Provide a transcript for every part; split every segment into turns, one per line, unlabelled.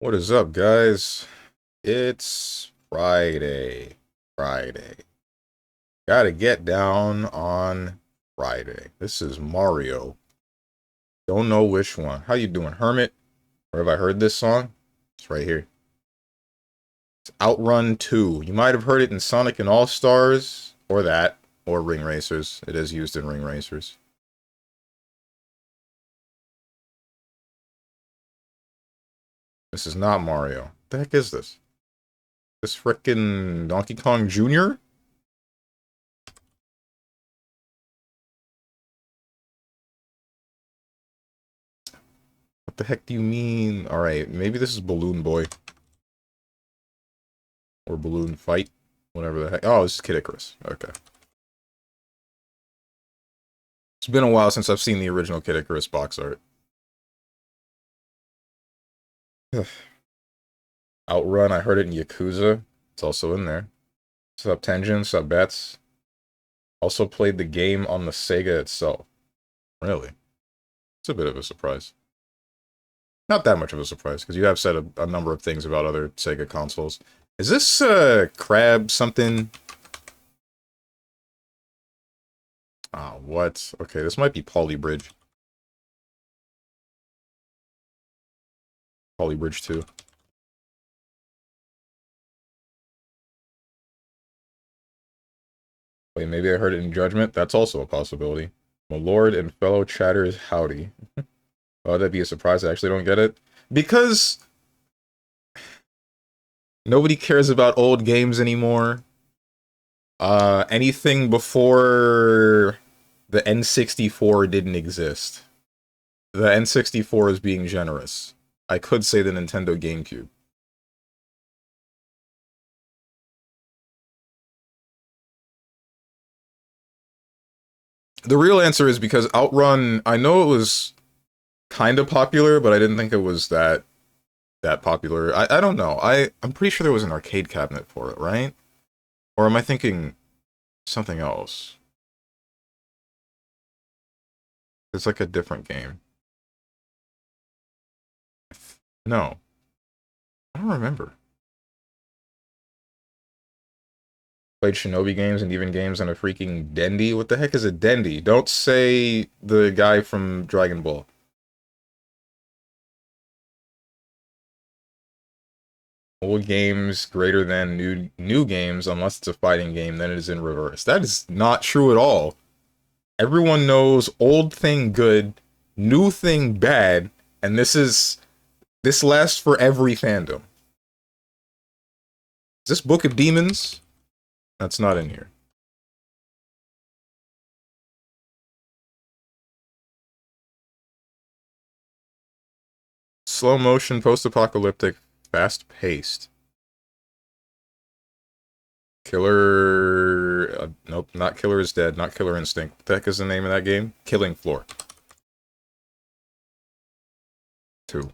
What is up, guys? It's Friday. Friday. Gotta get down on Friday. This is Mario. Don't know which one. How you doing, Hermit? Where have I heard this song? It's right here. It's Outrun 2. You might have heard it in Sonic and All-Stars, or that, or Ring Racers. It is used in Ring Racers. This is not Mario. What the heck is this? This frickin' Donkey Kong Jr.? What the heck do you mean? Alright, maybe this is Balloon Boy. Or Balloon Fight. Whatever the heck. Oh, this is Kid Icarus. Okay. It's been a while since I've seen the original Kid Icarus box art. Outrun, I heard it in Yakuza. It's also in there. Sub Tenjin, Sub Bets. Also played the game on the Sega itself. Really? It's a bit of a surprise. Not that much of a surprise, because you have said a number of things about other Sega consoles. Is this, Crab something? Ah, what? Okay, this might be Polybridge. Polybridge 2. Wait, maybe I heard it in Judgment? That's also a possibility. My lord and fellow chatters, howdy. Oh, that'd be a surprise. I actually don't get it. Because nobody cares about old games anymore. Anything before the N64 didn't exist. The N64 is being generous. I could say the Nintendo GameCube. The real answer is because Outrun, I know it was kind of popular, but I didn't think it was that popular. I don't know. I'm pretty sure there was an arcade cabinet for it, right? Or am I thinking something else? It's like a different game. No. I don't remember. Played Shinobi games and even games on a freaking Dendy? What the heck is a Dendy? Don't say the guy from Dragon Ball. Old games greater than new games unless it's a fighting game, then it is in reverse. That is not true at all. Everyone knows old thing good, new thing bad, and this lasts for every fandom. Is this Book of Demons? That's not in here. Slow motion, post-apocalyptic, fast-paced. Killer... nope, not Killer is Dead, not Killer Instinct. What the heck is the name of that game? Killing Floor. 2.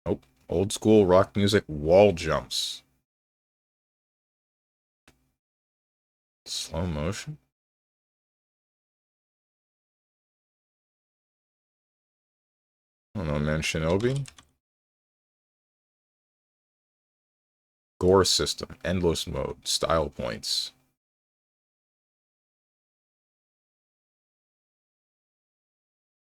Nope. Old school rock music, wall jumps. Slow motion? I don't know, man. Shinobi? Gore system. Endless mode. Style points.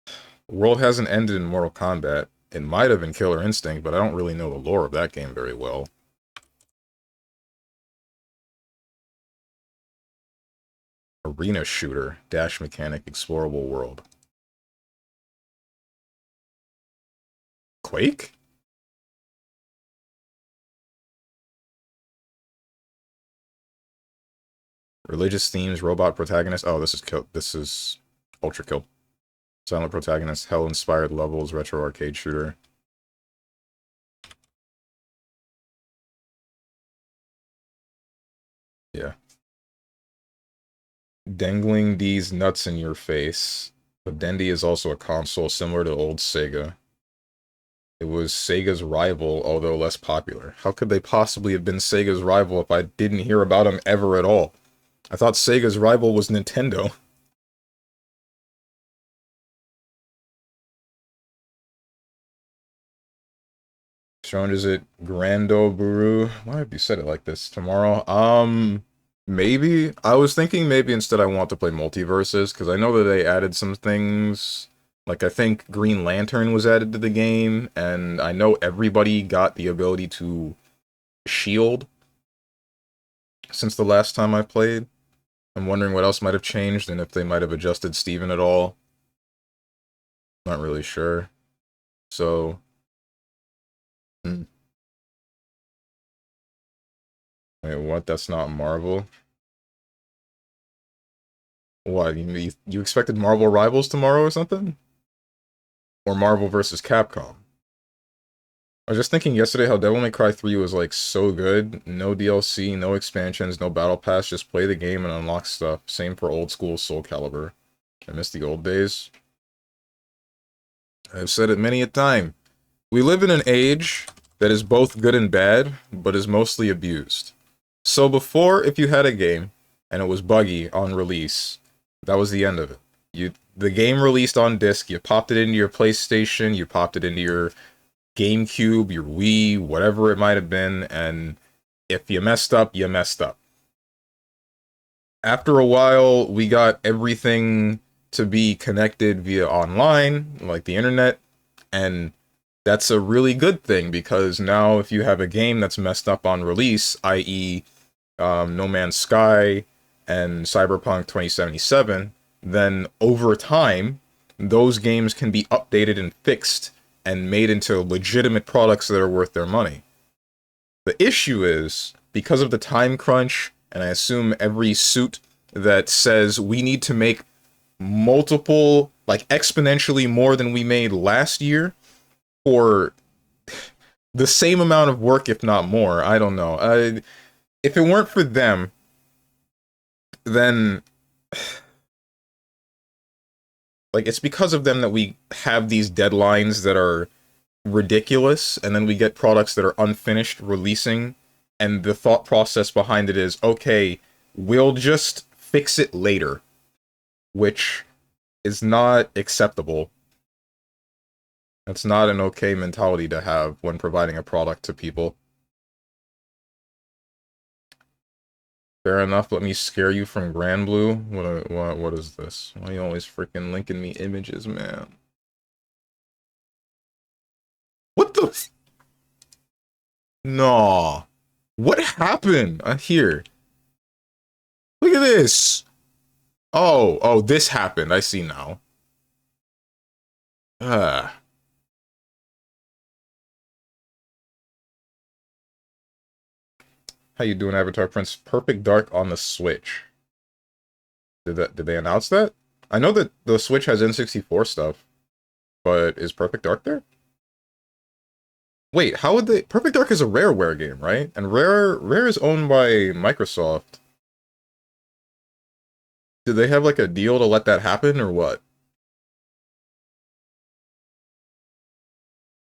The world hasn't ended in Mortal Kombat. It might have in Killer Instinct, but I don't really know the lore of that game very well. Arena shooter. Dash mechanic. Explorable world. Quake? Religious themes, robot protagonist. Oh, this is kill. This is Ultra Kill. Silent protagonist, hell-inspired levels, retro arcade shooter. Yeah. Dangling these nuts in your face. But Dendy is also a console similar to old Sega. It was Sega's rival, although less popular. How could they possibly have been Sega's rival if I didn't hear about them ever at all? I thought Sega's rival was Nintendo. Strong, is it Grando Buru? Why have you said it like this? Tomorrow? Maybe. I was thinking maybe instead I want to play Multiverses, because I know that they added some things. Like, I think Green Lantern was added to the game, and I know everybody got the ability to shield since the last time I played. I'm wondering what else might have changed, and if they might have adjusted Steven at all. Not really sure. So... hmm. Wait, what? That's not Marvel? What, you expected Marvel Rivals tomorrow or something? Or Marvel vs. Capcom? I was just thinking yesterday how Devil May Cry 3 was, like, so good. No DLC, no expansions, no battle pass, just play the game and unlock stuff. Same for old school Soul Calibur. I miss the old days. I've said it many a time. We live in an age that is both good and bad, but is mostly abused. So before, if you had a game, and it was buggy on release, that was the end of it. The game released on disc, you popped it into your PlayStation, you popped it into your GameCube, your Wii, whatever it might have been, and if you messed up, you messed up. After a while, we got everything to be connected via online, like the internet, and that's a really good thing, because now if you have a game that's messed up on release, i.e. No Man's Sky and Cyberpunk 2077, then over time, those games can be updated and fixed and made into legitimate products that are worth their money. The issue is, because of the time crunch, and I assume every suit that says we need to make multiple, like exponentially more than we made last year, for the same amount of work, if not more, I don't know. If it weren't for them, then... like, it's because of them that we have these deadlines that are ridiculous, and then we get products that are unfinished releasing, and the thought process behind it is, okay, we'll just fix it later, which is not acceptable. That's not an okay mentality to have when providing a product to people. Fair enough, let me scare you from Grand Blue. What is this? Why are you always freaking linking me images, man? What the No. What happened? Here. Look at this. Oh, this happened. I see now. How you doing, Avatar Prince? Perfect Dark on the Switch. Did they announce that? I know that the Switch has N64 stuff, but is Perfect Dark there? Wait, how would they... Perfect Dark is a Rareware game, right? And Rare is owned by Microsoft. Did they have, like, a deal to let that happen, or what?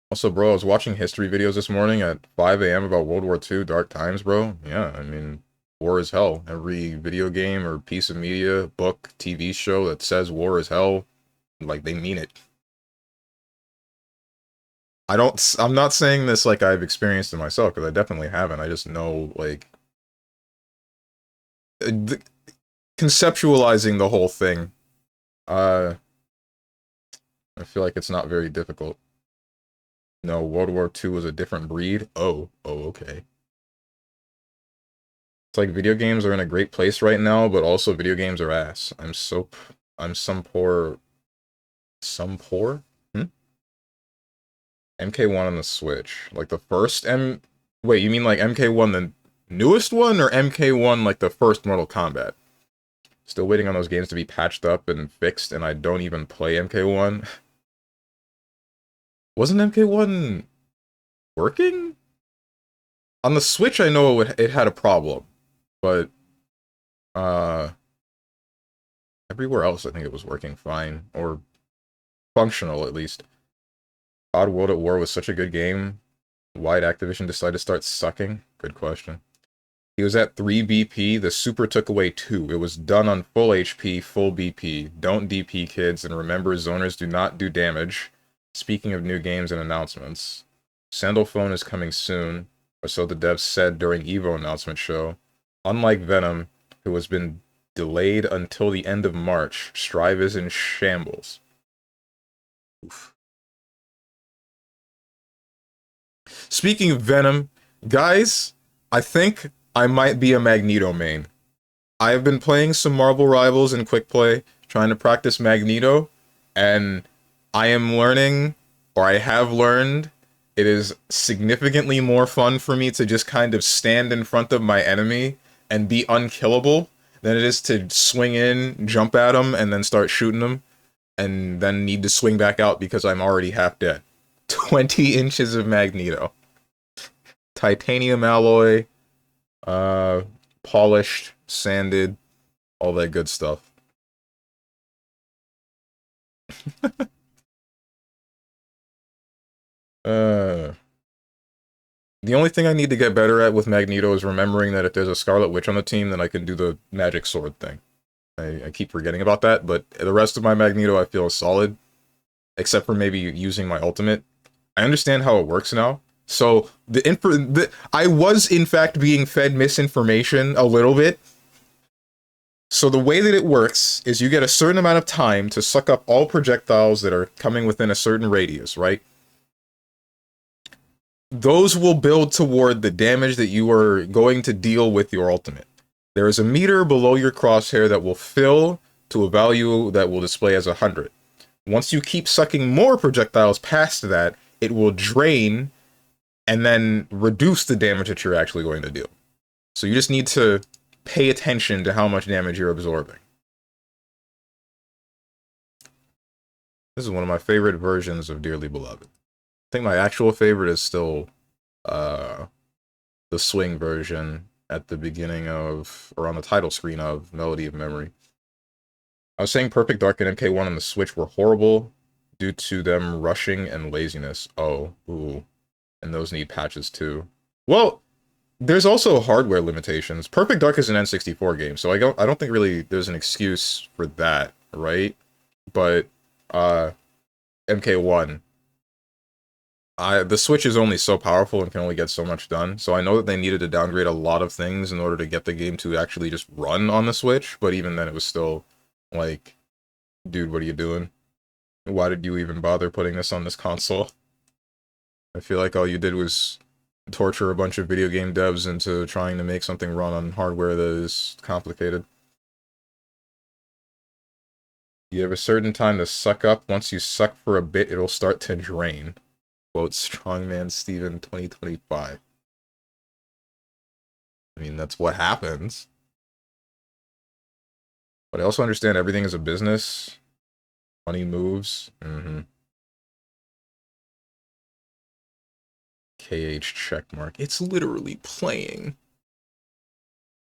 Also, bro, I was watching history videos this morning at 5 a.m. about World War II, dark times, bro. Yeah, I mean, war is hell. Every video game or piece of media, book, TV show that says war is hell, like, they mean it. I'm not saying this like I've experienced it myself, because I definitely haven't. I just know, like, conceptualizing the whole thing, I feel like it's not very difficult. No, World War II was a different breed? Oh, okay. It's like video games are in a great place right now, but also video games are ass. I'm some poor... Some poor? MK1 on the Switch. Like the first Wait, you mean like MK1 the newest one, or MK1 like the first Mortal Kombat? Still waiting on those games to be patched up and fixed, and I don't even play MK1. Wasn't MK1 working? On the Switch, I know it had a problem, but everywhere else I think it was working fine, or functional at least. Odd World at War was such a good game. Why'd Activision decide to start sucking? Good question. He was at 3 BP, the super took away 2. It was done on full HP, full BP. Don't DP, kids, and remember, zoners do not do damage. Speaking of new games and announcements. Sandal phone is coming soon, or so the devs said during Evo announcement show. Unlike Venom, who has been delayed until the end of March, Strive is in shambles. Oof. Speaking of Venom, guys, I think I might be a Magneto main. I have been playing some Marvel Rivals in quick play, trying to practice Magneto, and I am learning, or I have learned, it is significantly more fun for me to just kind of stand in front of my enemy and be unkillable than it is to swing in, jump at them, and then start shooting them, and then need to swing back out because I'm already half dead. 20 inches of Magneto. Titanium alloy, uh, polished, sanded, all that good stuff. The only thing I need to get better at with Magneto is remembering that if there's a Scarlet Witch on the team, then I can do the magic sword thing. I keep forgetting about that, but the rest of my Magneto I feel is solid, except for maybe using my ultimate. I understand how it works now. So I was in fact being fed misinformation a little bit. So the way that it works is you get a certain amount of time to suck up all projectiles that are coming within a certain radius, right? Those will build toward the damage that you are going to deal with your ultimate. There is a meter below your crosshair that will fill to a value that will display as 100. Once you keep sucking more projectiles past that, it will drain and then reduce the damage that you're actually going to deal. So you just need to pay attention to how much damage you're absorbing. This is one of my favorite versions of Dearly Beloved. I think my actual favorite is still the swing version at the beginning of, or on the title screen of, Melody of Memory. I was saying Perfect Dark and MK1 on the Switch were horrible due to them rushing and laziness. Oh, ooh. And those need patches too. Well, there's also hardware limitations. Perfect Dark is an N64 game, so I don't think really there's an excuse for that, right? But MK1, the Switch is only so powerful and can only get so much done. So I know that they needed to downgrade a lot of things in order to get the game to actually just run on the Switch, but even then it was still like, dude, what are you doing? Why did you even bother putting this on this console? I feel like all you did was torture a bunch of video game devs into trying to make something run on hardware that is complicated. You have a certain time to suck up. Once you suck for a bit, it'll start to drain. Quote StrongmanSteven 2025. I mean, that's what happens. But I also understand everything is a business. Money moves. KH checkmark. It's literally playing.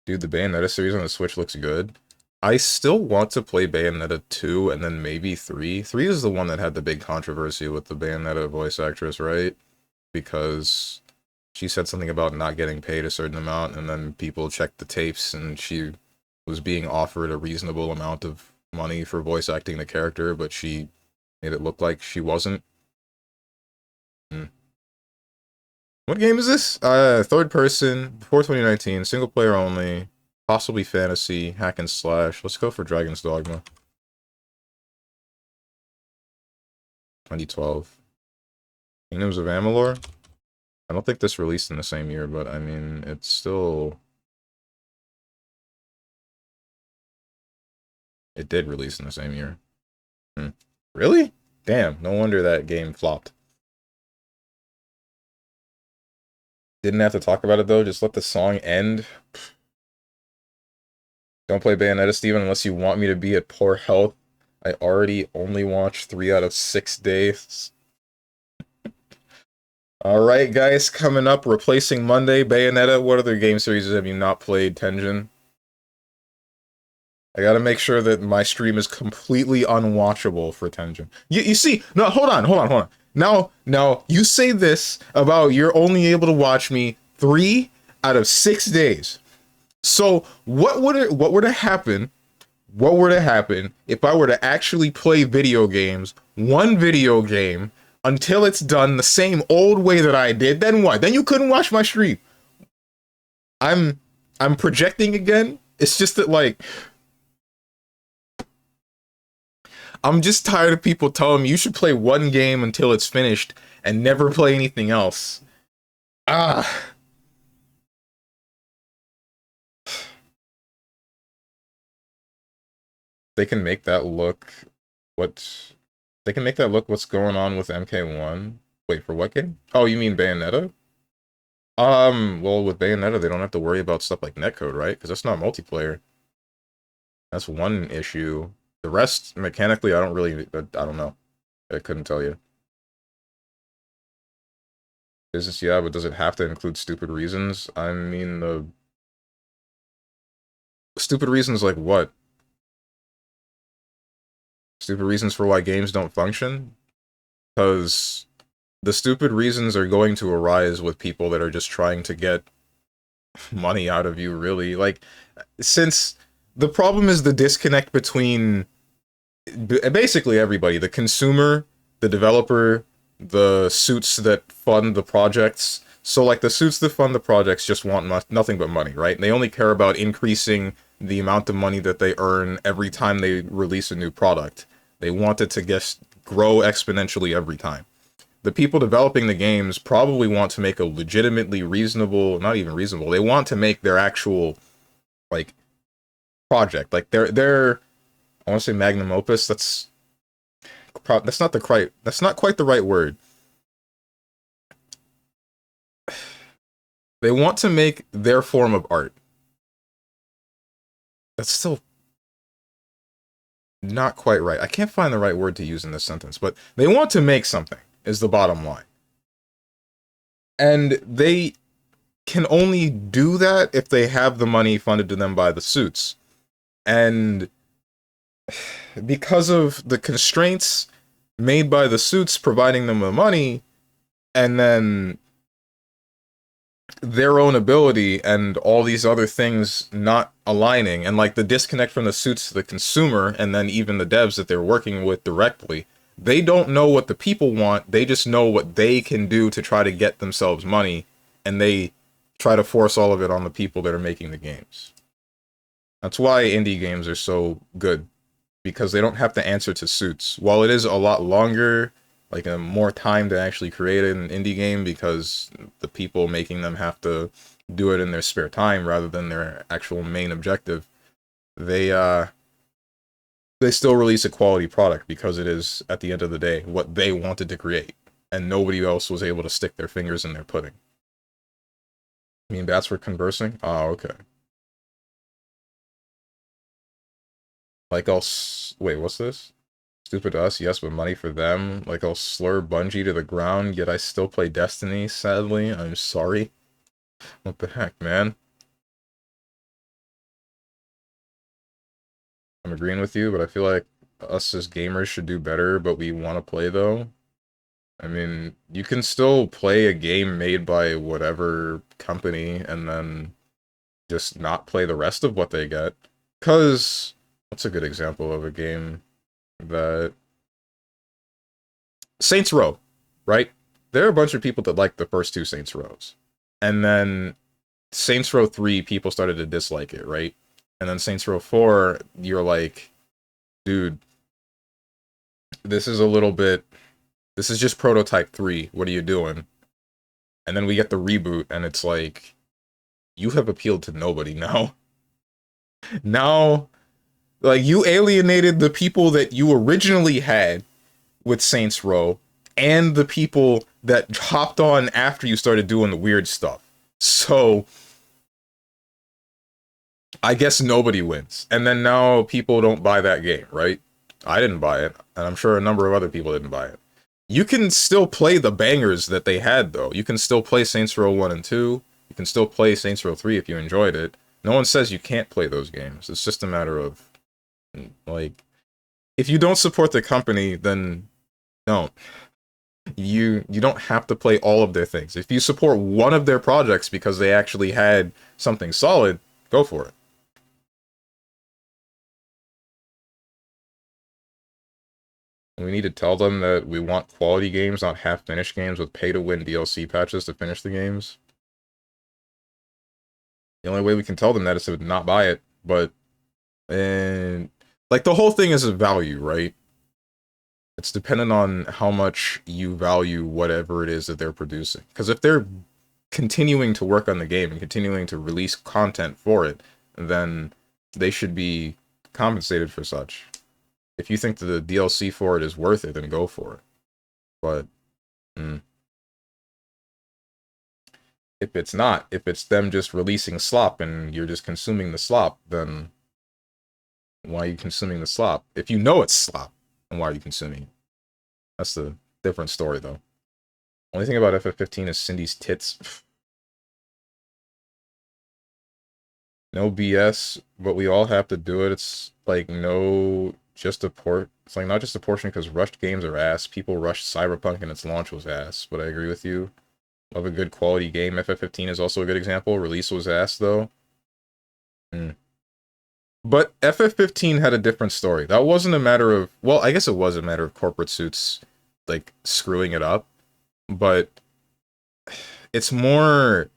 Dude, the Bayonetta series on the Switch looks good. I still want to play Bayonetta 2 and then maybe 3. 3 is the one that had the big controversy with the Bayonetta voice actress, right? Because she said something about not getting paid a certain amount, and then people checked the tapes, and she was being offered a reasonable amount of money for voice acting the character, but she made it look like she wasn't. What game is this? Third person, before 2019, single player only, possibly fantasy, hack and slash. Let's go for Dragon's Dogma. 2012. Kingdoms of Amalur? I don't think this released in the same year, but I mean, it's still... It did release in the same year. Really? Damn, no wonder that game flopped. Didn't have to talk about it though, just let the song end. Don't play Bayonetta, Steven, unless you want me to be at poor health. I already only watched 3 out of 6 days. Alright guys, coming up, replacing Monday, Bayonetta. What other game series have you not played, Tenjin? I gotta make sure that my stream is completely unwatchable for Tenjin. You see, no, hold on. Now, you say this about you're only able to watch me 3 out of 6 days. So, what were to happen if I were to actually play video games, one video game, until it's done the same old way that I did, then what? Then you couldn't watch my stream. I'm projecting again. It's just that, like, I'm just tired of people telling me you should play one game until it's finished and never play anything else. Ah. They can make that look what they can make that look what's going on with MK1. Wait, for what game? Oh, you mean Bayonetta? Well, with Bayonetta, they don't have to worry about stuff like netcode, right? Because that's not multiplayer. That's one issue. The rest, mechanically, I don't know. I couldn't tell you. Business, yeah, but does it have to include stupid reasons? I mean, the stupid reasons like what? Stupid reasons for why games don't function? Because the stupid reasons are going to arise with people that are just trying to get money out of you, really. Like, since the problem is the disconnect between basically everybody, the consumer, the developer, the suits that fund the projects. So, like, the suits that fund the projects just want nothing but money, right? And they only care about increasing the amount of money that they earn every time they release a new product. They want it to just grow exponentially every time. The people developing the games probably want to make a legitimately reasonable, not even reasonable, they want to make their actual, like, project. Like, their I want to say magnum opus, that's not quite the right word. They want to make their form of art. That's still not quite right. I can't find the right word to use in this sentence, but they want to make something, is the bottom line. And they can only do that if they have the money funded to them by the suits. And because of the constraints made by the suits providing them the money, and then their own ability and all these other things not aligning, and like the disconnect from the suits to the consumer, and then even the devs that they're working with directly, they don't know what the people want, they just know what they can do to try to get themselves money, and they try to force all of it on the people that are making the games. That's why indie games are so good, because they don't have to answer to suits. While it is a lot longer, like more time to actually create an indie game, because the people making them have to do it in their spare time rather than their actual main objective, they still release a quality product because it is, at the end of the day, what they wanted to create, and nobody else was able to stick their fingers in their pudding. I mean, that's for conversing? Oh, okay. Like, wait, what's this? Stupid us, yes, but money for them. Like, I'll slur Bungie to the ground, yet I still play Destiny, sadly. I'm sorry. What the heck, man? I'm agreeing with you, but I feel like us as gamers should do better, but we want to play, though. I mean, you can still play a game made by whatever company, and then just not play the rest of what they get. Because, what's a good example of a game that... Saints Row, right? There are a bunch of people that like the first two Saints Rows. And then Saints Row 3, people started to dislike it, right? And then Saints Row 4, you're like, dude, this is just Prototype 3, what are you doing? And then we get the reboot, and it's like, you have appealed to nobody now. Now, like, you alienated the people that you originally had with Saints Row, and the people that hopped on after you started doing the weird stuff. So, I guess nobody wins. And then now people don't buy that game, right? I didn't buy it, and I'm sure a number of other people didn't buy it. You can still play the bangers that they had, though. You can still play Saints Row 1 and 2. You can still play Saints Row 3 if you enjoyed it. No one says you can't play those games. It's just a matter of, like, if you don't support the company, then don't. You don't have to play all of their things. If you support one of their projects because they actually had something solid, go for it. We need to tell them that we want quality games, not half-finished games with pay-to-win DLC patches to finish the games. The only way we can tell them that is to not buy it, but... And... Like, the whole thing is a value, right? It's dependent on how much you value whatever it is that they're producing. Because if they're continuing to work on the game and continuing to release content for it, then they should be compensated for such. If you think that the DLC for it is worth it, then go for it. But if it's not, if it's them just releasing slop and you're just consuming the slop, then why are you consuming the slop? If you know it's slop, then why are you consuming it? That's the different story, though. Only thing about FF15 is Cindy's tits. No BS, but we all have to do it. It's like no, just a port. It's like not just a portion because rushed games are ass. People rushed Cyberpunk and its launch was ass. But I agree with you. Love a good quality game. FF15 is also a good example. Release was ass though. But FF15 had a different story. That wasn't a matter of, well, I guess it was a matter of corporate suits like screwing it up, but it's more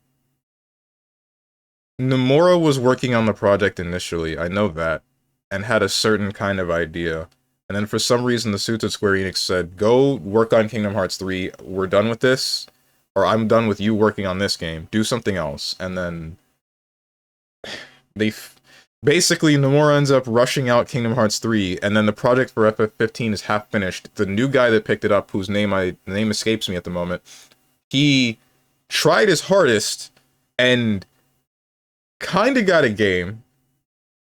Nomura was working on the project initially, I know that, and had a certain kind of idea. And then for some reason the suits at Square Enix said, go work on Kingdom Hearts 3, we're done with this, or I'm done with you working on this game, do something else. And then they basically Nomura ends up rushing out Kingdom Hearts 3, and then the project for FF15 is half finished. The new guy that picked it up, whose name escapes me at the moment, he tried his hardest and kind of got a game,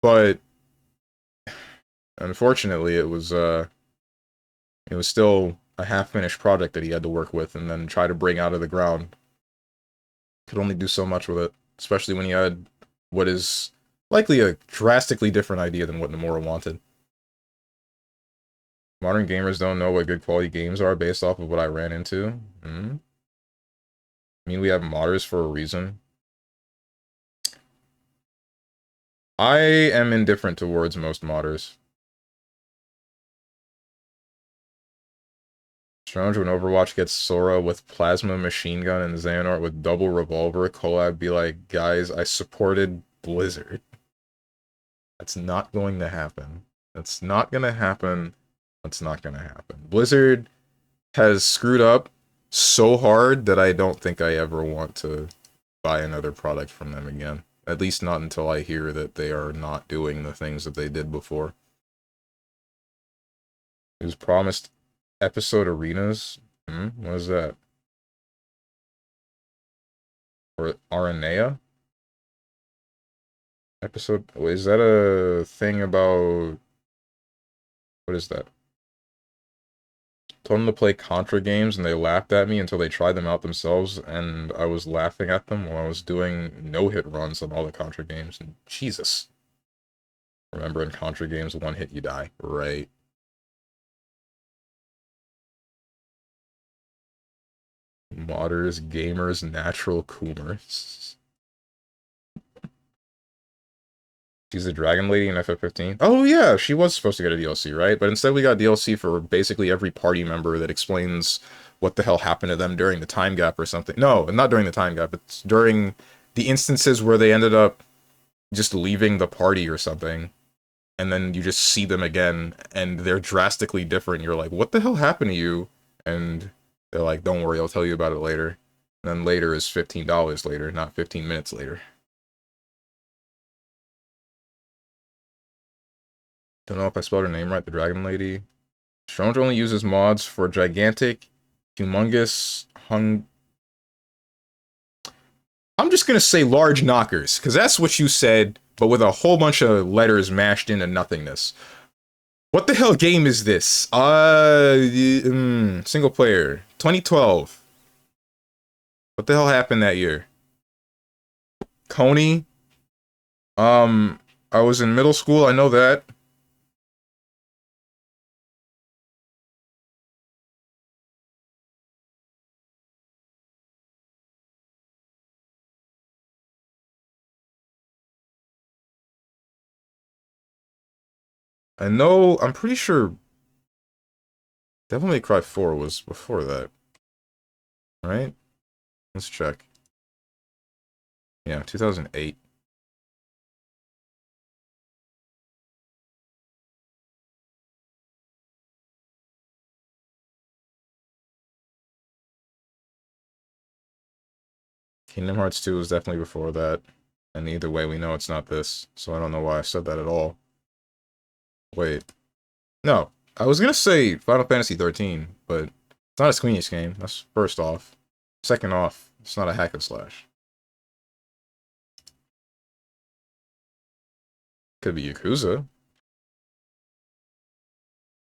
but unfortunately it was still a half-finished project that he had to work with and then try to bring out of the ground. Could only do so much with it, especially when you had what is likely a drastically different idea than what Nomura wanted. Modern gamers don't know what good quality games are based off of what I ran into. I mean, we have modders for a reason. I am indifferent towards most modders. Strange when Overwatch gets Sora with plasma machine gun and Xehanort with double revolver collab, be like, guys, I supported Blizzard. That's not going to happen. That's not gonna happen. That's not gonna happen. Blizzard has screwed up so hard that I don't think I ever want to buy another product from them again. At least not until I hear that they are not doing the things that they did before. It was promised episode arenas. What is that? Or Aranea? Episode? Is that a thing about... What is that? Told them to play Contra games, and they laughed at me until they tried them out themselves, and I was laughing at them while I was doing no-hit runs on all the Contra games. And Jesus. Remember, in Contra games, one hit, you die. Right. Modders, gamers, natural coomers. She's the Dragon Lady in FF15. Oh yeah, she was supposed to get a DLC, right? But instead we got DLC for basically every party member that explains what the hell happened to them during the time gap or something. No, not during the time gap. It's during the instances where they ended up just leaving the party or something. And then you just see them again, and they're drastically different. You're like, what the hell happened to you? And they're like, don't worry, I'll tell you about it later. And then later is $15 later, not 15 minutes later. Don't know if I spelled her name right, the Dragon Lady. Strange only uses mods for gigantic, humongous, I'm just gonna say large knockers, because that's what you said, but with a whole bunch of letters mashed into nothingness. What the hell game is this? Single player. 2012. What the hell happened that year? Coney? I was in middle school, I know that. I know, I'm pretty sure Devil May Cry 4 was before that, right? Let's check. Yeah, 2008. Kingdom Hearts 2 was definitely before that. And either way, we know it's not this. So I don't know why I said that at all. Wait. No. I was gonna say Final Fantasy 13, but it's not a Squeamish game. That's first off. Second off, it's not a hack and slash. Could be Yakuza.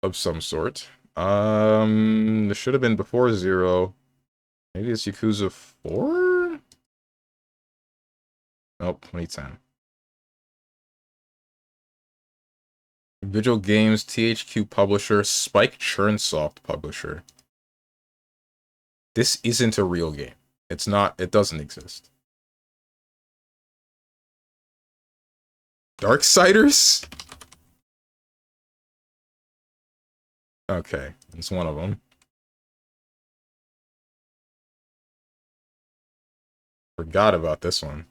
Of some sort. This should have been before 0. Maybe it's Yakuza 4? Nope, 2010. Vigil Games, THQ publisher, Spike Churnsoft publisher. This isn't a real game. It's not, it doesn't exist. Darksiders? Okay, it's one of them. Forgot about this one.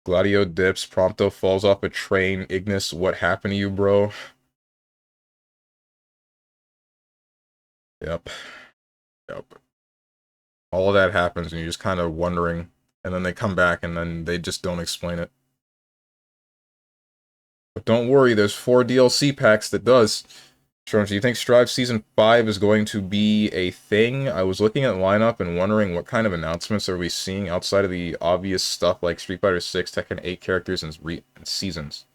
Gladio dips, Prompto falls off a train, Ignis, what happened to you, bro? Yep. Yep. All of that happens and you're just kind of wondering, and then they come back and then they just don't explain it. But don't worry, there's 4 DLC packs that does. Sherman, do you think Strive Season 5 is going to be a thing? I was looking at lineup and wondering what kind of announcements are we seeing outside of the obvious stuff like Street Fighter 6, Tekken 8 characters, and seasons.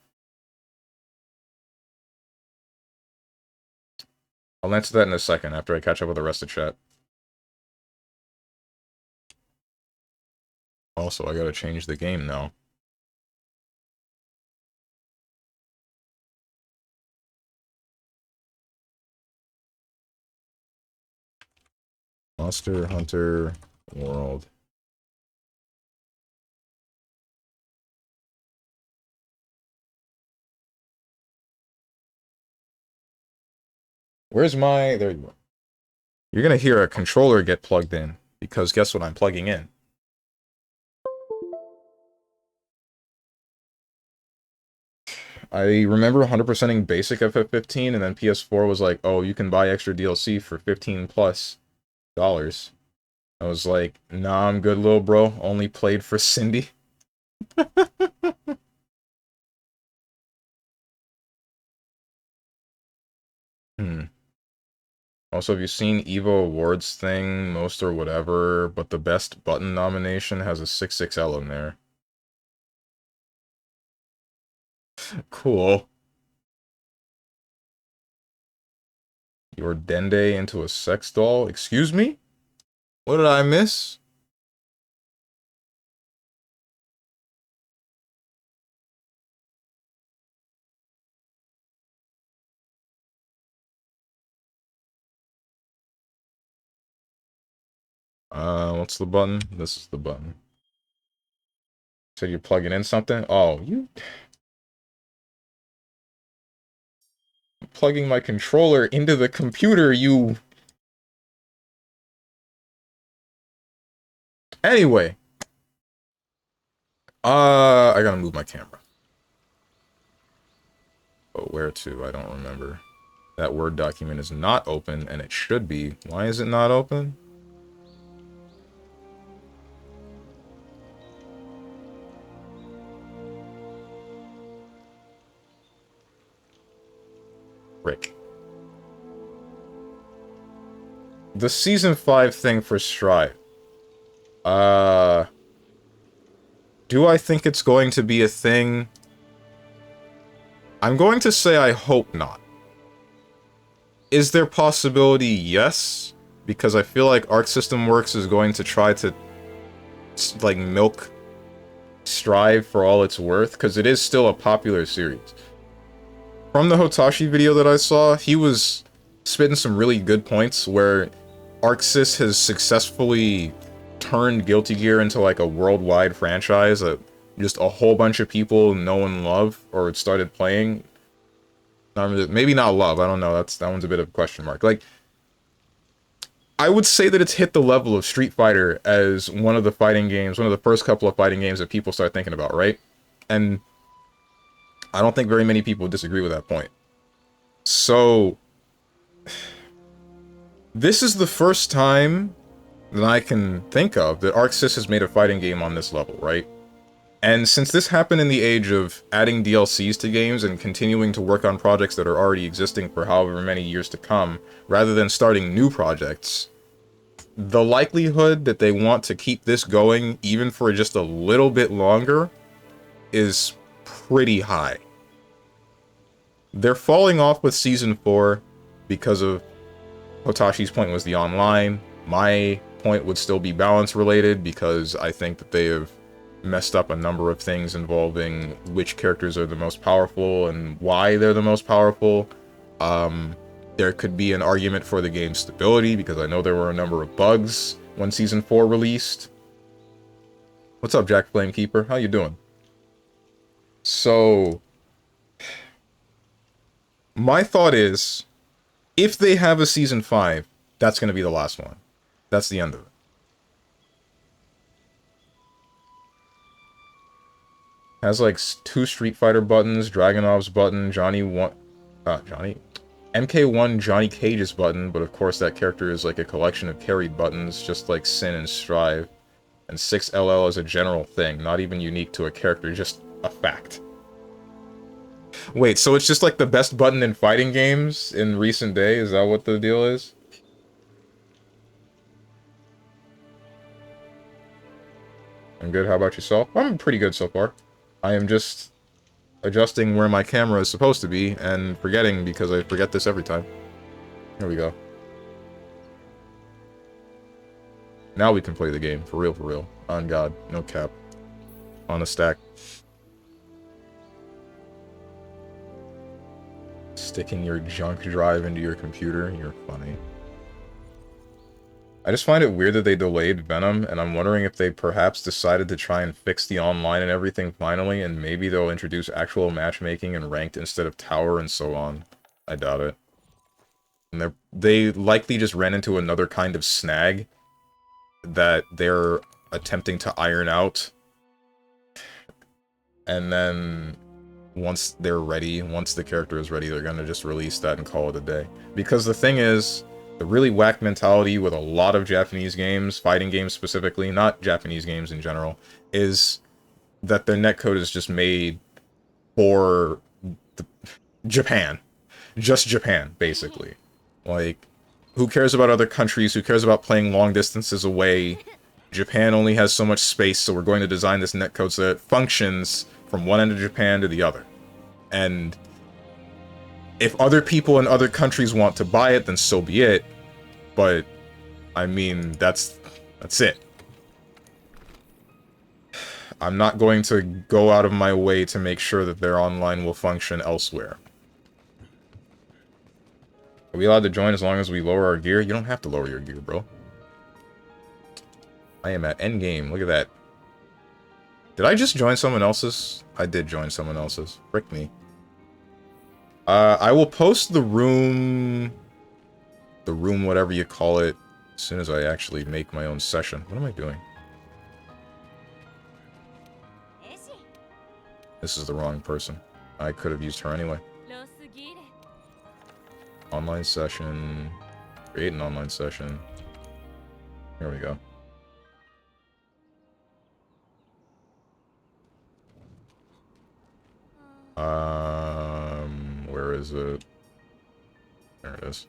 I'll answer that in a second after I catch up with the rest of chat. Also, I gotta change the game now. Monster Hunter World. Where's my... There you go. You're gonna hear a controller get plugged in, because guess what I'm plugging in? I remember 100%ing basic FF15, and then PS4 was like, oh, you can buy extra DLC for $15+ dollars. I was like, nah, I'm good, little bro. Only played for Cindy. Also, have you seen Evo Awards thing, most or whatever, but the best button nomination has a 6XL in there. Cool. Your Dende into a sex doll? Excuse me? What did I miss? What's the button? This is the button. So you're plugging in something? Oh, you... plugging my controller into the computer, you... Anyway. I gotta move my camera. But where to? I don't remember. That Word document is not open, and it should be. Why is it not open? Rick. The Season 5 thing for Strive. Do I think it's going to be a thing? I'm going to say I hope not. Is there possibility? Yes. Because I feel like Arc System Works is going to try to, like, milk Strive for all it's worth, because it is still a popular series. From the Hotashi video that I saw, he was spitting some really good points where ArcSys has successfully turned Guilty Gear into like a worldwide franchise that just a whole bunch of people know and love or started playing. Maybe not love, I don't know, that one's a bit of a question mark. Like, I would say that it's hit the level of Street Fighter as one of the fighting games, one of the first couple of fighting games that people start thinking about, right? And I don't think very many people disagree with that point. So, this is the first time that I can think of that ArcSys has made a fighting game on this level, right? And since this happened in the age of adding DLCs to games and continuing to work on projects that are already existing for however many years to come, rather than starting new projects, the likelihood that they want to keep this going even for just a little bit longer is pretty high. They're falling off with Season 4 because of Hotashi's point was the online. My point would still be balance related because I think that they have messed up a number of things involving which characters are the most powerful and why they're the most powerful. There could be an argument for the game's stability because I know there were a number of bugs when Season 4 released. What's up, Jack Flamekeeper? How you doing? So, my thought is, if they have a Season 5, that's going to be the last one. That's the end of it. Has like 2 Street Fighter buttons, Dragunov's button, MK1 Johnny Cage's button, but of course that character is like a collection of carried buttons, just like Sin and Strive. And 6LL is a general thing, not even unique to a character, just a fact. Wait, so it's just like the best button in fighting games in recent day? Is that what the deal is? I'm good, how about yourself? I'm pretty good so far. I am just adjusting where my camera is supposed to be and forgetting because I forget this every time. Here we go. Now we can play the game, for real, for real. On God, no cap. On a stack. Sticking your junk drive into your computer, you're funny. I just find it weird that they delayed Venom, and I'm wondering if they perhaps decided to try and fix the online and everything finally, and maybe they'll introduce actual matchmaking and ranked instead of tower and so on. I doubt it. And they likely just ran into another kind of snag that they're attempting to iron out. And then once they're ready, once the character is ready, they're gonna just release that and call it a day. Because the thing is, the really whack mentality with a lot of Japanese games, fighting games specifically, not Japanese games in general, is that their netcode is just made for Japan. Just Japan, basically. Like, who cares about other countries? Who cares about playing long distances away? Japan only has so much space, so we're going to design this netcode so that it functions from one end of Japan to the other. And if other people in other countries want to buy it, then so be it. But, I mean, that's it. I'm not going to go out of my way to make sure that their online will function elsewhere. Are we allowed to join as long as we lower our gear? You don't have to lower your gear, bro. I am at endgame. Look at that. Did I just join someone else's? I did join someone else's. Frick me. I will post the room, whatever you call it, as soon as I actually make my own session. What am I doing? This is the wrong person. I could have used her anyway. Online session. Create an online session. Here we go. Where is it? There it is.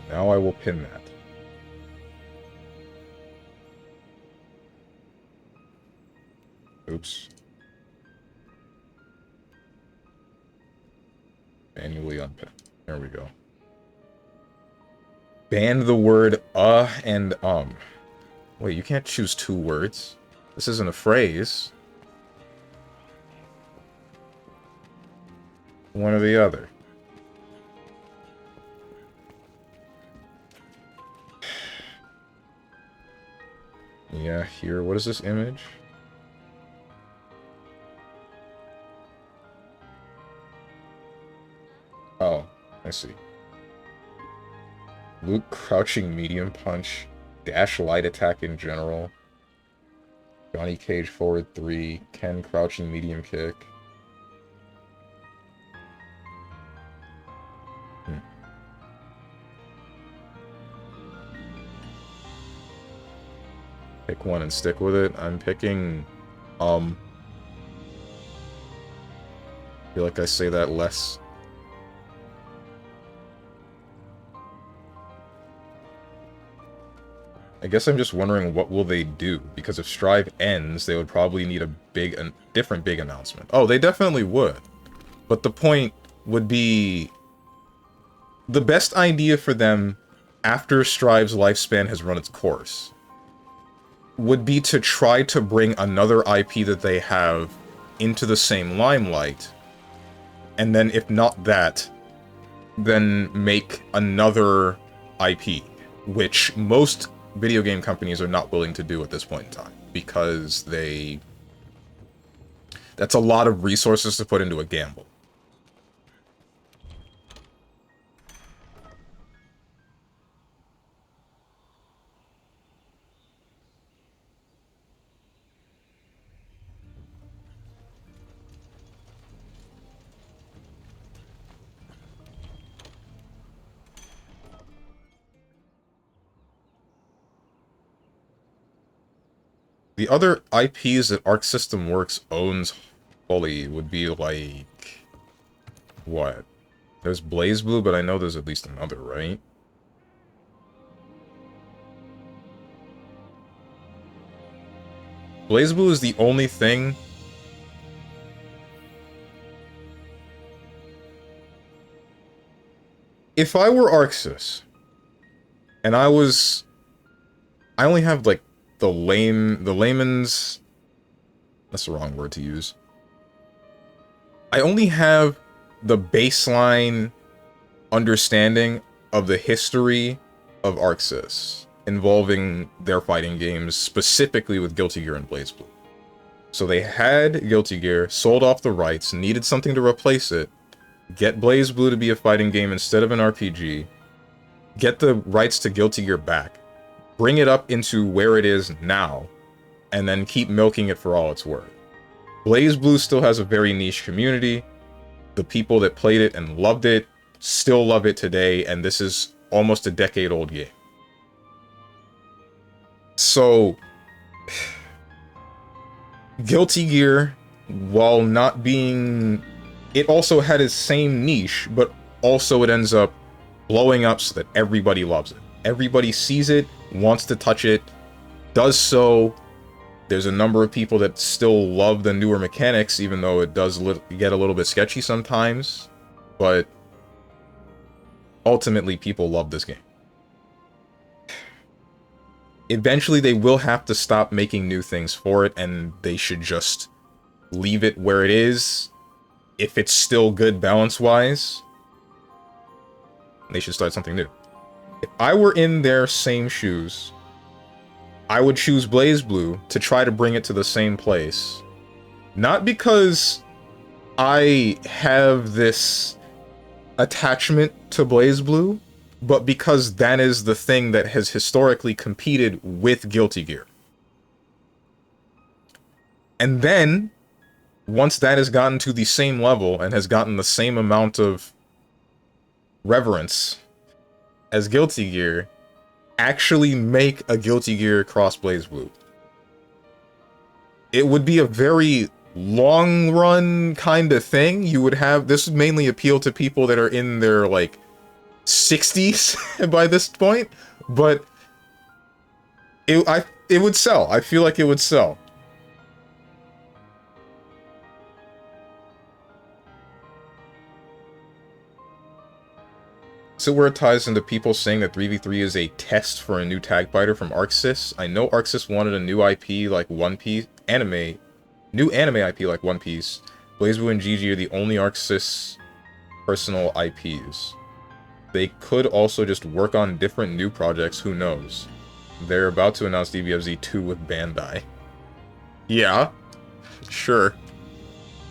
Now I will pin that. Oops. Manually unpin. There we go. Ban the word and Wait, you can't choose 2 words. This isn't a phrase. One or the other. Yeah, here. What is this image? Oh, I see. Luke crouching medium punch. Dash light attack in general. Johnny Cage forward 3. Ken crouching medium kick. Pick one and stick with it. I'm picking, I feel like I say that less. I guess I'm just wondering what will they do, because if Strive ends, they would probably need a different big announcement. Oh, they definitely would. But the point would be, the best idea for them after Strive's lifespan has run its course would be to try to bring another IP that they have into the same limelight, and then if not that, then make another IP, which most video game companies are not willing to do at this point in time, because that's a lot of resources to put into a gamble. The other IPs that Arc System Works owns fully would be like... what? There's BlazBlue, but I know there's at least another, right? BlazBlue is the only thing... If I were ArcSys, and I only have, like, the layman's... That's the wrong word to use. I only have the baseline understanding of the history of ArcSys involving their fighting games, specifically with Guilty Gear and BlazBlue. So they had Guilty Gear, sold off the rights, needed something to replace it, get BlazBlue to be a fighting game instead of an RPG, get the rights to Guilty Gear back, bring it up into where it is now, and then keep milking it for all it's worth. BlazBlue still has a very niche community. The people that played it and loved it still love it today, and this is almost a decade-old game. So, Guilty Gear, while not being... It also had its same niche, but also it ends up blowing up so that everybody loves it. Everybody sees it, wants to touch it, does so. There's a number of people that still love the newer mechanics, even though it does get a little bit sketchy sometimes. But ultimately, people love this game. Eventually, they will have to stop making new things for it, and they should just leave it where it is. If it's still good balance-wise, they should start something new. If I were in their same shoes, I would choose BlazBlue to try to bring it to the same place. Not because I have this attachment to BlazBlue, but because that is the thing that has historically competed with Guilty Gear. And then, once that has gotten to the same level and has gotten the same amount of reverence as Guilty Gear, actually make a Guilty Gear cross BlazBlue. It would be a very long run kind of thing. You would have... This would mainly appeal to people that are in their, like, 60s by this point, but it would sell. I feel like it would sell. So where it ties into people saying that 3v3 is a test for a new tag fighter from ArcSys. I know ArcSys wanted a new IP like One Piece new anime IP like One Piece. BlazBlue and GG are the only ArcSys personal IPs. They could also just work on different new projects, who knows. They're about to announce DBFZ 2 with Bandai. Yeah, sure.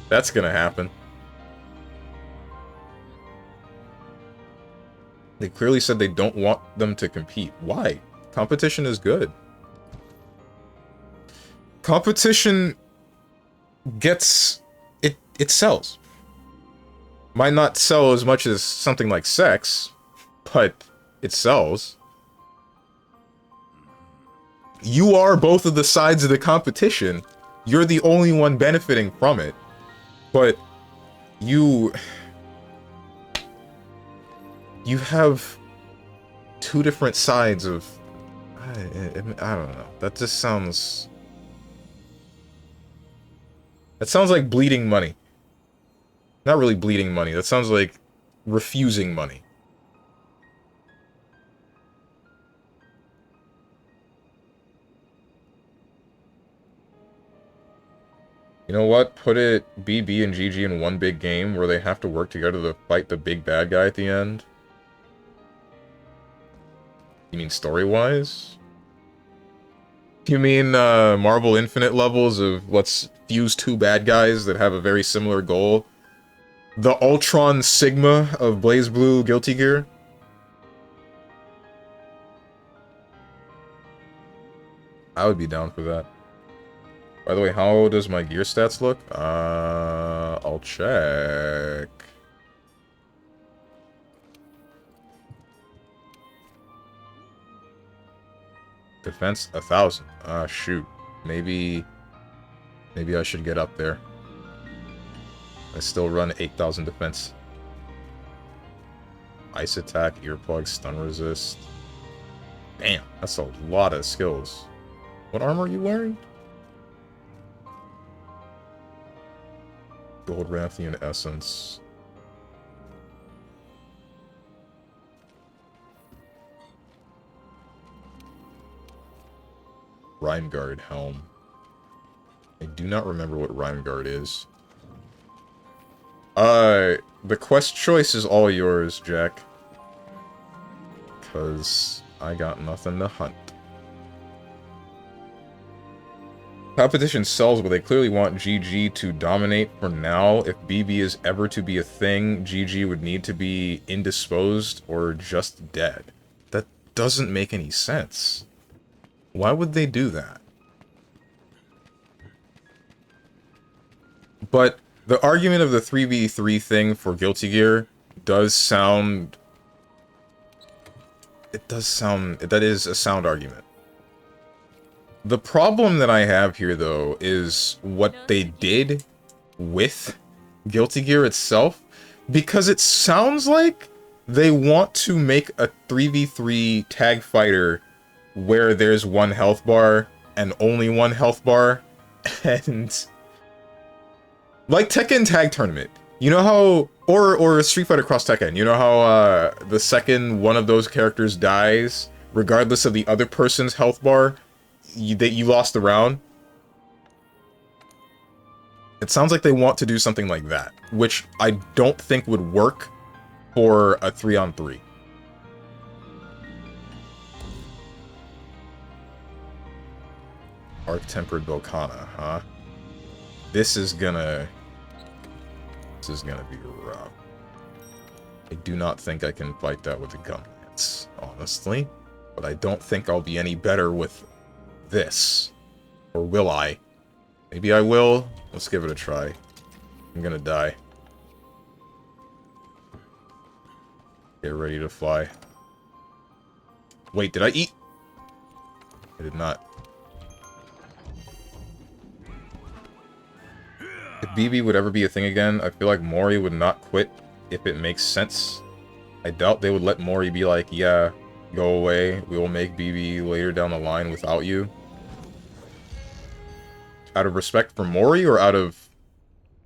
That's gonna happen. They clearly said they don't want them to compete. Why? Competition is good. Competition gets... It sells. Might not sell as much as something like sex, but it sells. You are both of the sides of the competition. You're the only one benefiting from it. But you have two different sides of... I don't know. That just sounds... That sounds like bleeding money. Not really bleeding money. That sounds like refusing money. You know what? Put it BB and GG in one big game where they have to work together to fight the big bad guy at the end. You mean story-wise? You mean Marvel Infinite levels of let's fuse two bad guys that have a very similar goal? The Ultron Sigma of BlazBlue Guilty Gear? I would be down for that. By the way, how does my gear stats look? I'll check. Defense 1,000. Ah, shoot. Maybe I should get up there. I still run 8,000 defense. Ice attack, earplug, stun resist. Damn, that's a lot of skills. What armor are you wearing? Gold Rathian Essence. Rhyme Guard Helm. I do not remember what Rhyme Guard is. The quest choice is all yours, Jack. Because I got nothing to hunt. Competition sells, but they clearly want GG to dominate for now. If BB is ever to be a thing, GG would need to be indisposed or just dead. That doesn't make any sense. Why would they do that? But the argument of the 3v3 thing for Guilty Gear does sound... It does sound... That is a sound argument. The problem that I have here, though, is what they did with Guilty Gear itself, because it sounds like they want to make a 3v3 tag fighter where there's one health bar and only one health bar, and... Like Tekken Tag Tournament. You know how... Or Street Fighter Cross Tekken. You know how the second one of those characters dies, regardless of the other person's health bar, that you lost the round? It sounds like they want to do something like that, which I don't think would work for a 3-on-3. Arc-Tempered Volcana, huh? This is gonna be rough. I do not think I can fight that with a gun lance, honestly. But I don't think I'll be any better with this. Or will I? Maybe I will. Let's give it a try. I'm gonna die. Get ready to fly. Wait, did I eat? I did not. If BB would ever be a thing again, I feel like Mori would not quit if it makes sense. I doubt they would let Mori be like, yeah, go away, we will make BB later down the line without you. Out of respect for Mori, or out of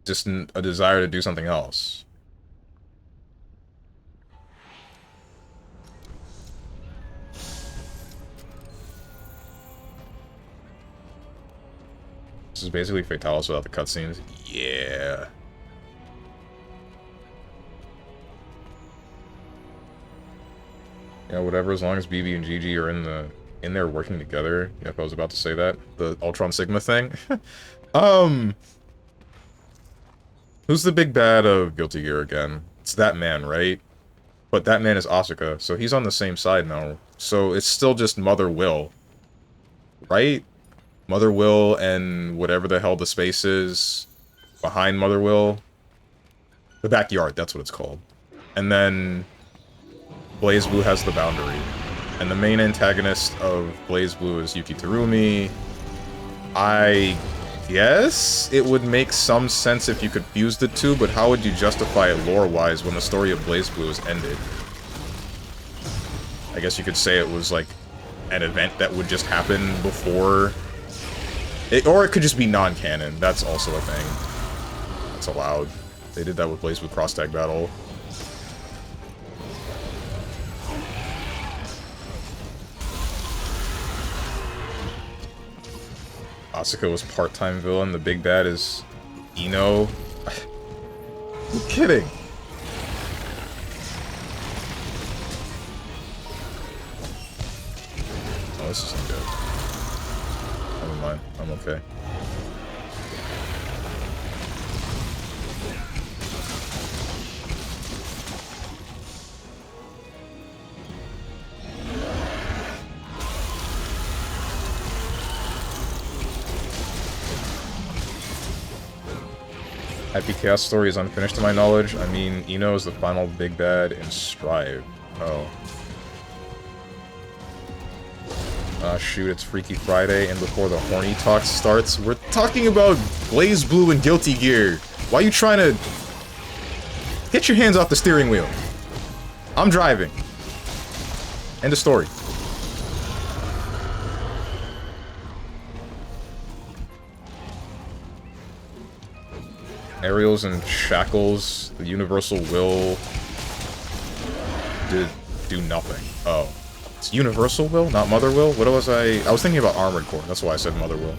just a desire to do something else? This is basically Fatalis without the cutscenes. Yeah. Yeah, whatever, as long as BB and GG are in there working together. Yep, I was about to say that. The Ultron Sigma thing. Who's the big bad of Guilty Gear again? It's that man, right? But that man is Asuka, so he's on the same side now. So it's still just Mother Will. Right? Mother Will and whatever the hell the space is behind Mother Will. The backyard, that's what it's called. And then BlazBlue has the boundary. And the main antagonist of BlazBlue is Yuki Terumi. I guess it would make some sense if you could fuse the two, but how would you justify it lore-wise when the story of BlazBlue is ended? I guess you could say it was like an event that would just happen before it, or it could just be non-canon. That's also a thing. That's allowed. They did that with BlazBlue Cross Tag Battle. Asuka was part-time villain. The big bad is Ino. I'm kidding. Oh, this isn't good. Never mind. I'm okay. Happy Chaos story is unfinished to my knowledge. I mean, Ino is the final big bad in Strive. Oh. Shoot, it's Freaky Friday, and before the horny talk starts, we're talking about BlazBlue and Guilty Gear. Why are you trying to... Get your hands off the steering wheel. I'm driving. End of story. Aerials and Shackles, the Universal Will did do nothing. Oh. It's Universal Will, not Mother Will? What was I was thinking about Armored Core, that's why I said Mother Will.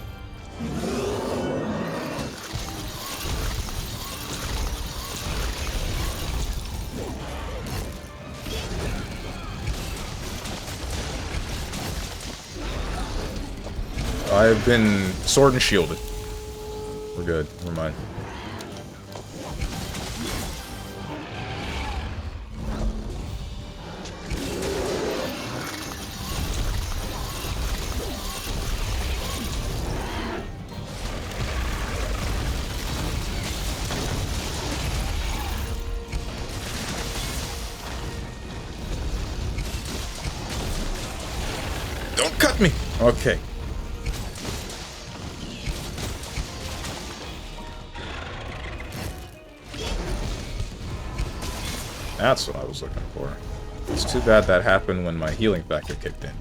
I've been sword and shielded. We're good, never mind. Don't cut me! Okay. That's what I was looking for. It's too bad that happened when my healing factor kicked in.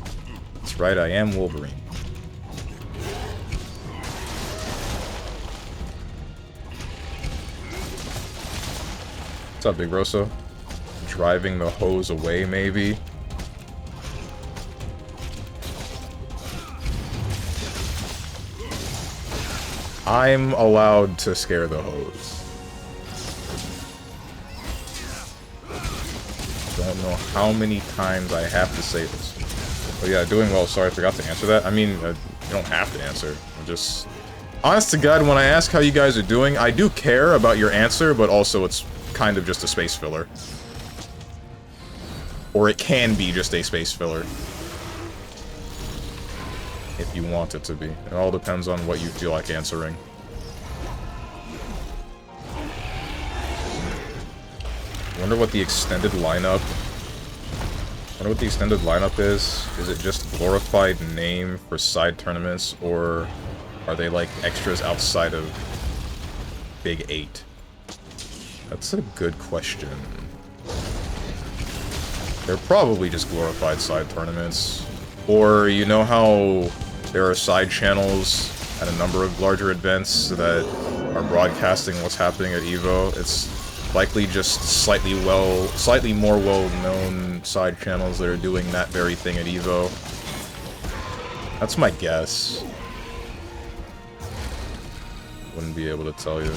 That's right, I am Wolverine. What's up, Big Rosso? Driving the hose away, maybe? I'm allowed to scare the hose. Don't know how many times I have to say this. But yeah, doing well. Sorry, I forgot to answer that. I mean, you don't have to answer. I'm just... Honest to God, when I ask how you guys are doing, I do care about your answer, but also it's kind of just a space filler. Or it can be just a space filler. If you want it to be. It all depends on what you feel like answering. I wonder what the extended lineup... I wonder what the extended lineup is. Is it just glorified name for side tournaments, or are they like extras outside of Big 8? That's a good question. They're probably just glorified side tournaments. Or, you know how there are side channels at a number of larger events that are broadcasting what's happening at EVO? It's likely just slightly more well-known side channels that are doing that very thing at EVO. That's my guess. Wouldn't be able to tell you.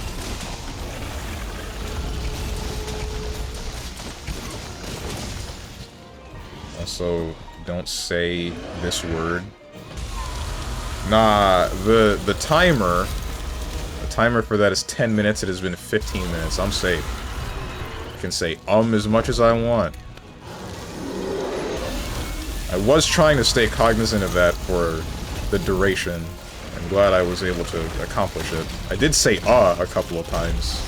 Also, don't say this word. Nah, the timer for that is 10 minutes. It has been 15 minutes. I'm safe. I can say as much as I want. I was trying to stay cognizant of that for the duration. I'm glad I was able to accomplish it. I did say a couple of times.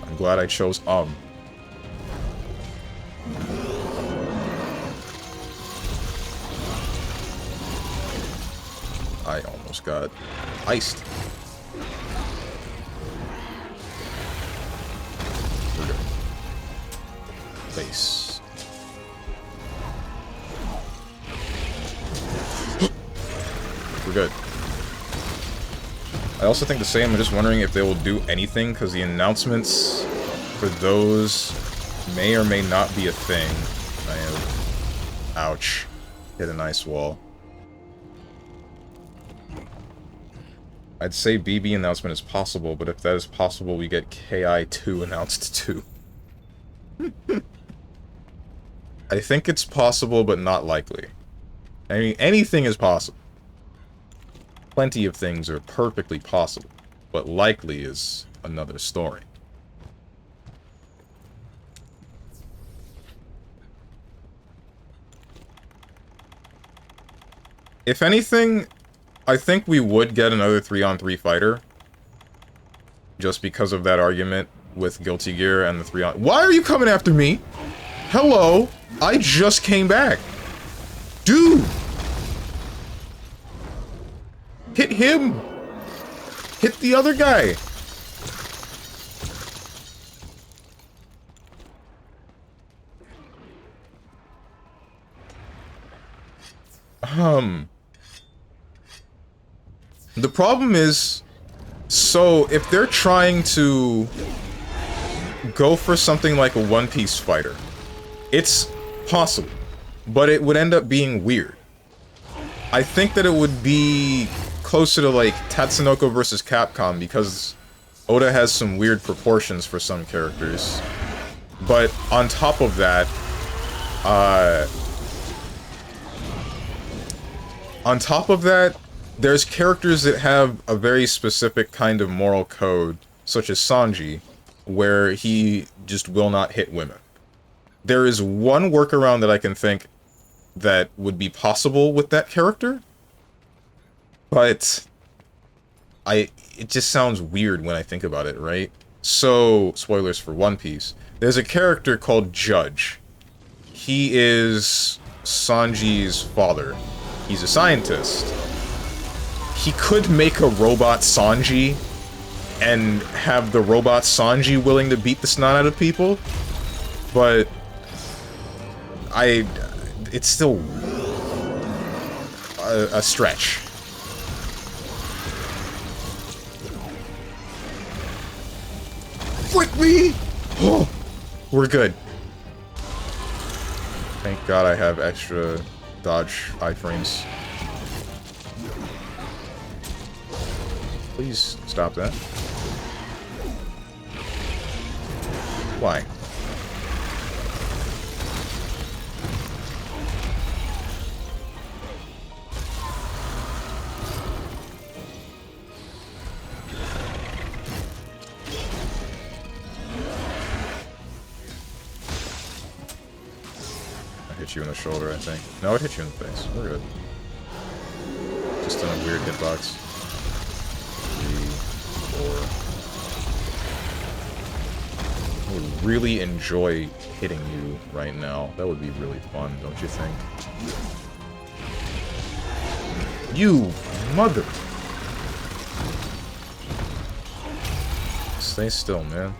I'm glad I chose I almost got iced. We're good. Base. We're good. I also think the same. I'm just wondering if they will do anything, because the announcements for those may or may not be a thing. I have... Ouch. Hit a nice wall. I'd say BB announcement is possible, but if that is possible, we get KI2 announced too. I think it's possible, but not likely. I mean, anything is possible. Plenty of things are perfectly possible, but likely is another story. If anything, I think we would get another 3-on-3 fighter. Just because of that argument with Guilty Gear and the 3-on... Why are you coming after me? Hello? I just came back. Dude! Hit him! Hit the other guy! The problem is, so if they're trying to go for something like a One Piece fighter, it's possible, but it would end up being weird. I think that it would be closer to like Tatsunoko versus Capcom, because Oda has some weird proportions for some characters. But on top of that, there's characters that have a very specific kind of moral code, such as Sanji, where he just will not hit women. There is one workaround that I can think that would be possible with that character, but it just sounds weird when I think about it, right? So, spoilers for One Piece. There's a character called Judge. He is Sanji's father. He's a scientist. He could make a robot Sanji and have the robot Sanji willing to beat the snot out of people, but it's still a stretch. Frick me! Oh, we're good. Thank God I have extra dodge iframes. Please stop that. Why? I hit you in the shoulder, I think. No, it hit you in the face. We're good. Just in a weird hitbox. 3, 4. I would really enjoy hitting you right now. That would be really fun, don't you think? You mother! Stay still, man.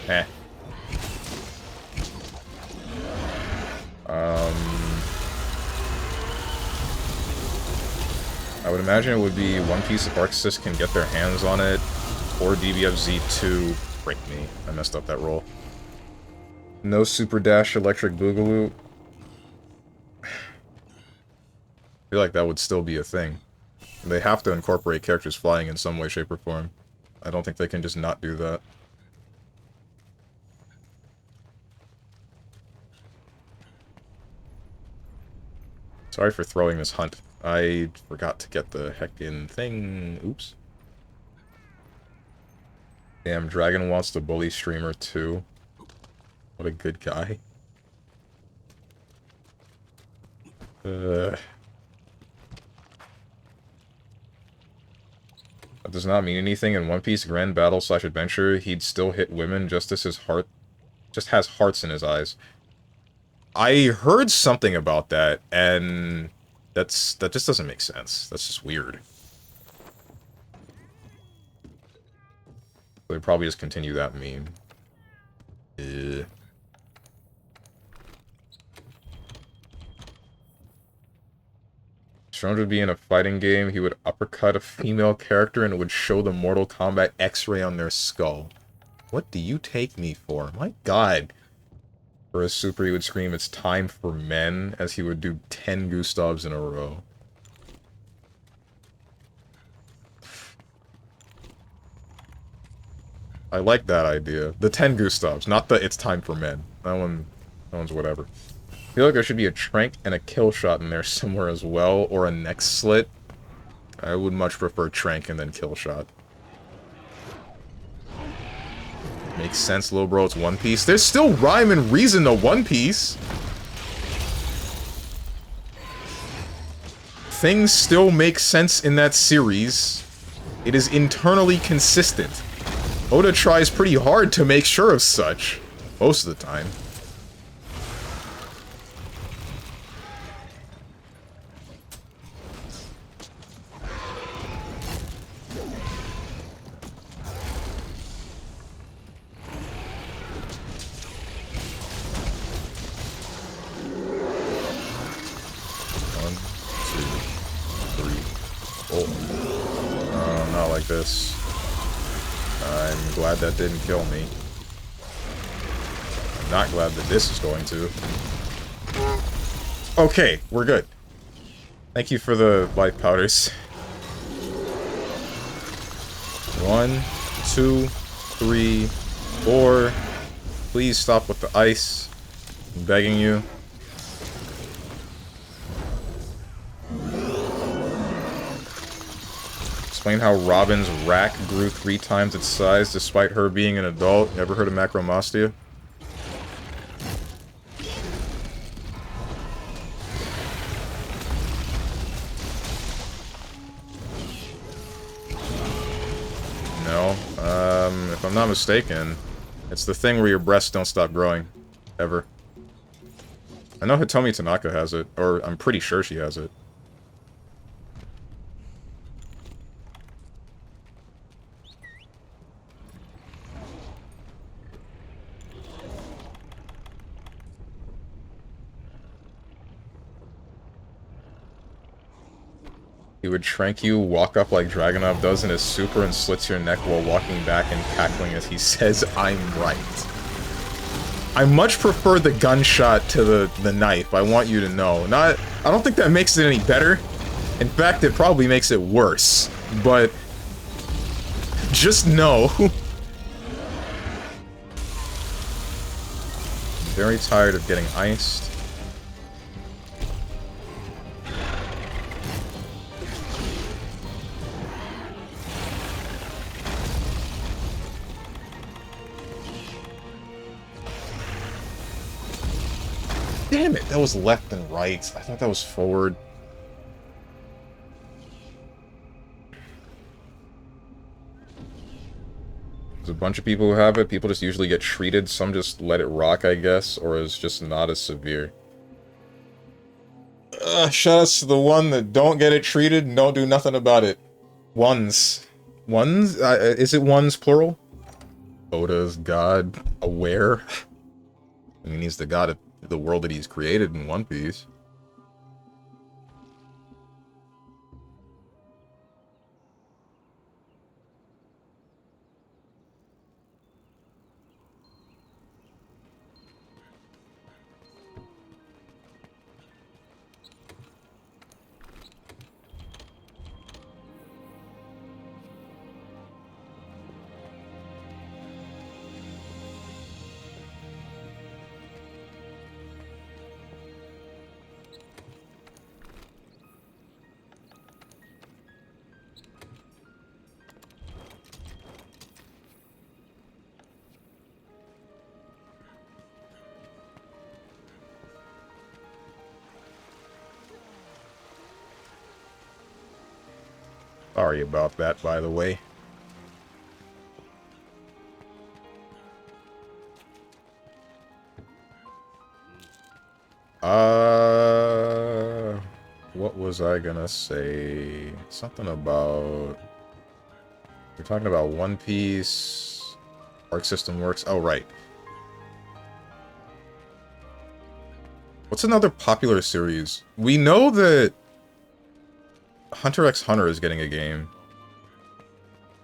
Eh. I would imagine it would be One Piece if Arxis can get their hands on it, or DBFZ2. Break me. I messed up that roll. No Super Dash Electric Boogaloo. I feel like that would still be a thing. They have to incorporate characters flying in some way, shape, or form. I don't think they can just not do that. Sorry for throwing this hunt. I forgot to get the heckin' thing. Oops. Damn, Dragon wants to bully streamer too. What a good guy. That does not mean anything. In One Piece Grand Battle / Adventure, he'd still hit women just as his heart just has hearts in his eyes. I heard something about that, and that just doesn't make sense. That's just weird. They probably just continue that meme. Strong would be in a fighting game, he would uppercut a female character and it would show the Mortal Kombat X-ray on their skull. What do you take me for? My god. For a super, he would scream, "It's time for men," as he would do 10 Gustavs in a row. I like that idea. The 10 Gustavs, not the "it's time for men." That one's whatever. I feel like there should be a trank and a kill shot in there somewhere as well, or a neck slit. I would much prefer trank and then kill shot. Makes sense, little bro, it's One Piece. There's still rhyme and reason to One Piece. Things still make sense in that series. It is internally consistent. Oda tries pretty hard to make sure of such. Most of the time. This. I'm glad that didn't kill me. I'm not glad that this is going to. Okay, we're good. Thank you for the life powders. 1, 2, 3, 4. Please stop with the ice. I'm begging you. Explain how Robin's rack grew 3 times its size despite her being an adult. Ever heard of macromastia? No. If I'm not mistaken, it's the thing where your breasts don't stop growing. Ever. I know Hitomi Tanaka has it, or I'm pretty sure she has it. He would trank you, walk up like Dragunov does in his super, and slits your neck while walking back and cackling as he says, "I'm right." I much prefer the gunshot to the knife, I want you to know. I don't think that makes it any better. In fact, it probably makes it worse. But just know. I'm very tired of getting iced. Damn it, that was left and right. I thought that was forward. There's a bunch of people who have it. People just usually get treated. Some just let it rock, I guess, or is just not as severe. Shoutouts to the one that don't get it treated and don't do nothing about it. Ones. Ones? Is it ones, plural? Oda's god aware? I mean, he's the god of the world that he's created in One Piece. Sorry about that, by the way. What was I gonna say? Something about... We're talking about One Piece. Arc system works. Oh, right. What's another popular series? We know that Hunter x Hunter is getting a game.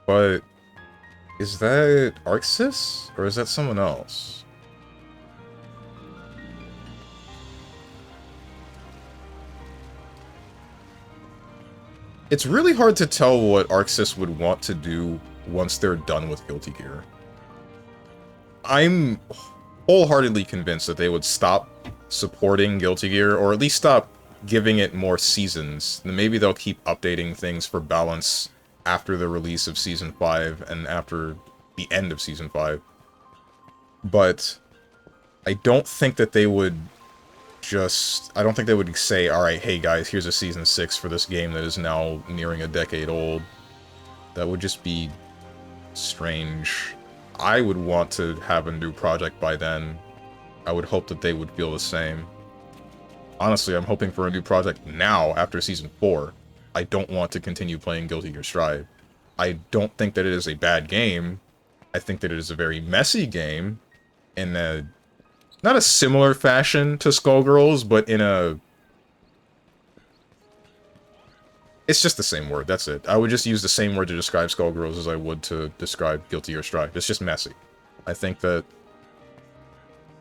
But is that ArcSys? Or is that someone else? It's really hard to tell what ArcSys would want to do once they're done with Guilty Gear. I'm wholeheartedly convinced that they would stop supporting Guilty Gear, or at least stop giving it more seasons. And maybe they'll keep updating things for balance after the release of Season 5 and after the end of Season 5. But I don't think that they would I don't think they would say, alright, hey guys, here's a Season 6 for this game that is now nearing a decade old. That would just be strange. I would want to have a new project by then. I would hope that they would feel the same. Honestly, I'm hoping for a new project now after Season 4. I don't want to continue playing Guilty Gear Strive. I don't think that it is a bad game. I think that it is a very messy game in a... not a similar fashion to Skullgirls, but in a... It's just the same word, that's it. I would just use the same word to describe Skullgirls as I would to describe Guilty Gear Strive. It's just messy. I think that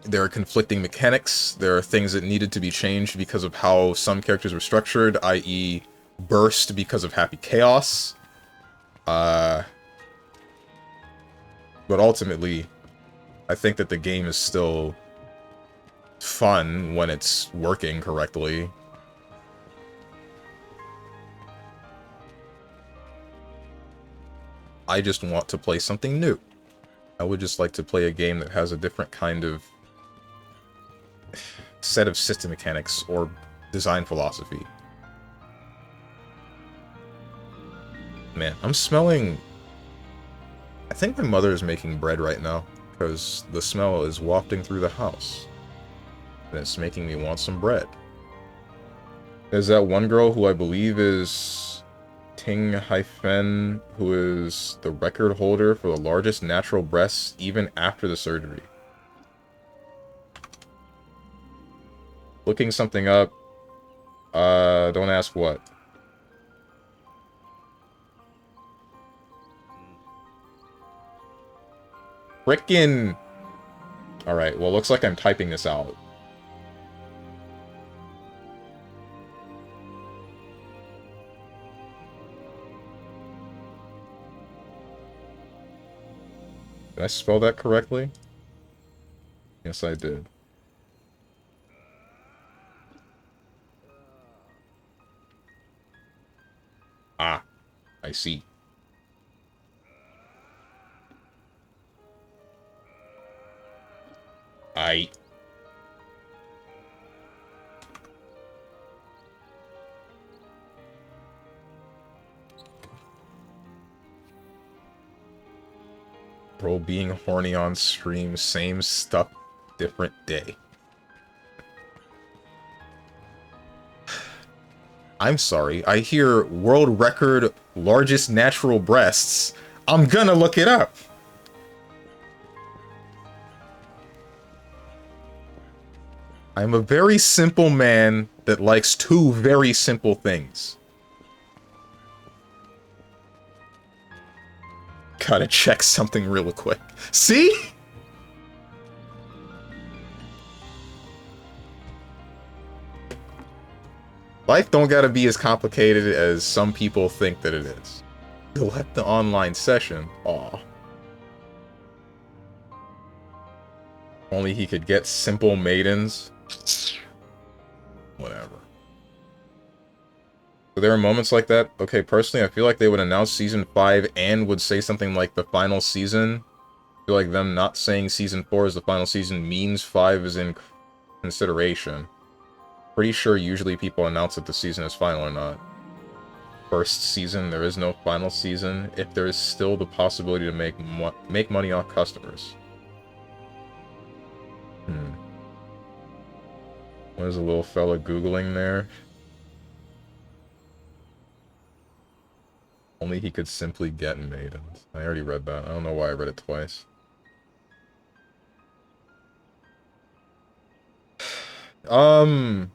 there are conflicting mechanics, there are things that needed to be changed because of how some characters were structured, i.e. Burst because of Happy Chaos. But ultimately, I think that the game is still fun when it's working correctly. I just want to play something new. I would just like to play a game that has a different kind of set of system mechanics or design philosophy. Man, I'm smelling... I think my mother is making bread right now, because the smell is wafting through the house. And it's making me want some bread. There's that one girl who I believe is Ting Haifen, who is the record holder for the largest natural breasts even after the surgery. Looking something up. Don't ask what. Frickin'... Alright, well, looks like I'm typing this out. Did I spell that correctly? Yes, I did. Ah, I see. Bro, being horny on stream, same stuff, different day. I'm sorry, I hear world record largest natural breasts. I'm gonna look it up. I'm a very simple man that likes two very simple things. Gotta check something real quick. See? Life don't gotta be as complicated as some people think that it is. Select the online session. Aw. Only he could get simple maidens. Whatever. So there are moments like that. Okay, personally, I feel like they would announce Season 5 and would say something like the final season. I feel like them not saying Season 4 is the final season means 5 is in consideration. Pretty sure usually people announce that the season is final or not. first season, there is no final season, if there is still the possibility to make money off customers. What is a little fella Googling there? Only he could simply get maidens. I already read that. I don't know why I read it twice. Man,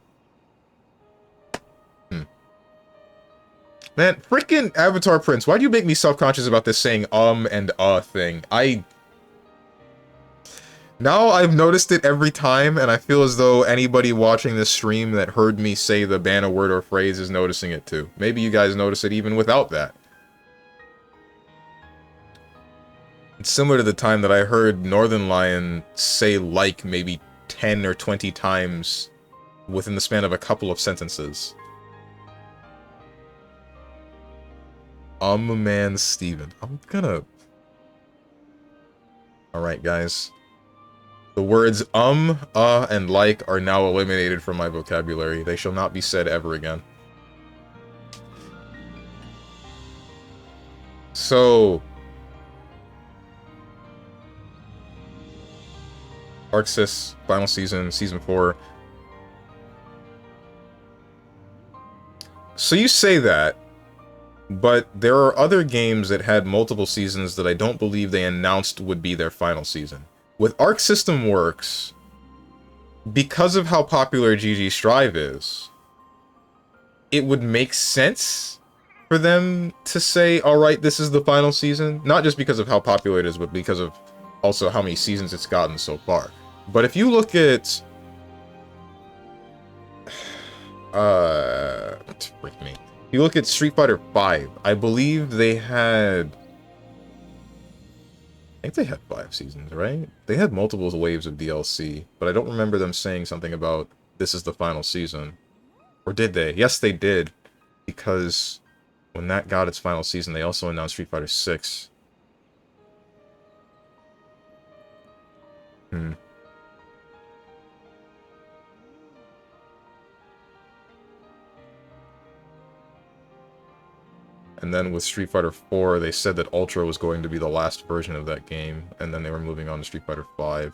freaking Avatar Prince, why do you make me self-conscious about this saying and thing? Now I've noticed it every time, and I feel as though anybody watching this stream that heard me say the ban a word or phrase is noticing it too. Maybe you guys notice it even without that. It's similar to the time that I heard Northern Lion say like maybe 10 or 20 times within the span of a couple of sentences. StrongmanSteven. I'm gonna... Alright, guys. The words and like are now eliminated from my vocabulary. They shall not be said ever again. So... Arc Sys, final season, season 4. So you say that, but there are other games that had multiple seasons that I don't believe they announced would be their final season. With Arc System Works, because of how popular GG Strive is, it would make sense for them to say, alright, this is the final season. Not just because of how popular it is, but because of also how many seasons it's gotten so far. But if you look at... freak me. If you look at Street Fighter V, I believe they had... I think they had 5 seasons, right? They had multiple waves of DLC, but I don't remember them saying something about this is the final season. Or did they? Yes, they did. Because when that got its final season, they also announced Street Fighter VI. And then with Street Fighter 4, they said that Ultra was going to be the last version of that game, and then they were moving on to Street Fighter 5.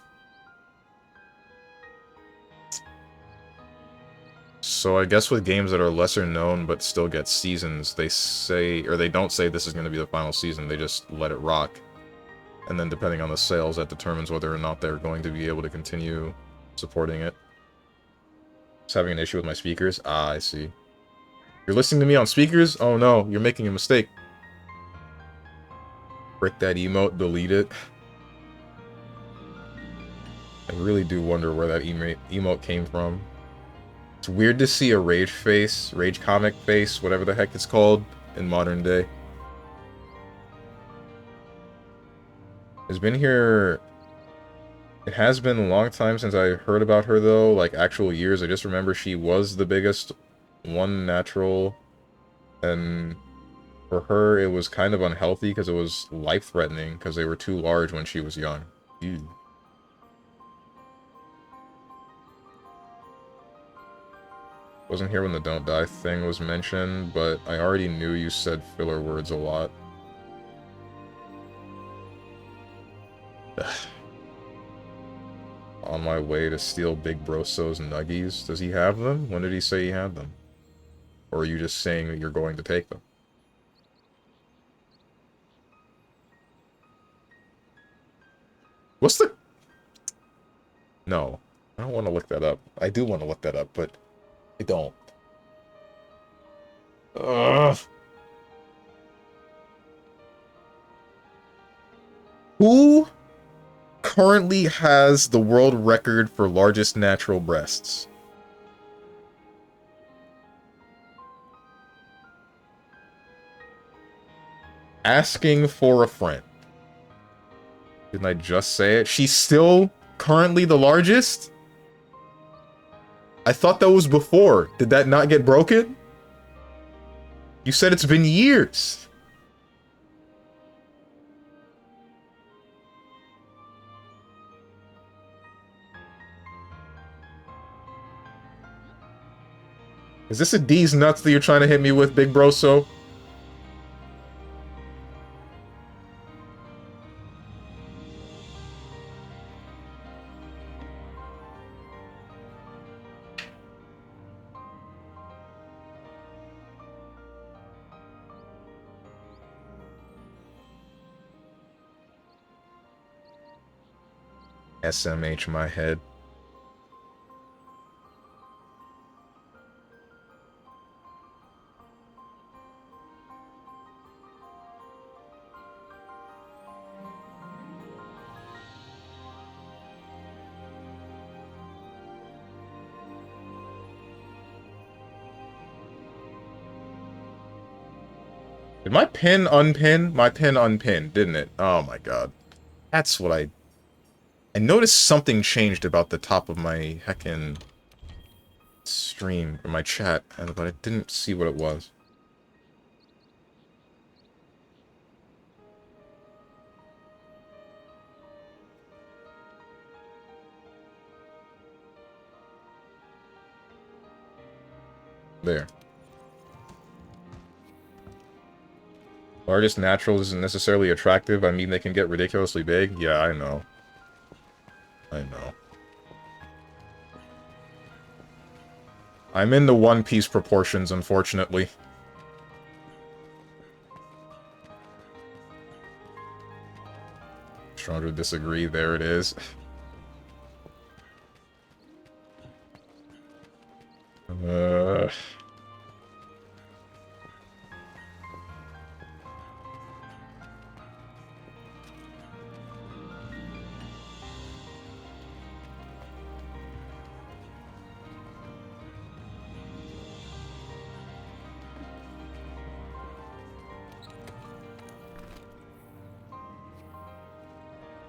So I guess with games that are lesser known but still get seasons, they say, or they don't say this is going to be the final season, they just let it rock. And then depending on the sales, that determines whether or not they're going to be able to continue supporting it. Just having an issue with my speakers? Ah, I see. You're listening to me on speakers? Oh no, you're making a mistake. Break that emote, delete it. I really do wonder where that emote came from. It's weird to see a rage face, rage comic face, whatever the heck it's called, in modern day. It's been here... It has been a long time since I heard about her though, like actual years. I just remember she was the biggest one natural, and for her it was kind of unhealthy because it was life-threatening because they were too large when she was young. Ew. Wasn't here when the don't die thing was mentioned, but I already knew you said filler words a lot. On my way to steal Big Broso's nuggies. Does he have them? When did he say he had them? Or are you just saying that you're going to take them? What's the... No. I don't want to look that up. I do want to look that up, but I don't. Ugh. Who currently has the world record for largest natural breasts? Asking for a friend. Didn't I just say it? She's still currently the largest? I thought that was before. Did that not get broken? You said it's been years. Is this a D's nuts that you're trying to hit me with, Big Broso? SMH my head. Did my pin unpin? My pin unpinned, didn't it? Oh my god. That's what I noticed something changed about the top of my heckin' stream, or my chat, but I didn't see what it was. There. Largest natural isn't necessarily attractive. I mean, they can get ridiculously big. Yeah, I know. I know. I'm in the One Piece proportions, unfortunately. Strong to disagree. There it is.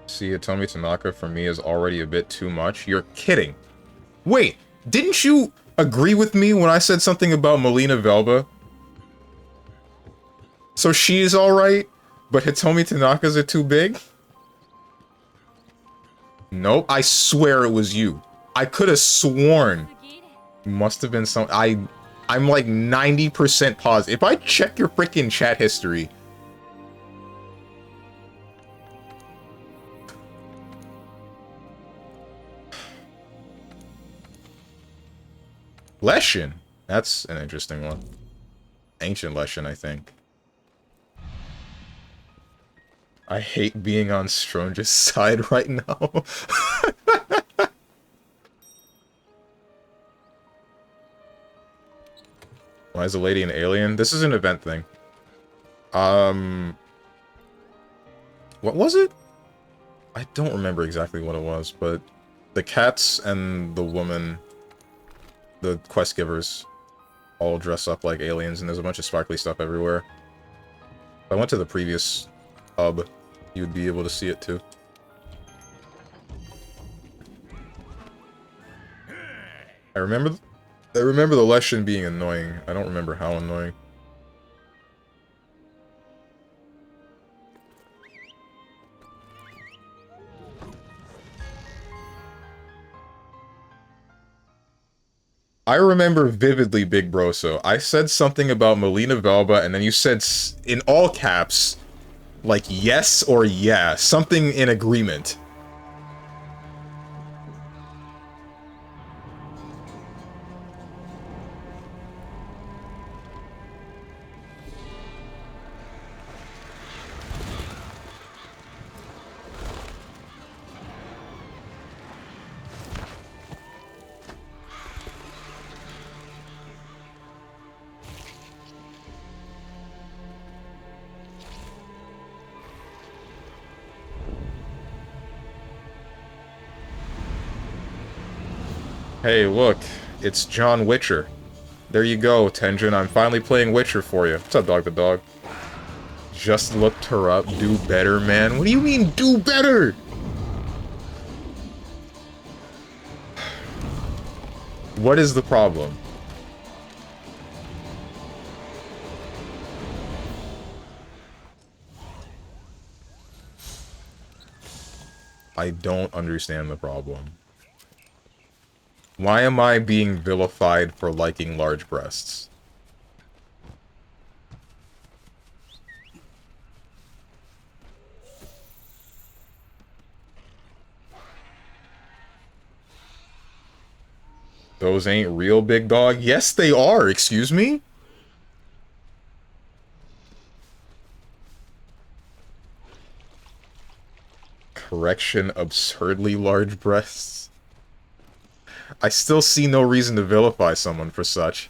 See, Atomi Tanaka for me is already a bit too much. You're kidding. Wait, didn't you agree with me when I said something about Melina Velba? So she's alright, but Hitomi Tanaka's are too big? Nope, I swear it was you. I could have sworn. Must have been some... I'm like 90% positive. If I check your freaking chat history... Leshin. That's an interesting one. Ancient Leshin, I think. I hate being on Stronge's side right now. Why is a lady an alien? This is an event thing. What was it? I don't remember exactly what it was, but the cats and the woman, the quest givers, all dress up like aliens, and there's a bunch of sparkly stuff everywhere. If I went to the previous hub, you would be able to see it too. I remember the Leshin being annoying. I don't remember how annoying. I remember vividly, Big Broso. I said something about Melina Velba, and then you said, in all caps, like, yes or yeah. Something in agreement. Hey, look, it's John Witcher. There you go, Tenjin. I'm finally playing Witcher for you. What's up, Dog the Dog? Just looked her up. Do better, man. What do you mean, do better? What is the problem? I don't understand the problem. Why am I being vilified for liking large breasts? Those ain't real, big dog? Yes, they are, excuse me? Correction, absurdly large breasts. I still see no reason to vilify someone for such.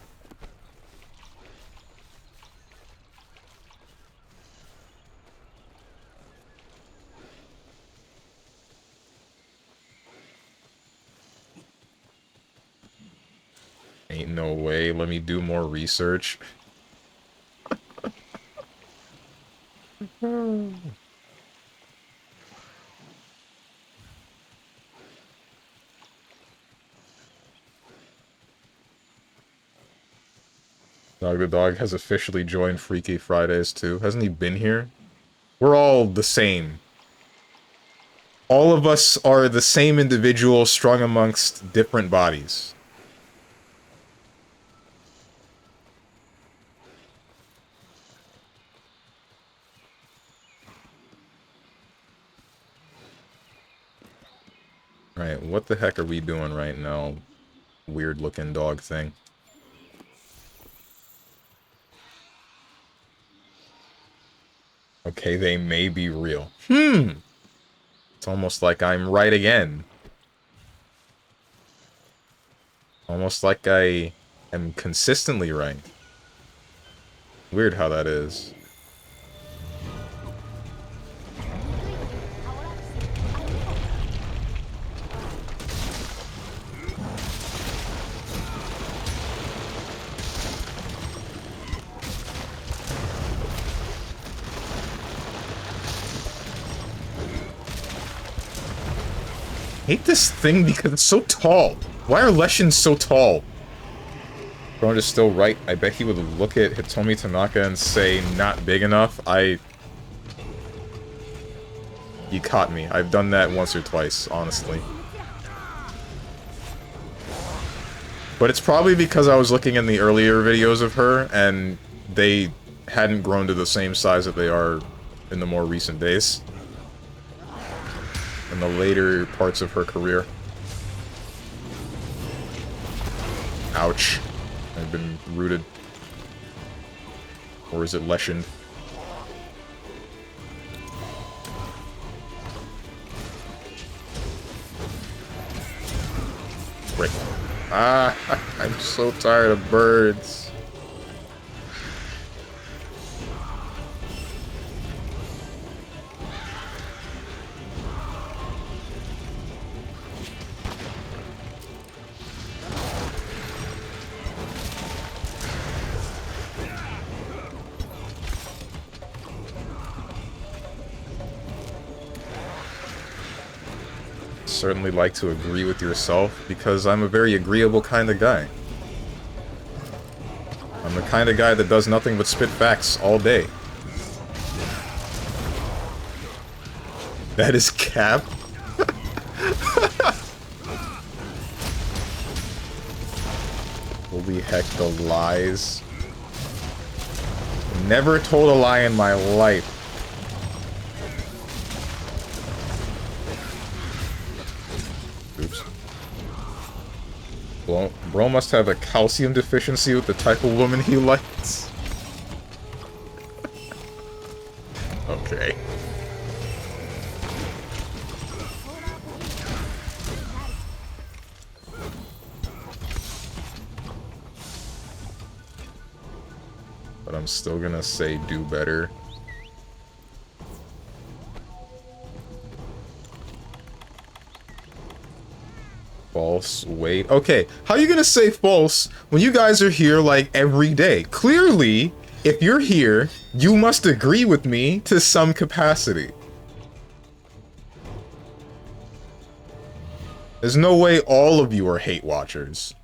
Ain't no way. Let me do more research. Dog the Dog has officially joined Freaky Fridays too. Hasn't he been here? We're all the same. All of us are the same individual strung amongst different bodies. Right, what the heck are we doing right now? Weird looking dog thing. Okay, they may be real. It's almost like I'm right again. Almost like I am consistently right. Weird how that is. Hate this thing because it's so tall. Why are Leshins so tall? Bro is still right. I bet he would look at Hitomi Tanaka and say, not big enough. You caught me. I've done that once or twice, honestly. But it's probably because I was looking in the earlier videos of her, and they hadn't grown to the same size that they are in the more recent days. In the later parts of her career. Ouch. I've been rooted. Or is it Leshened? Frick. Ah, I'm so tired of birds. Certainly like to agree with yourself, because I'm a very agreeable kind of guy. I'm the kind of guy that does nothing but spit facts all day. That is cap? Holy heck, the lies. Never told a lie in my life. Oops. Bro must have a calcium deficiency with the type of woman he likes. Okay. But I'm still gonna say do better. False. Wait. Okay, how are you gonna say false when you guys are here like every day? Clearly, if you're here, you must agree with me to some capacity. There's no way all of you are hate watchers.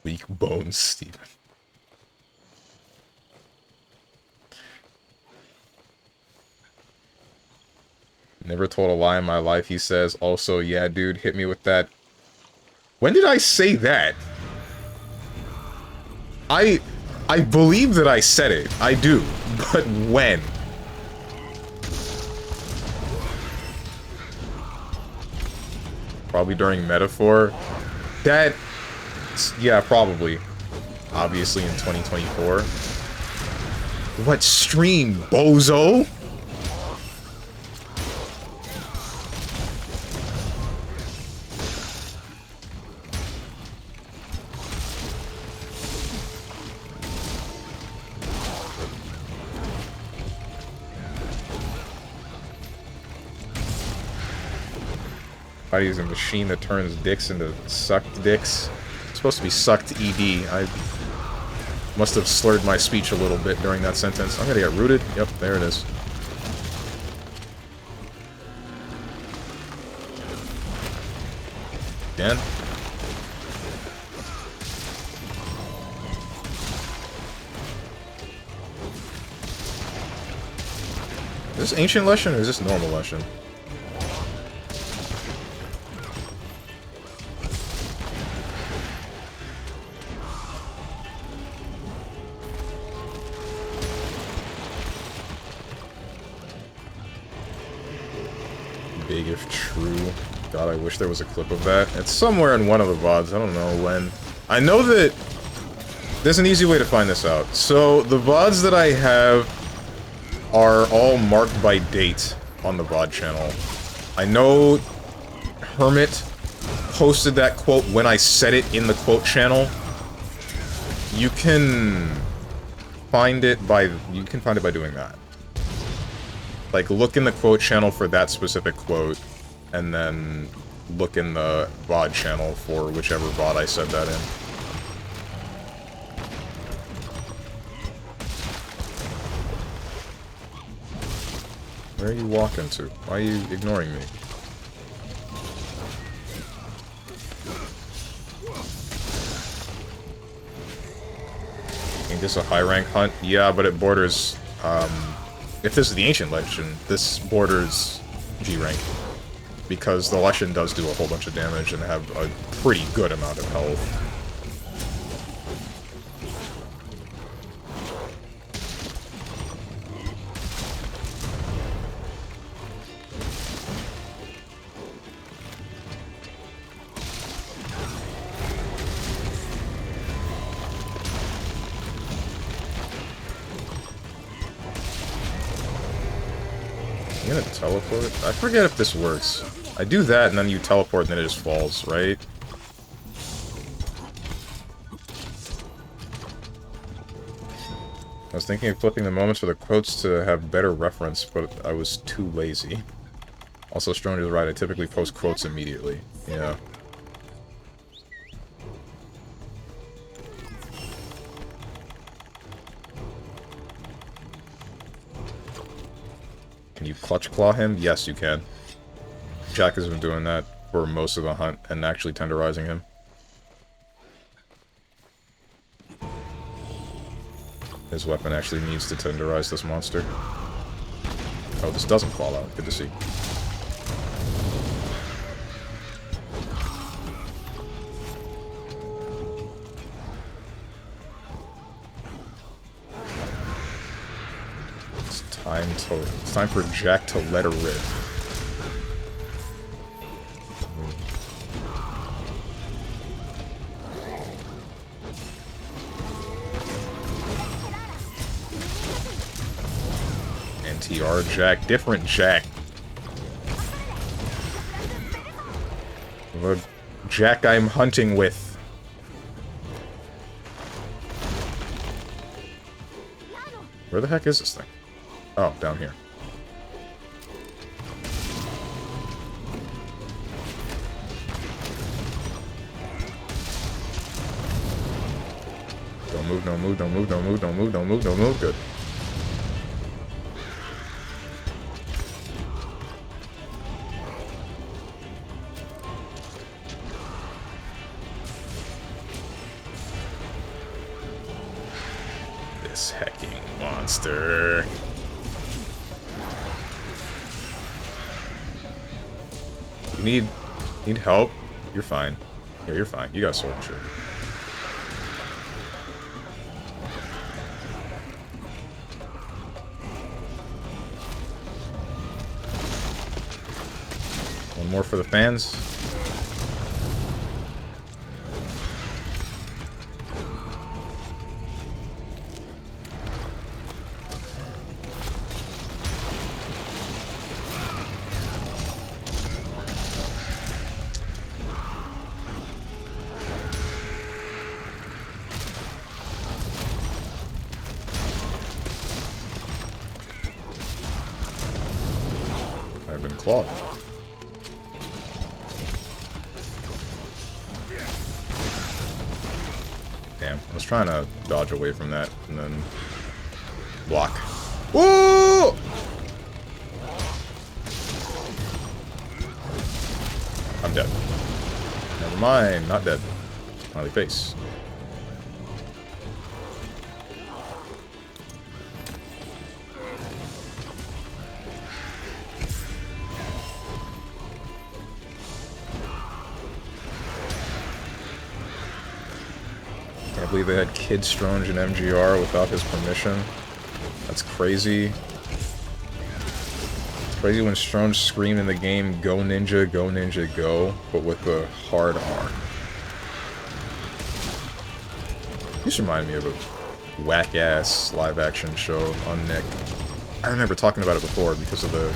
Weak bones, Steven. Never told a lie in my life, he says. Also, yeah, dude, hit me with that. When did I say that? I believe that I said it. I do. But when? Probably during Metaphor. That... Yeah, probably. Obviously in 2024. What stream, bozo? I use a machine that turns dicks into sucked dicks. It's supposed to be sucked ED. I must have slurred my speech a little bit during that sentence. I'm gonna get rooted. Yep, there it is. Again. Is this Ancient Lesson or is this normal Lesson? Big if true. God, I wish there was a clip of that. It's somewhere in one of the VODs. I don't know when. I know that there's an easy way to find this out. So, the VODs that I have are all marked by date on the VOD channel. I know Hermit posted that quote when I said it in the quote channel. You can find it by doing that. Like, look in the quote channel for that specific quote, and then look in the VOD channel for whichever VOD I said that in. Where are you walking to? Why are you ignoring me? Is this a high rank hunt? Yeah, but it borders, if this is the Ancient Legend, this borders G rank. Because the Legend does do a whole bunch of damage and have a pretty good amount of health. You gonna teleport? I forget if this works. I do that and then you teleport and then it just falls, right? I was thinking of flipping the moments for the quotes to have better reference, but I was too lazy. Also, Strong is right, I typically post quotes immediately. Yeah. Can you clutch claw him? Yes, you can. Jack has been doing that for most of the hunt and actually tenderizing him. His weapon actually needs to tenderize this monster. Oh, this doesn't fall out. Good to see. It's time for Jack to let her rip. NTR Jack, different Jack. The Jack I'm hunting with. Where the heck is this thing? Oh, down here. Don't move, don't move, don't move, don't move, don't move, don't move, don't move. Good. This hecking monster. You need help? You're fine. Yeah, you're fine. You got sword and shit. One more for the fans. fuck? Damn, I was trying to dodge away from that and then block. Woo! I'm dead. Never mind, not dead. Smiley face. Can't believe they had Kid Strange in MGR without his permission. That's crazy. It's crazy when Strange screamed in the game, "Go Ninja, go Ninja, go," but with the hard R. This reminded me of a whack-ass live-action show on Nick. I remember talking about it before because of the...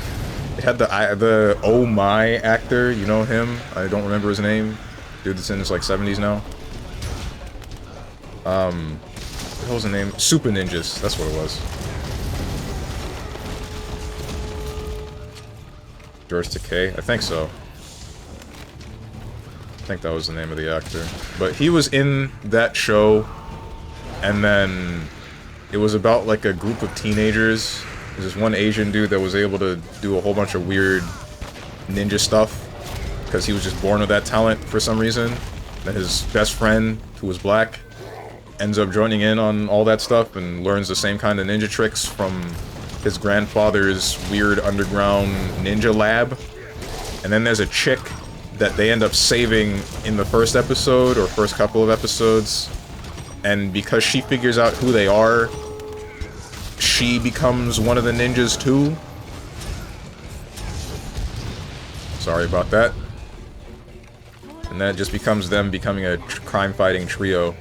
It had the Oh My actor, you know him? I don't remember his name. Dude that's in his, like, 70s now. What the hell was the name? Super Ninjas, that's what it was. George Takei? I think so. I think that was the name of the actor. But he was in that show, and then it was about, like, a group of teenagers. There's this one Asian dude that was able to do a whole bunch of weird ninja stuff, because he was just born with that talent for some reason. Then his best friend, who was black, ends up joining in on all that stuff and learns the same kind of ninja tricks from his grandfather's weird underground ninja lab. And then there's a chick that they end up saving in the first episode, or first couple of episodes. And because she figures out who they are, she becomes one of the ninjas too. Sorry about that. And that just becomes them becoming a crime-fighting trio.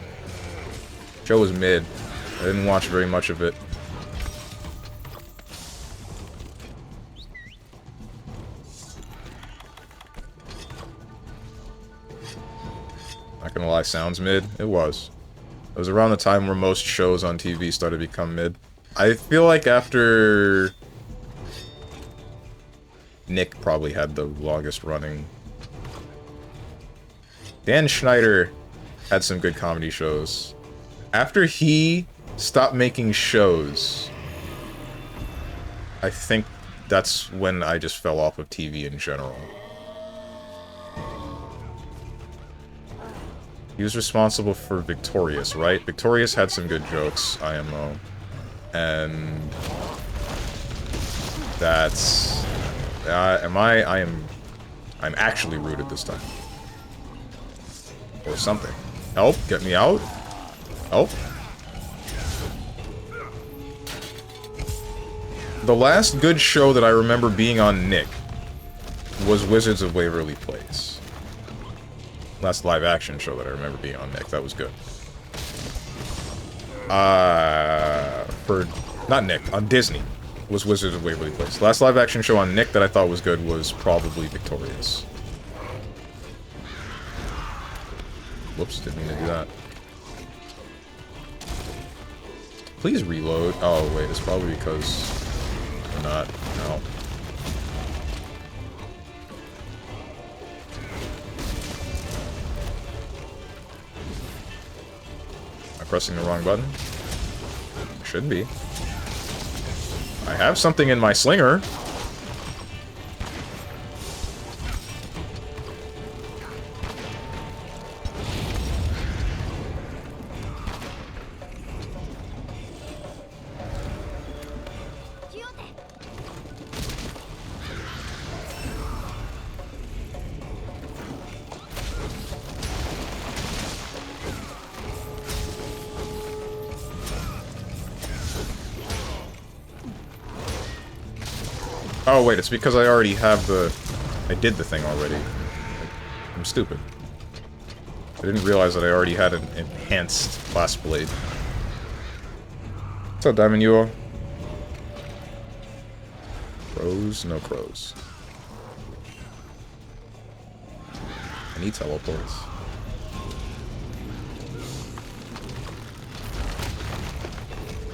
Show was mid. I didn't watch very much of it. Not gonna lie, sounds mid. It was. It was around the time where most shows on TV started to become mid. I feel like after... Nick probably had the longest running. Dan Schneider had some good comedy shows. After he stopped making shows, I think that's when I just fell off of TV in general. He was responsible for Victorious, right? Victorious had some good jokes, IMO. And... that's... I'm actually rooted this time. Or something. Help, get me out. Help. The last good show that I remember being on Nick was Wizards of Waverly Place. Last live action show that I remember being on Nick. That was good. Not Nick, on Disney was Wizards of Waverly Place. Last live action show on Nick that I thought was good was probably Victorious. Whoops, didn't mean to do that. Please reload. Oh, wait, it's probably because I'm not. No. Am I pressing the wrong button? Should be. I have something in my slinger. Oh wait, it's because I already have the... I did the thing already. I'm stupid. I didn't realize that I already had an enhanced blast blade. What's up, Diamond Yuo? Crows? No crows. I need teleports.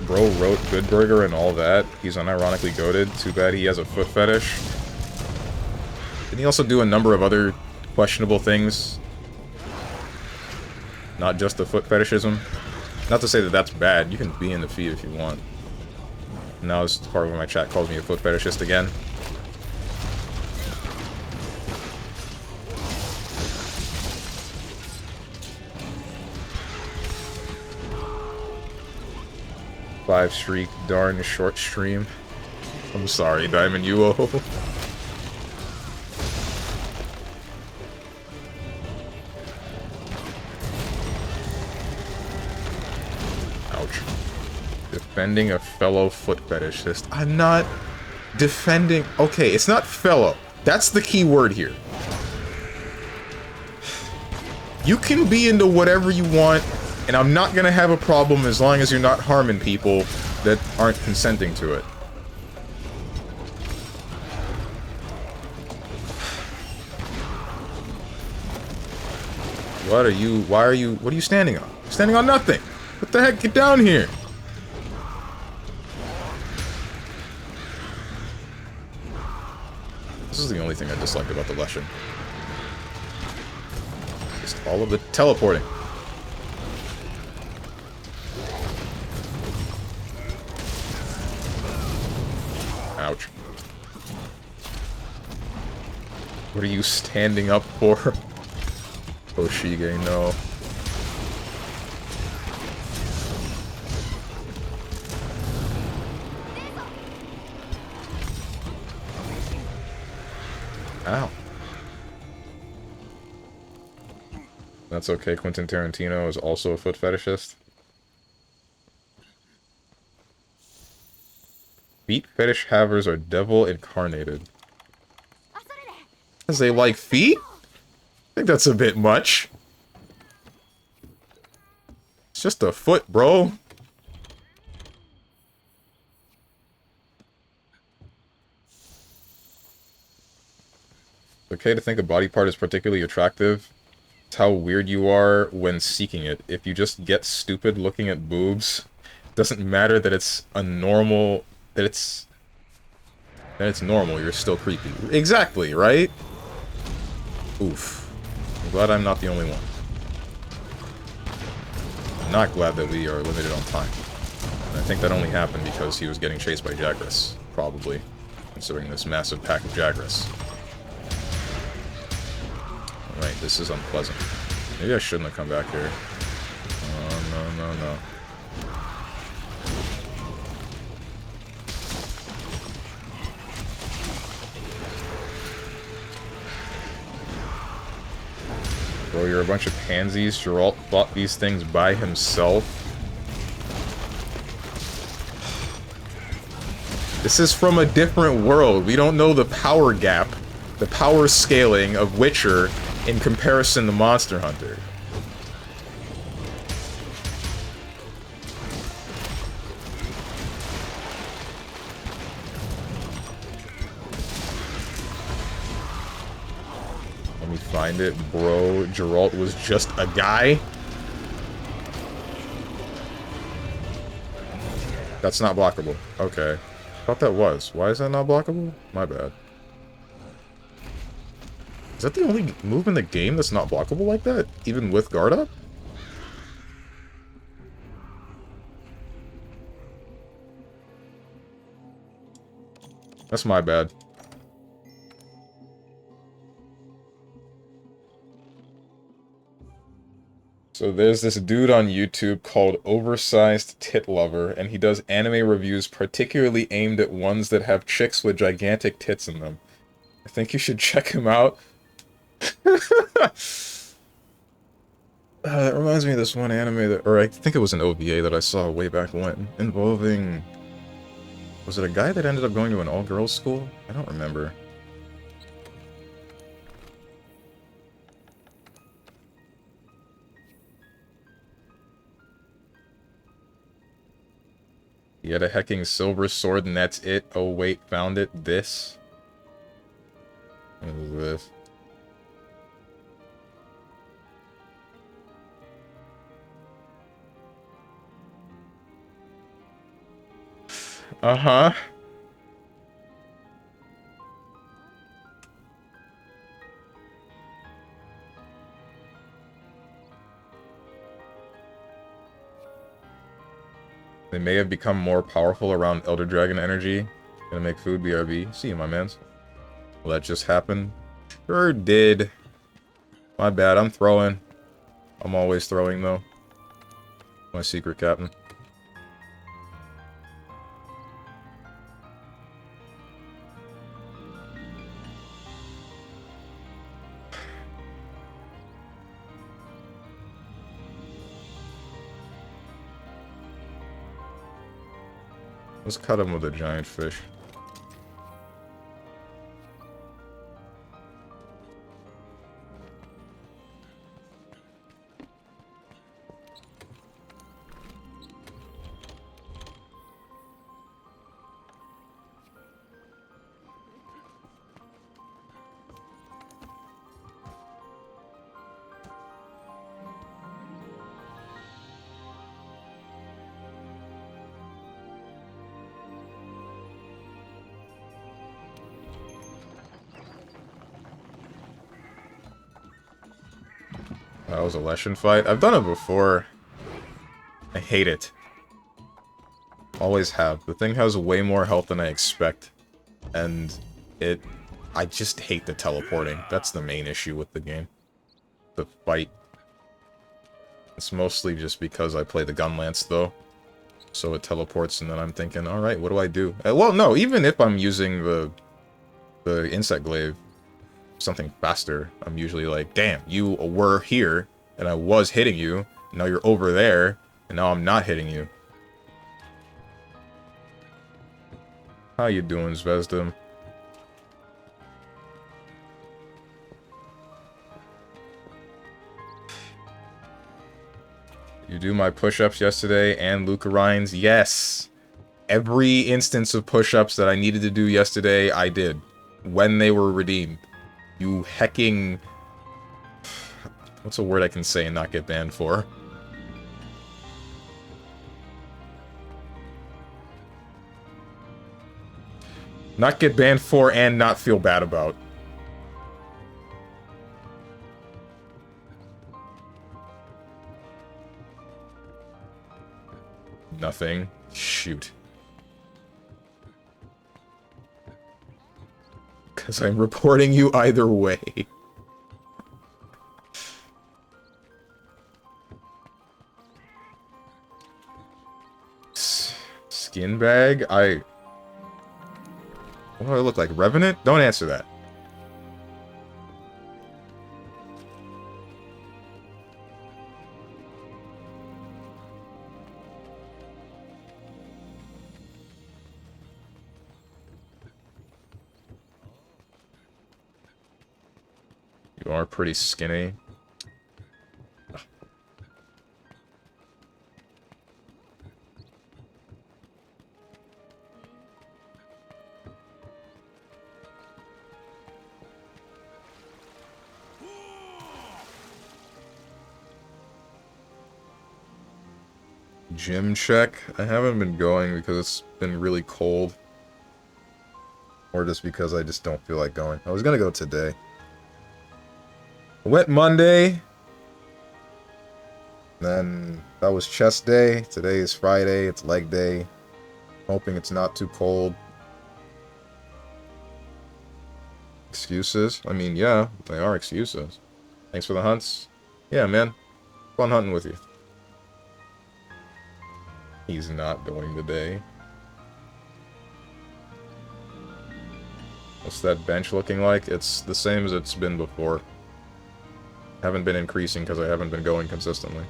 Bro wrote Good Burger and all that. He's unironically goated. Too bad he has a foot fetish. And he also do a number of other questionable things. Not just the foot fetishism. Not to say that that's bad. You can be in the feet if you want. Now this part where my chat calls me a foot fetishist again. Five streak, darn short stream. I'm sorry, Diamond UO. Ouch. Defending a fellow foot fetishist. I'm not defending... Okay, it's not fellow. That's the key word here. You can be into whatever you want, and I'm not gonna have a problem as long as you're not harming people that aren't consenting to it. What are you... Why are you... What are you standing on? Standing on nothing! What the heck? Get down here! This is the only thing I dislike about the Leshen. Just all of the teleporting. Ouch. What are you standing up for? Oshige, no. Ow. That's okay, Quentin Tarantino is also a foot fetishist. Feet fetish havers are devil incarnated. Because they like feet? I think that's a bit much. It's just a foot, bro. It's okay to think a body part is particularly attractive. It's how weird you are when seeking it. If you just get stupid looking at boobs, it doesn't matter that it's a normal... that it's normal, you're still creepy. Exactly, right? Oof. I'm glad I'm not the only one. I'm not glad that we are limited on time. And I think that only happened because he was getting chased by Jagras, probably, considering this massive pack of Jagras. Alright, this is unpleasant. Maybe I shouldn't have come back here. Oh, no, no, no. Bro, you're a bunch of pansies. Geralt bought these things by himself. This is from a different world. We don't know the power gap, the power scaling of Witcher in comparison to Monster Hunter. Let me find it, bro. Geralt was just a guy. That's not blockable. Okay. Thought that was. Why is that not blockable? My bad. Is that the only move in the game that's not blockable like that? Even with guard up? That's my bad. So there's this dude on YouTube called Oversized Tit Lover, and he does anime reviews particularly aimed at ones that have chicks with gigantic tits in them. I think you should check him out. That reminds me of this one anime that, or I think it was an OVA that I saw way back when, involving... Was it a guy that ended up going to an all-girls school? I don't remember. He had a hecking silver sword and that's it. Oh wait, found it. This? What is this? Uh-huh. They may have become more powerful around Elder Dragon energy. Gonna make food, BRB. See you, my mans. Will that just happen? Sure did. My bad, I'm throwing. I'm always throwing, though. My secret captain. Let's cut him with a giant fish. That was a Leshen fight. I've done it before. I hate it. Always have. The thing has way more health than I expect. And I just hate the teleporting. That's the main issue with the game. The fight. It's mostly just because I play the Gunlance, though. So it teleports, and then I'm thinking, alright, what do I do? Well, no, even if I'm using the Insect Glaive, something faster, I'm usually like, damn, you were here, and I was hitting you, now you're over there, and now I'm not hitting you. How you doing, Zvezdam? You do my push-ups yesterday and Luca Ryan's? Yes! Every instance of push-ups that I needed to do yesterday, I did. When they were redeemed. You hecking... What's a word I can say and not get banned for? Not get banned for and not feel bad about. Nothing. Shoot. Because I'm reporting you either way. Skin bag? What do I look like? Revenant? Don't answer that. You are pretty skinny. Gym check? I haven't been going because it's been really cold. Or just because I just don't feel like going. I was gonna go today. Went Monday. Then that was chest day. Today is Friday. It's leg day. Hoping it's not too cold. Excuses? I mean, yeah, they are excuses. Thanks for the hunts. Yeah, man. Fun hunting with you. He's not going today. What's that bench looking like? It's the same as it's been before. Haven't been increasing because I haven't been going consistently.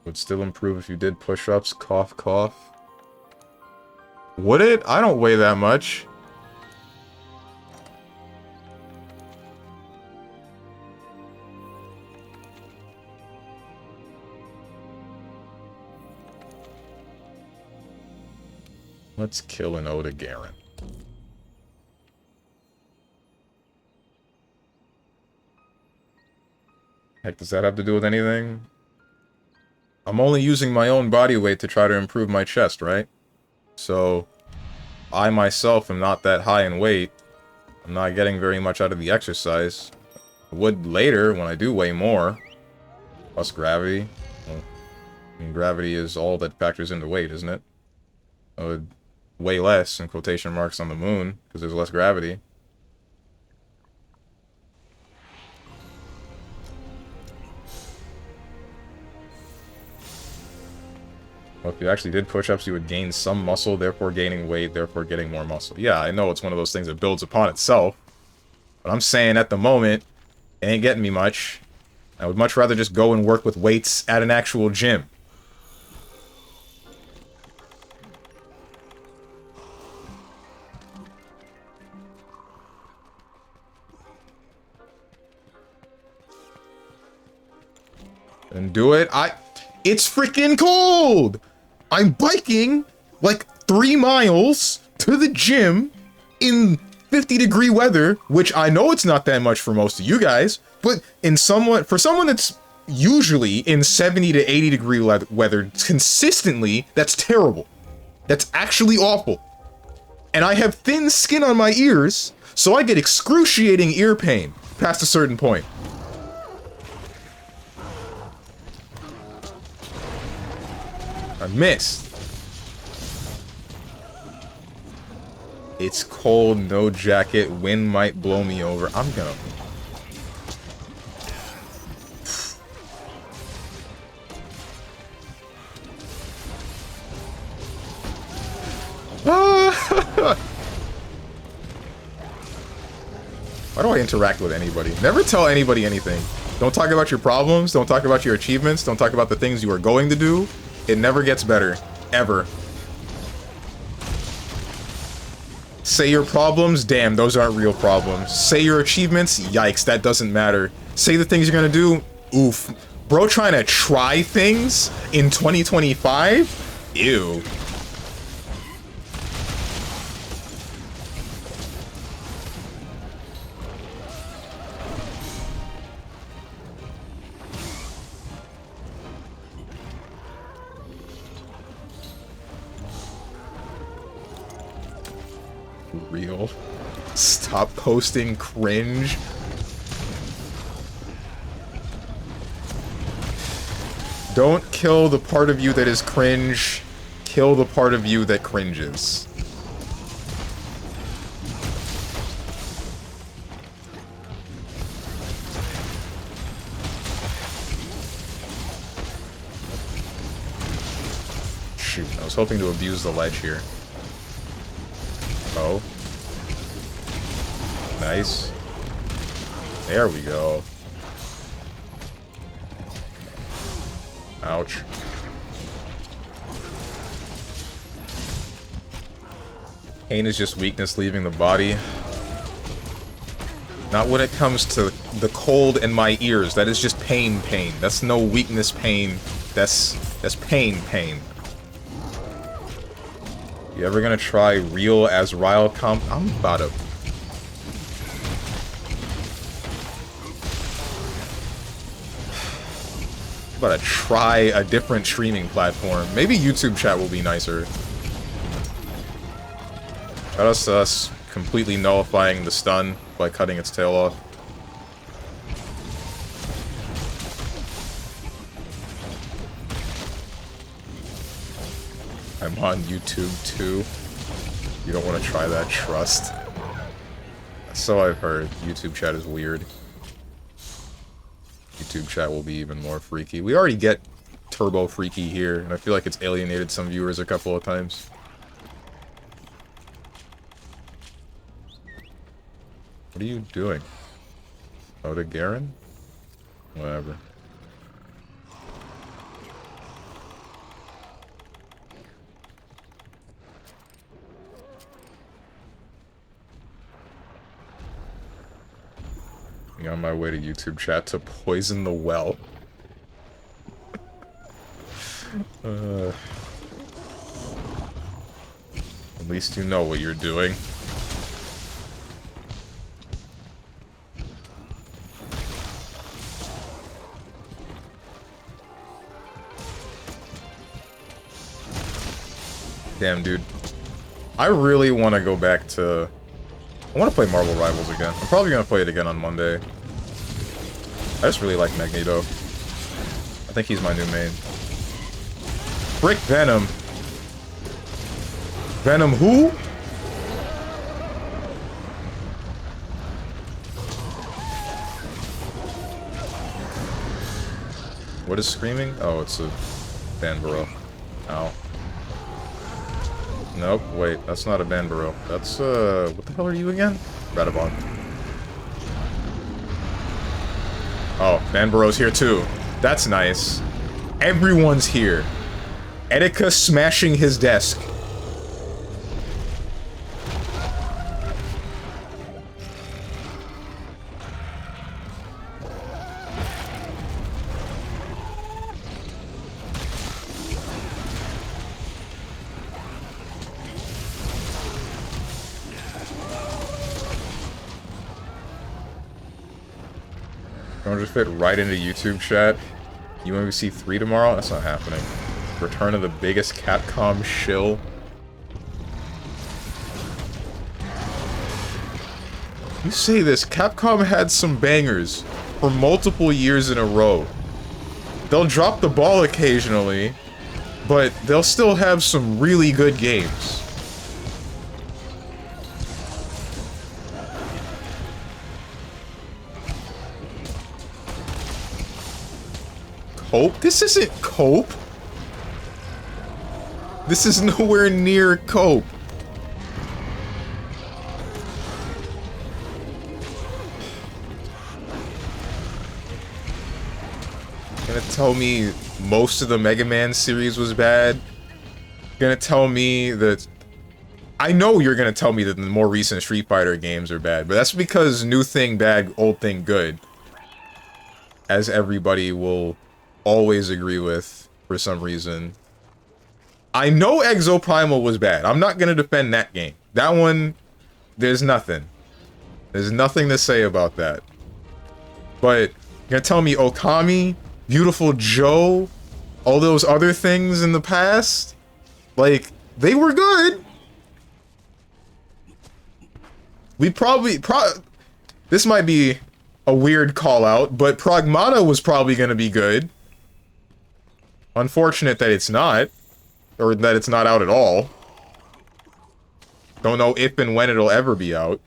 Would still improve if you did push-ups. Cough, cough. Would it? I don't weigh that much. Let's kill an Oda Garen. Heck, does that have to do with anything? I'm only using my own body weight to try to improve my chest, right? So, I myself am not that high in weight. I'm not getting very much out of the exercise. I would later, when I do weigh more. Plus gravity. Well, I mean, gravity is all that factors into weight, isn't it? I would weigh less, in quotation marks, on the moon, because there's less gravity. Well, if you actually did push-ups, you would gain some muscle, therefore gaining weight, therefore getting more muscle. Yeah, I know it's one of those things that builds upon itself. But I'm saying at the moment, it ain't getting me much. I would much rather just go and work with weights at an actual gym. And do it. It's freaking cold! I'm biking like 3 miles to the gym in 50-degree weather, which I know it's not that much for most of you guys, but for someone that's usually in 70 to 80-degree weather consistently, that's terrible. That's actually awful. And I have thin skin on my ears, so I get excruciating ear pain past a certain point. I missed. It's cold, no jacket, wind might blow me over. I'm gonna... Why do I interact with anybody? Never tell anybody anything. Don't talk about your problems, don't talk about your achievements, don't talk about the things you are going to do. It never gets better. Ever. Say your problems, damn, those aren't real problems. Say your achievements, yikes, that doesn't matter. Say the things you're gonna do, oof. Bro trying to try things in 2025? Ew. Real. Stop posting cringe. Don't kill the part of you that is cringe. Kill the part of you that cringes. Shoot, I was hoping to abuse the ledge here. Oh. Nice. There we go. Ouch. Pain is just weakness leaving the body. Not when it comes to the cold in my ears. That is just pain. That's no weakness pain. That's pain. You ever gonna try real as Ryle comp? I'm about to... try a different streaming platform. Maybe YouTube chat will be nicer. Shout out to us completely nullifying the stun by cutting its tail off. I'm on YouTube too. You don't want to try that, trust. So I've heard. YouTube chat is weird. YouTube chat will be even more freaky. We already get turbo freaky here, and I feel like it's alienated some viewers a couple of times. What are you doing? Oda Garen? Whatever. On my way to YouTube chat to poison the well. At least you know what you're doing. Damn, dude. I really want to go back to... I want to play Marvel Rivals again. I'm probably going to play it again on Monday. I just really like Magneto. I think he's my new main. Frick Venom. Venom who? What is screaming? Oh, it's a Banbaro. Ow. Nope, wait, that's not a Banbaro. That's, what the hell are you again? Radabon. Oh, Banbaro's here too. That's nice. Everyone's here. Etika smashing his desk. Don't just fit right into YouTube chat. You want to see 3 tomorrow? That's not happening. Return of the biggest Capcom shill. You say this, Capcom had some bangers for multiple years in a row. They'll drop the ball occasionally, but they'll still have some really good games. Cope? This isn't Cope. This is nowhere near Cope. Gonna tell me most of the Mega Man series was bad? Gonna tell me that... I know you're gonna tell me that the more recent Street Fighter games are bad, but that's because new thing bad, old thing good. As everybody will always agree with, for some reason. I know Exoprimal was bad. I'm not gonna defend that game. That one, there's nothing. There's nothing to say about that. But, you're gonna tell me Okami, Beautiful Joe, all those other things in the past? Like, they were good. We probably, this might be a weird call out, but Pragmata was probably gonna be good. Unfortunate that it's not. Or that it's not out at all. Don't know if and when it'll ever be out.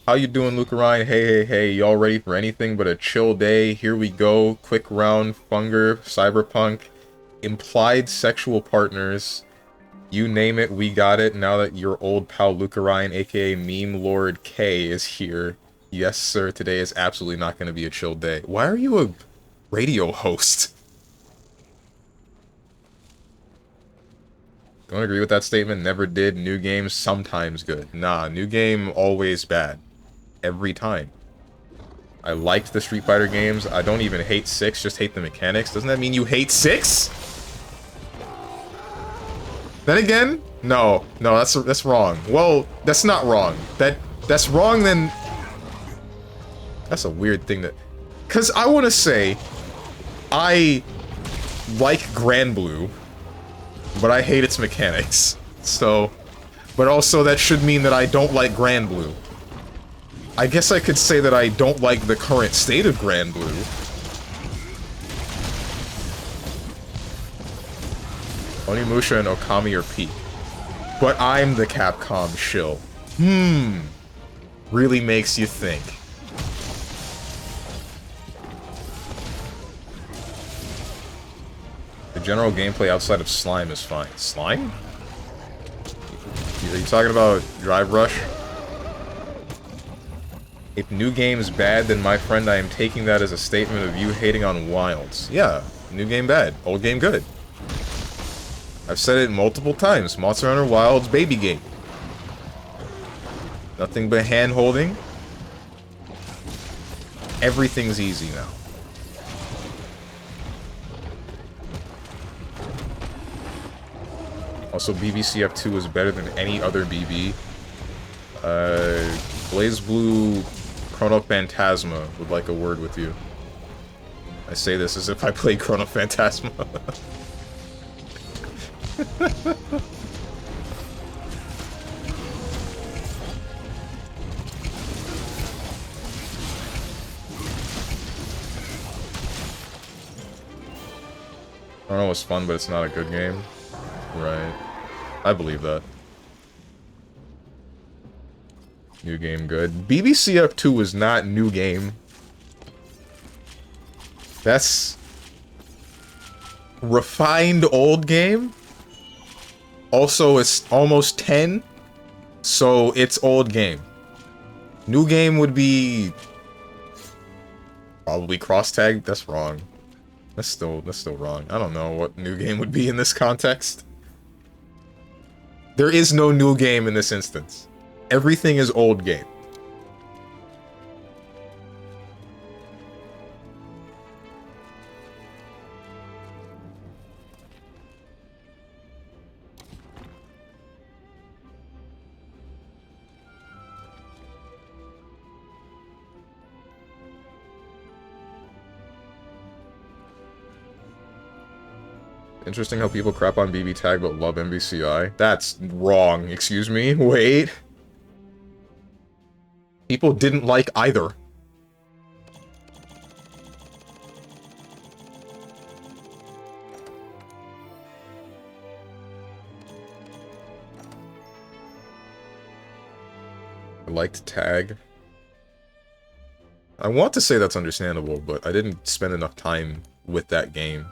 How you doing, Lucarine? Hey, hey, hey. Y'all ready for anything but a chill day? Here we go. Quick round. Funger. Cyberpunk. Implied sexual partners. You name it, we got it. Now that your old pal Lucarine, aka Meme Lord K, is here. Yes, sir. Today is absolutely not going to be a chill day. Why are you a radio host? Don't agree with that statement. Never did. New games sometimes good. Nah, new game always bad. Every time. I liked the Street Fighter games. I don't even hate 6, just hate the mechanics. Doesn't that mean you hate 6? Then again, no, that's wrong. Well, that's not wrong. That's wrong. Then that's a weird thing that, cause I want to say I like Grand Blue, but I hate its mechanics. So, but also that should mean that I don't like Grand Blue. I guess I could say that I don't like the current state of Grand Blue. Onimusha and Okami are peak. But I'm the Capcom shill. Really makes you think. The general gameplay outside of Slime is fine. Slime? Are you talking about Drive Rush? If new game's bad, then my friend, I am taking that as a statement of you hating on Wilds. Yeah, new game bad, old game good. I've said it multiple times. Monster Hunter Wilds baby game. Nothing but hand-holding. Everything's easy now. Also, BBCF2 is better than any other BB. BlazBlue Chrono Phantasma would like a word with you. I say this as if I played Chrono Phantasma. I don't know what's fun, but it's not a good game. Right. I believe that. New game good. BBCF 2 was not new game. That's... refined old game? Also, it's almost 10, so it's old game. New game would be... probably cross-tag? That's wrong. That's still wrong. I don't know what new game would be in this context. There is no new game in this instance. Everything is old game. Interesting how people crap on BB Tag but love MVCI. That's wrong. Excuse me? Wait. People didn't like either. I liked Tag. I want to say that's understandable, but I didn't spend enough time with that game.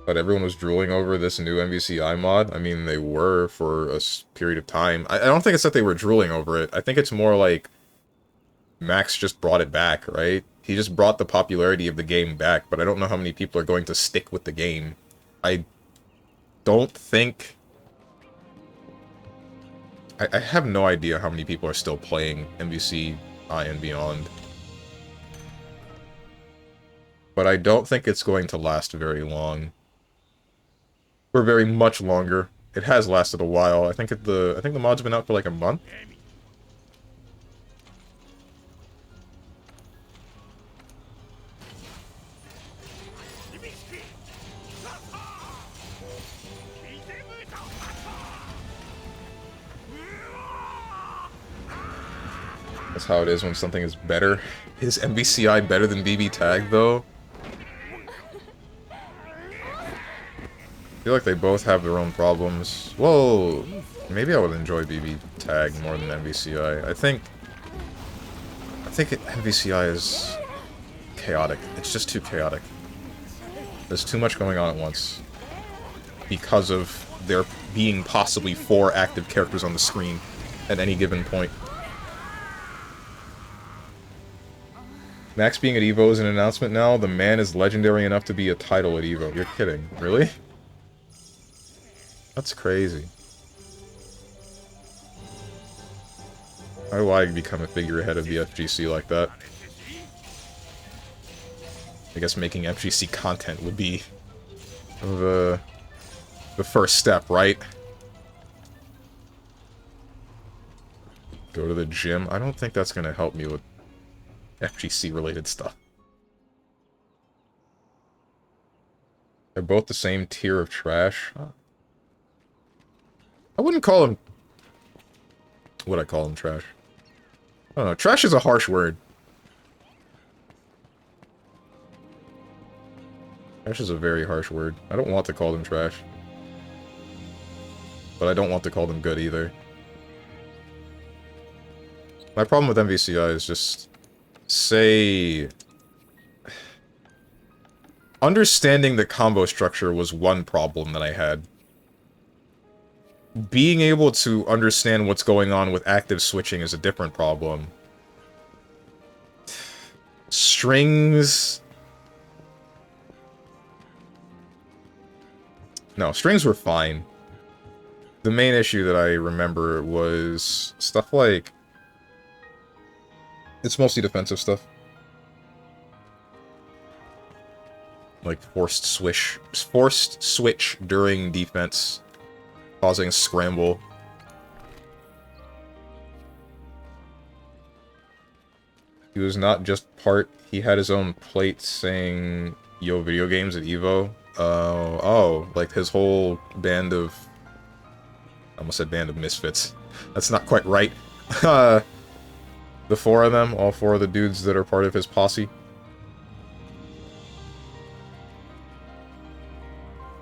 But everyone was drooling over this new MVCI mod. I mean, they were for a period of time. I don't think it's that they were drooling over it. I think it's more like Max just brought it back, right? He just brought the popularity of the game back, but I don't know how many people are going to stick with the game. I don't think... I have no idea how many people are still playing MVCI and beyond. But I don't think it's going to last very long. For very much longer. It has lasted a while. I think the mod's been out for like a month. That's how it is when something is better. Is MVCI better than BB Tag though? I feel like they both have their own problems. Whoa, maybe I would enjoy BB Tag more than MVCI. I think MVCI is chaotic. It's just too chaotic. There's too much going on at once. Because of there being possibly 4 active characters on the screen at any given point. Max being at EVO is an announcement now. The man is legendary enough to be a title at EVO. You're kidding. Really? That's crazy. How do I become a figurehead of the FGC like that? I guess making FGC content would be the first step, right? Go to the gym. I don't think that's going to help me with FGC related stuff. They're both the same tier of trash. Huh. I wouldn't call them... Would I call them trash? I don't know. Trash is a harsh word. Trash is a very harsh word. I don't want to call them trash. But I don't want to call them good either. My problem with MVCI is just... say... Understanding the combo structure was one problem that I had. Being able to understand what's going on with active switching is a different problem. Strings... No, strings were fine. The main issue that I remember was stuff like... It's mostly defensive stuff. Like forced switch during defense, causing scramble. He was not just part, he had his own plate saying, yo, video games at EVO. Oh, like his whole band of... I almost said band of misfits. That's not quite right. The four of them, all four of the dudes that are part of his posse.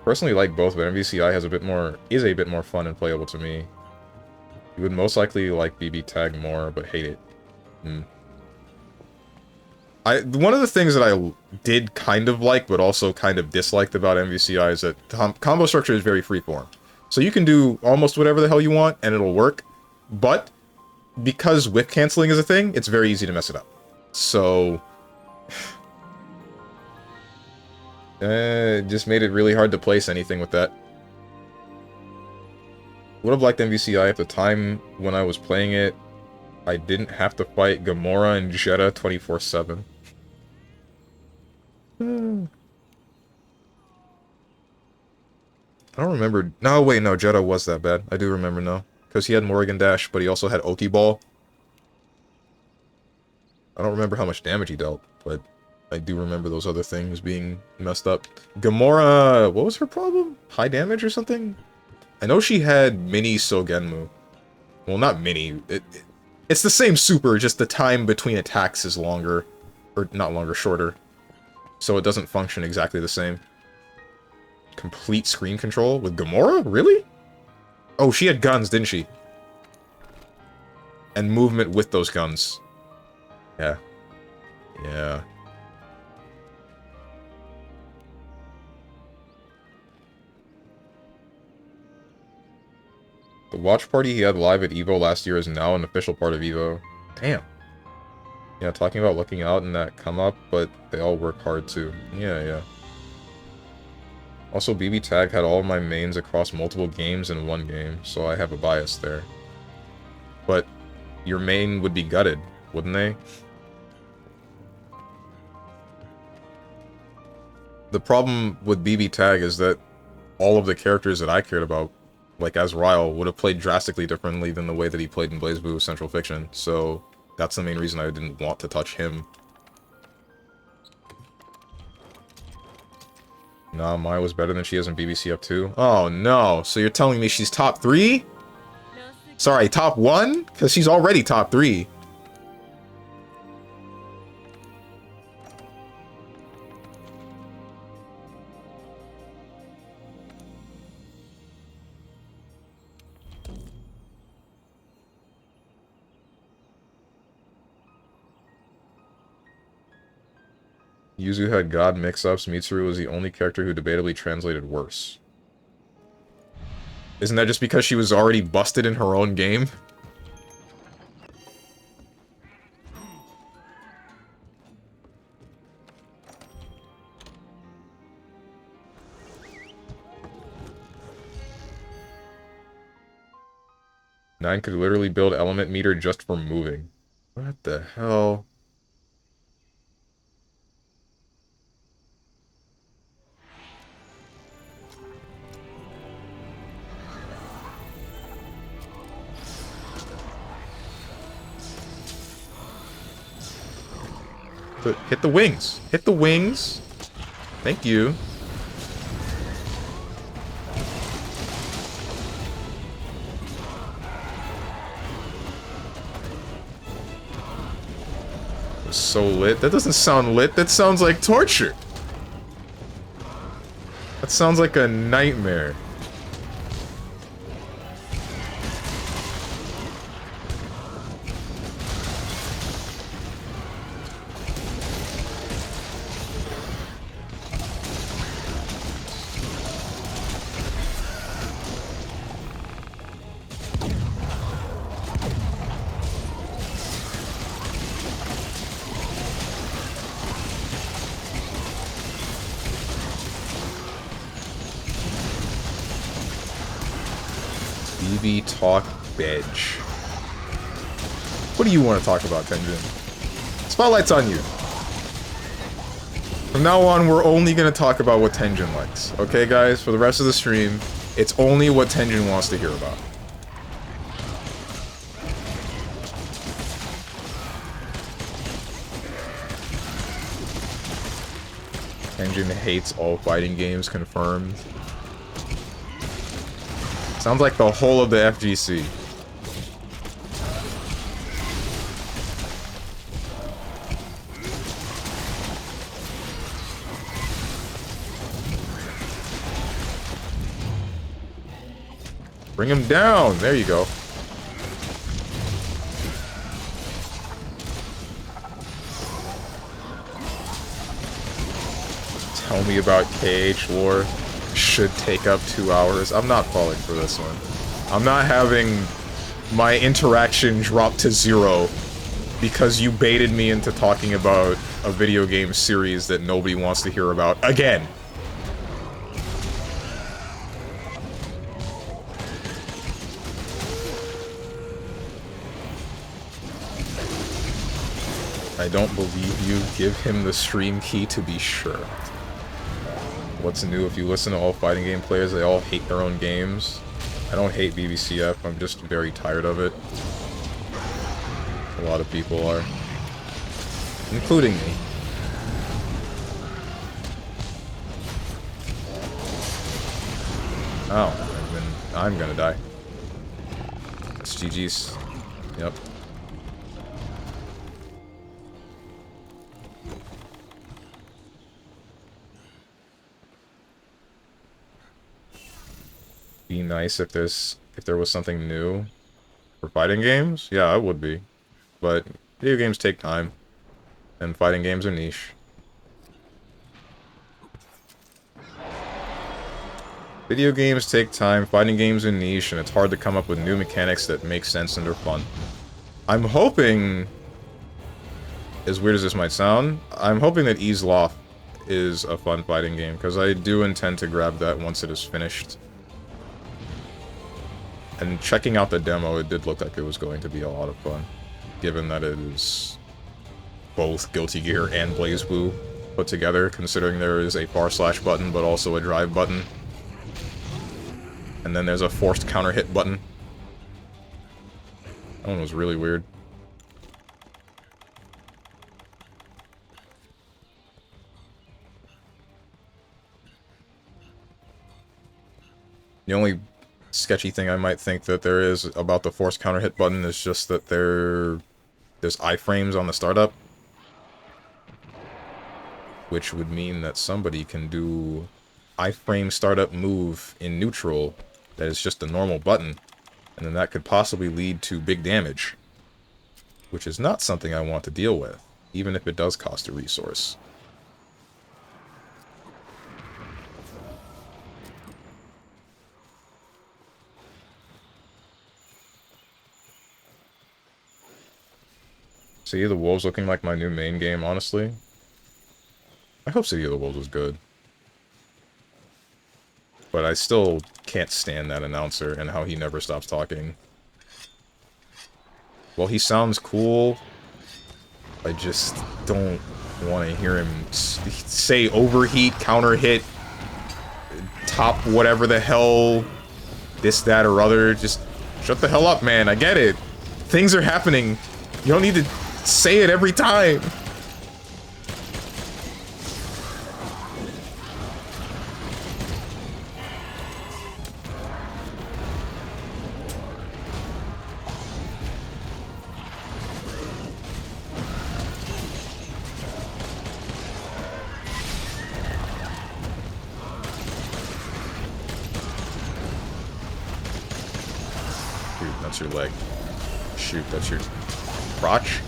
Personally like both, but MVCI is a bit more fun and playable to me. You would most likely like BB Tag more, but hate it. One of the things that I did kind of like, but also kind of disliked about MVCI is that combo structure is very freeform. So you can do almost whatever the hell you want, and it'll work. But, because whip canceling is a thing, it's very easy to mess it up. So... it just made it really hard to place anything with that. Would have liked MVCI at the time when I was playing it. I didn't have to fight Gamora and Jetta 24/7. I don't remember... No, wait, no, Jetta was that bad. I do remember now. Because he had Morrigan Dash, but he also had Oki Ball. I don't remember how much damage he dealt, but I do remember those other things being messed up. Gamora... What was her problem? High damage or something? I know she had mini Sogenmu. Well, not mini. It's the same super, just the time between attacks is longer. Or, not longer, shorter. So it doesn't function exactly the same. Complete screen control with Gamora? Really? Oh, she had guns, didn't she? And movement with those guns. Yeah. Yeah. The watch party he had live at EVO last year is now an official part of EVO. Damn. Yeah, talking about looking out and that come up, but they all work hard too. Yeah, yeah. Also, BB Tag had all my mains across multiple games in one game, so I have a bias there. But your main would be gutted, wouldn't they? The problem with BB Tag is that all of the characters that I cared about, like Azrael, would have played drastically differently than the way that he played in BlazBlue Central Fiction, so that's the main reason I didn't want to touch him. Nah, Maya was better than she is in BBC up 2. Oh no, so you're telling me she's top 3? Sorry, top 1? Because she's already top 3. Yuzu had god mix-ups. Mitsuru was the only character who debatably translated worse. Isn't that just because she was already busted in her own game? Nine could literally build element meter just for moving. What the hell? Hit the wings. Hit the wings. Thank you. That's so lit. That doesn't sound lit. That sounds like torture. That sounds like a nightmare. Talk Bedge. What do you want to talk about, Tenjin? Spotlight's on you. From now on, we're only going to talk about what Tenjin likes. Okay, guys? For the rest of the stream, it's only what Tenjin wants to hear about. Engine hates all fighting games, confirmed. Sounds like the whole of the FGC. Bring him down! There you go. Tell me about KH War. Should take up 2 hours. I'm not falling for this one. I'm not having my interaction drop to 0 because you baited me into talking about a video game series that nobody wants to hear about again. I don't believe you. Give him the stream key to be sure. What's new? If you listen to all fighting game players, they all hate their own games. I don't hate BBCF, I'm just very tired of it. A lot of people are. Including me. Oh, I'm gonna die. It's GG's. Yep. Be nice if there was something new for fighting games. Yeah, I would be, but video games take time, and fighting games are niche. Video games take time, fighting games are niche, and it's hard to come up with new mechanics that make sense and are fun. I'm hoping, as weird as this might sound, I'm hoping that Ease Loft is a fun fighting game, because I do intend to grab that once it is finished. And checking out the demo, it did look like it was going to be a lot of fun, given that it is both Guilty Gear and BlazBlue put together, considering there is a // button, but also a drive button. And then there's a forced counter hit button. That one was really weird. The only sketchy thing I might think that there is about the forced counter hit button is just that there's iframes on the startup, which would mean that somebody can do iframe startup move in neutral that is just a normal button, and then that could possibly lead to big damage, which is not something I want to deal with, even if it does cost a resource. City of the Wolves looking like my new main game, honestly. I hope City of the Wolves was good. But I still can't stand that announcer and how he never stops talking. Well, he sounds cool. I just don't want to hear him say overheat, counter hit, top whatever the hell, this, that, or other. Just shut the hell up, man. I get it. Things are happening. You don't need to say it every time. Shoot, that's your leg. Shoot, that's your crotch.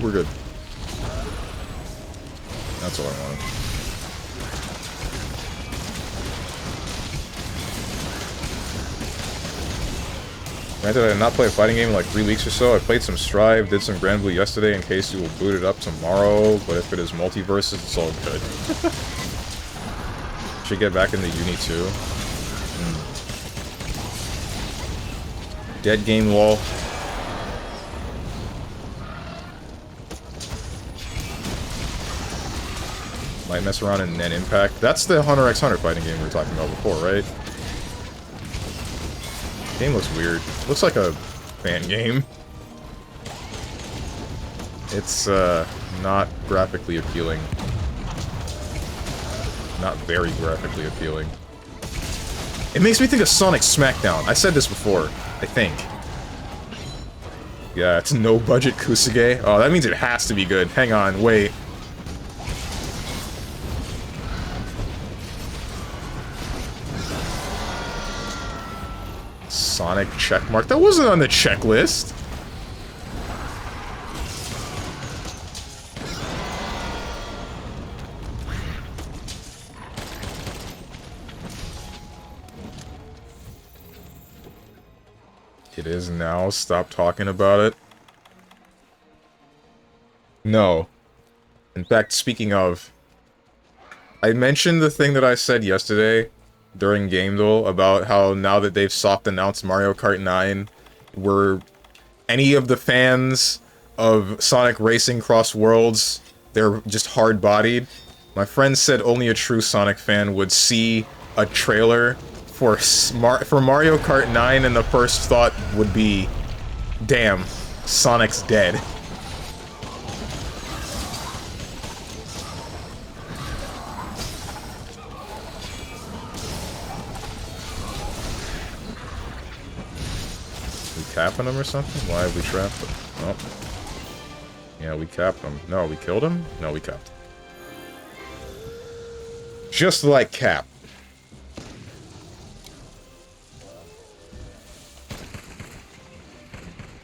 We're good. That's all I wanted. Granted, I did not play a fighting game in like 3 weeks or so. I played some Strive, did some Grand Blue yesterday in case you will boot it up tomorrow, but if it is multiverses, it's all good. Should get back into Uni too. Dead game wall. Might mess around in Net Impact. That's the Hunter x Hunter fighting game we were talking about before, right? Game looks weird. Looks like a fan game. It's, not graphically appealing. Not very graphically appealing. It makes me think of Sonic Smackdown. I said this before, I think. Yeah, it's no-budget Kusuge. Oh, that means it has to be good. Hang on, wait. Sonic checkmark? That wasn't on the checklist! It is now. Stop talking about it. No. In fact, speaking of, I mentioned the thing that I said yesterday during Game Duel about how now that they've soft announced Mario Kart 9, were any of the fans of Sonic Racing Cross Worlds, they're just hard-bodied. My friend said only a true Sonic fan would see a trailer for Mario Kart 9 and the first thought would be, damn, Sonic's dead. We capping him or something? Why have we trapped him? Oh. Yeah, we capped him. No, we killed him? No, we capped him. Just like Cap.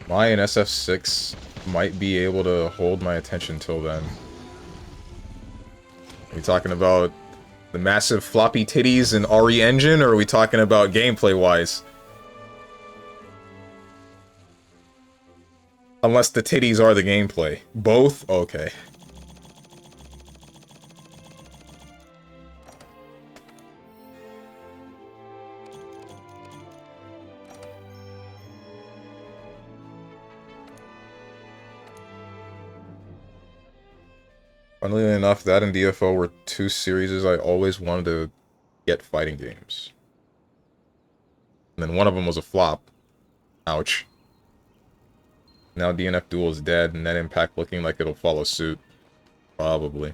My and SF6 might be able to hold my attention till then. Are we talking about the massive floppy titties and RE engine, or are we talking about gameplay-wise? Unless the titties are the gameplay. Both? Okay. Funnily enough, that and DFO were two series I always wanted to get fighting games. And then one of them was a flop. Ouch. Now DNF Duel is dead, and Net Impact looking like it'll follow suit. Probably.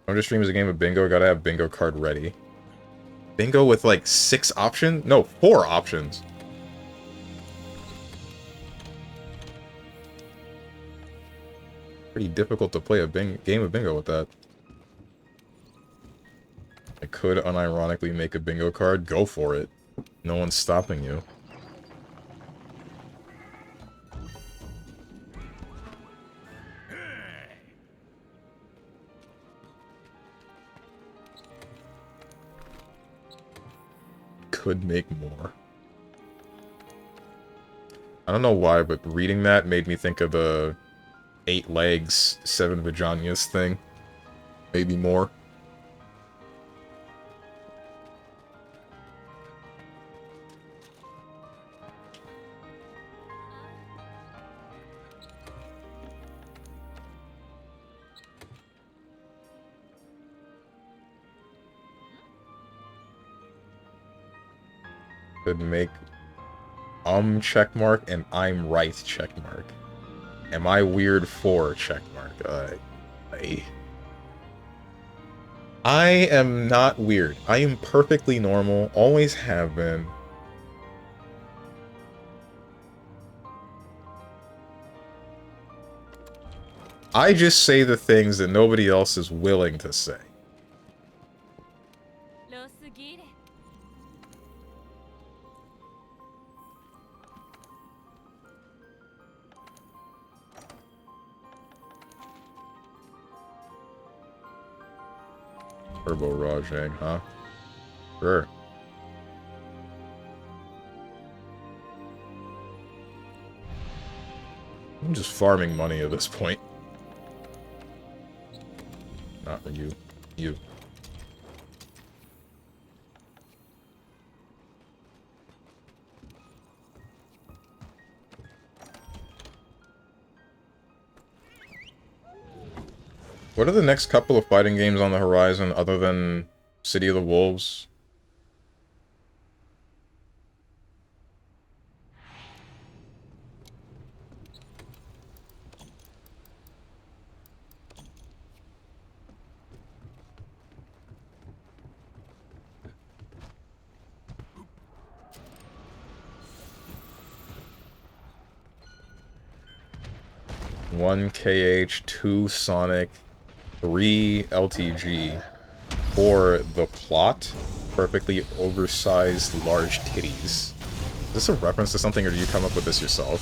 Under stream is a game of bingo, gotta have bingo card ready. Bingo with like 6 options? No, 4 options. Pretty difficult to play a game of bingo with that. I could unironically make a bingo card. Go for it. No one's stopping you. Could make more. I don't know why, but reading that made me think of the 8 legs, 7 vaginas thing. Maybe more. Could make checkmark and I'm right checkmark. Am I weird for checkmark? I am not weird. I am perfectly normal. Always have been. I just say the things that nobody else is willing to say. Turbo Rajang, huh? Sure. I'm just farming money at this point. Not for you. You. What are the next couple of fighting games on the horizon other than City of the Wolves? 1 KH, 2 Sonic, 3 LTG, 4 The Plot, perfectly oversized large titties. Is this a reference to something, or do you come up with this yourself?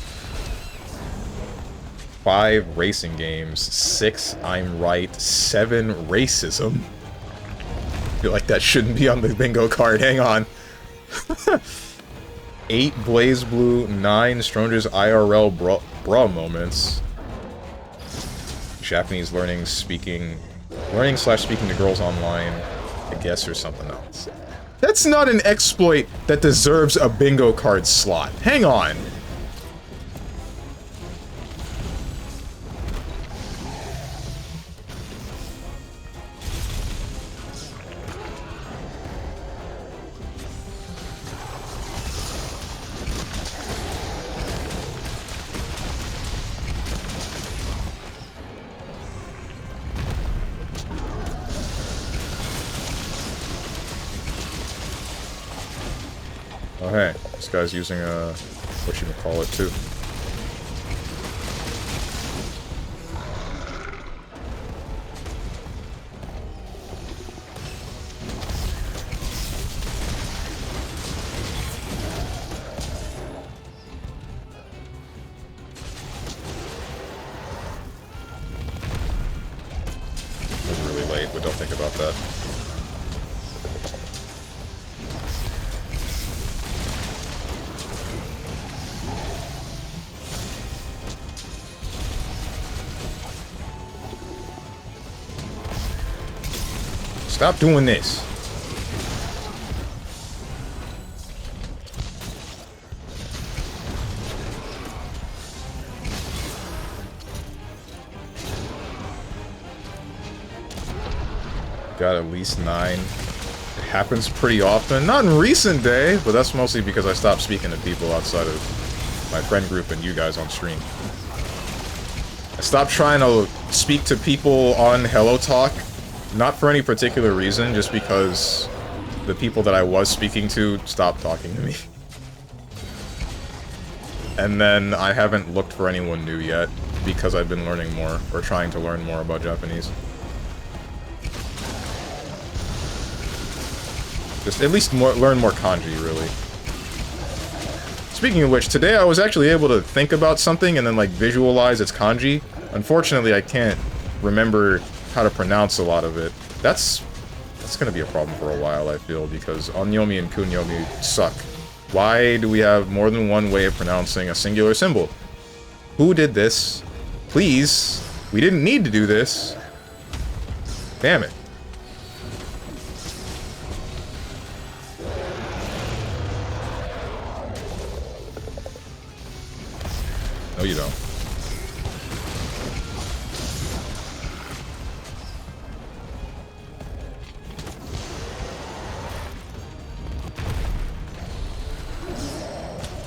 5 racing games, 6 I'm right, 7 racism. I feel like that shouldn't be on the bingo card, hang on. 8 Blaze Blue, 9 Stranger's IRL bra moments. Japanese learning speaking to girls online, I guess, or something else. That's not an exploit that deserves a bingo card slot. Hang on. Oh hey, this guy's using a whatchamacallit too. It was really late, but don't think about that. Stop doing this. Got at least 9. It happens pretty often. Not in recent day, but that's mostly because I stopped speaking to people outside of my friend group and you guys on stream. I stopped trying to speak to people on Hello Talk. Not for any particular reason, just because the people that I was speaking to stopped talking to me. And then I haven't looked for anyone new yet, because I've been learning more, or trying to learn more about Japanese. Just at least learn more kanji, really. Speaking of which, today I was actually able to think about something and then, like, visualize its kanji. Unfortunately, I can't remember how to pronounce a lot of it. That's gonna be a problem for a while, I feel, because onyomi and kunyomi suck. Why do we have more than one way of pronouncing a singular symbol? Who did this? Please, we didn't need to do this. Damn it. No, you don't.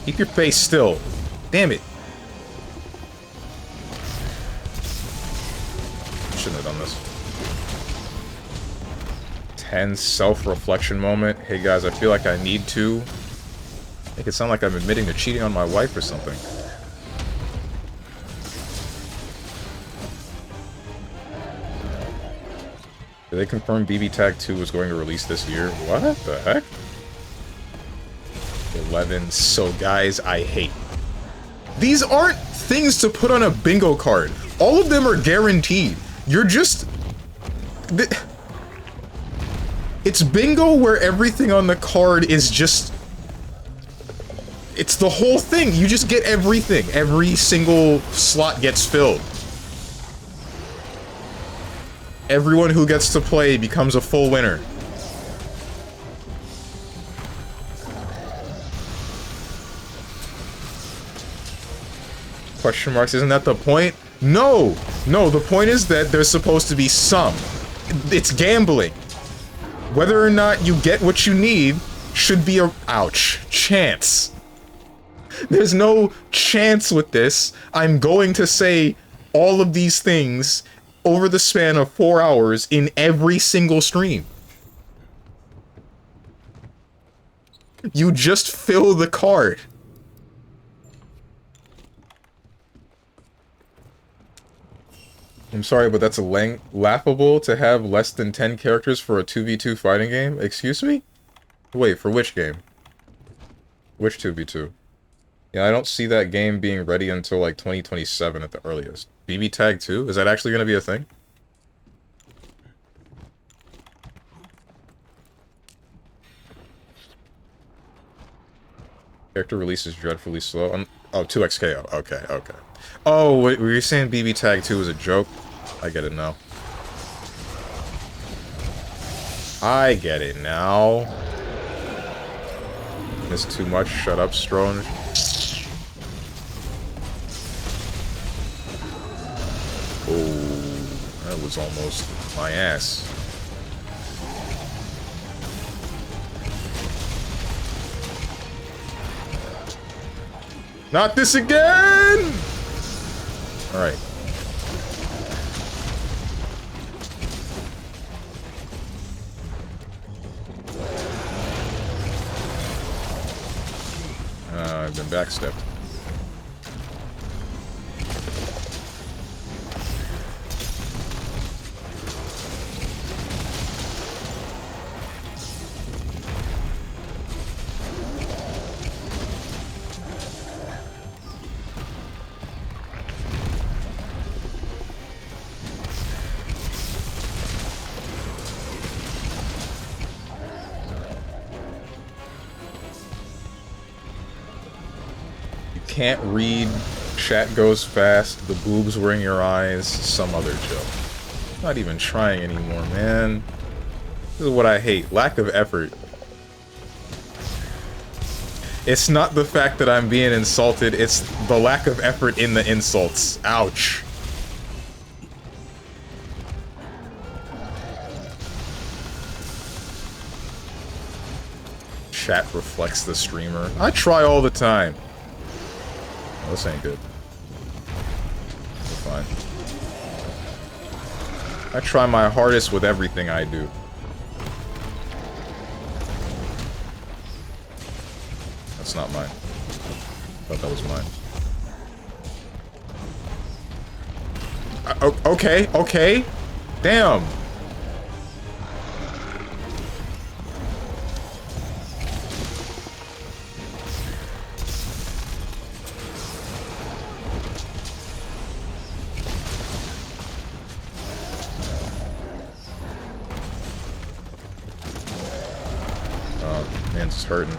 Keep your face still. Damn it. Shouldn't have done this. 10 self-reflection moment. Hey guys, I feel like I need to make it sound like I'm admitting to cheating on my wife or something. Did they confirm BB Tag 2 was going to release this year? What the heck? 11. So guys, I hate. These aren't things to put on a bingo card. All of them are guaranteed. You're just... It's bingo where everything on the card is just... It's the whole thing. You just get everything. Every single slot gets filled. Everyone who gets to play becomes a full winner. Question marks, isn't that the point? No! No, the point is that there's supposed to be some. It's gambling. Whether or not you get what you need should be a... Ouch. Chance. There's no chance with this. I'm going to say all of these things over the span of 4 hours in every single stream. You just fill the card. I'm sorry, but that's laughable to have less than 10 characters for a 2v2 fighting game? Excuse me? Wait, for which game? Which 2v2? Yeah, I don't see that game being ready until like 2027 at the earliest. BB Tag 2? Is that actually going to be a thing? Character release is dreadfully slow. Oh, 2XKO. Okay, okay. Oh, wait, were you saying BB Tag 2 was a joke? I get it now. I get it now. It's too much. Shut up, Strong. Oh, that was almost my ass. Not this again! Alright. I've been backstepped. Can't read, chat goes fast, the boobs were in your eyes, some other joke. Not even trying anymore, man. This is what I hate, lack of effort. It's not the fact that I'm being insulted, it's the lack of effort in the insults. Ouch. Chat reflects the streamer. I try all the time. Oh, this ain't good. We're fine. I try my hardest with everything I do. That's not mine. I thought that was mine. Okay, okay. Damn. Man's hurting.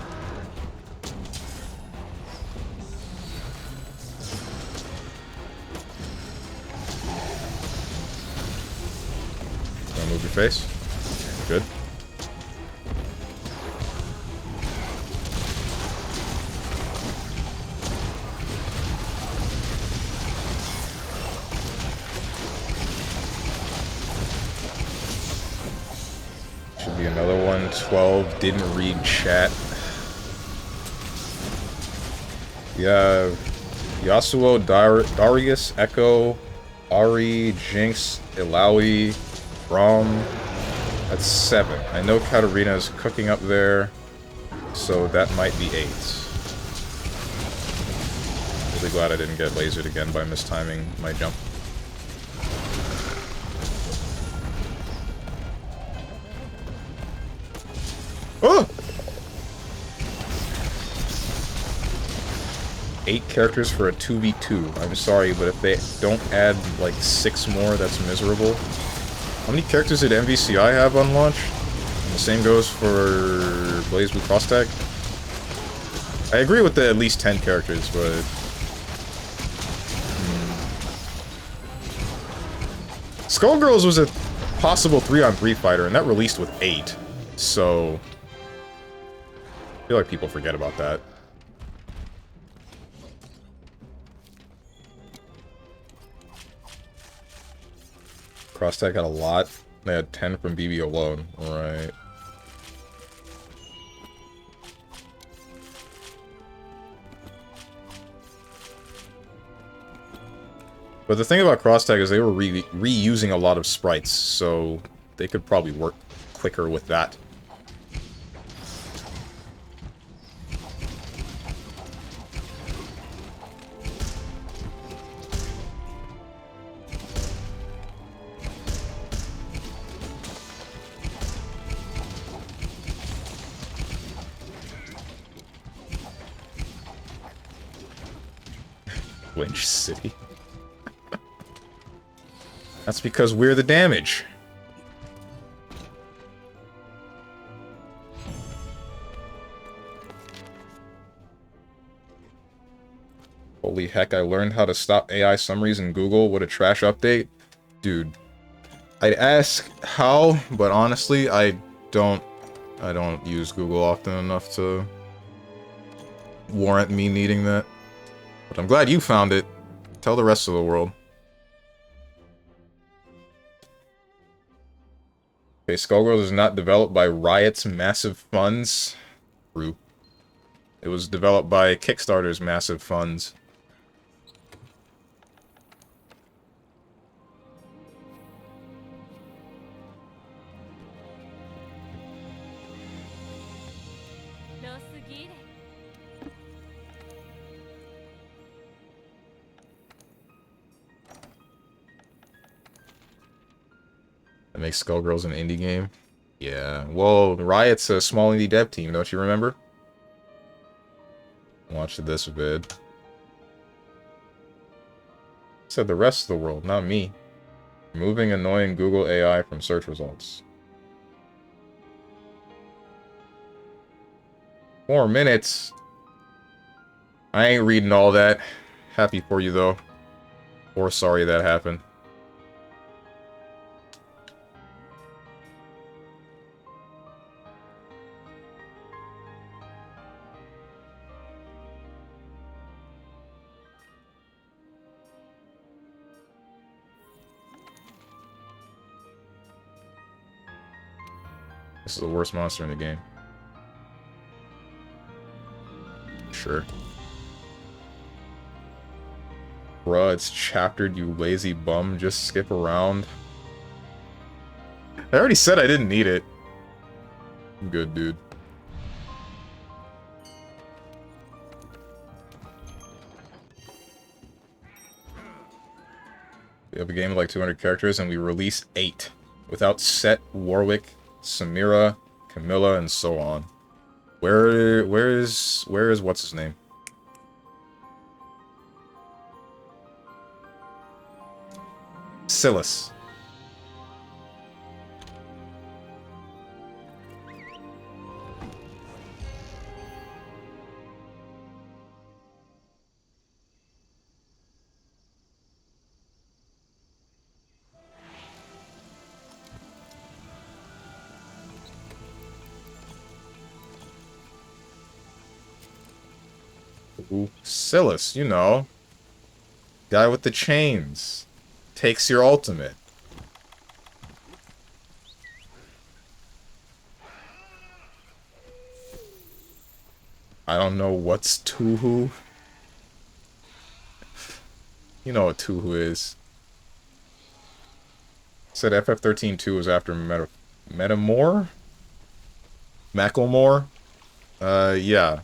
Wanna move your face? Good. Should be another one. 12 didn't read chat. Yeah, Yasuo, Darius, Echo, Ari, Jinx, Ilaoi, Braum. That's 7. I know Katarina's cooking up there, so that might be 8. Really glad I didn't get lasered again by mistiming my jump. Oh! 8 characters for a 2v2. I'm sorry, but if they don't add, like, 6 more, that's miserable. How many characters did MVCI have on launch? And the same goes for Blaze Blue Cross Tag. I agree with the at least 10 characters, but... Skullgirls was a possible 3-on-3 fighter, and that released with 8. So... I feel like people forget about that. Cross Tag got a lot. They had 10 from BB alone. Right. But the thing about Cross Tag is they were reusing a lot of sprites, so they could probably work quicker with that. Lynch City. That's because we're the damage. Holy heck, I learned how to stop AI summaries in Google. What a trash update. Dude, I'd ask how, but honestly, I don't use Google often enough to warrant me needing that. But I'm glad you found it. Tell the rest of the world. Okay, Skullgirls is not developed by Riot's massive funds. True. It was developed by Kickstarter's massive funds. That makes Skullgirls an indie game? Yeah. Well, Riot's a small indie dev team, don't you remember? Watch this vid. Said the rest of the world, not me. Removing annoying Google AI from search results. 4 minutes? I ain't reading all that. Happy for you, though. Or sorry that happened. This is the worst monster in the game. Sure. Bruh, it's chaptered, you lazy bum. Just skip around. I already said I didn't need it. I'm good, dude. We have a game of like 200 characters and we release 8. Without Set, Warwick, Samira, Camilla, and so on. Where is what's his name? Silas. Ooh, Silas, you know. Guy with the chains. Takes your ultimate. I don't know what's Tuhu. You know what Tuhu is. Said FF13-2 was after Metamore? Macklemore? Yeah.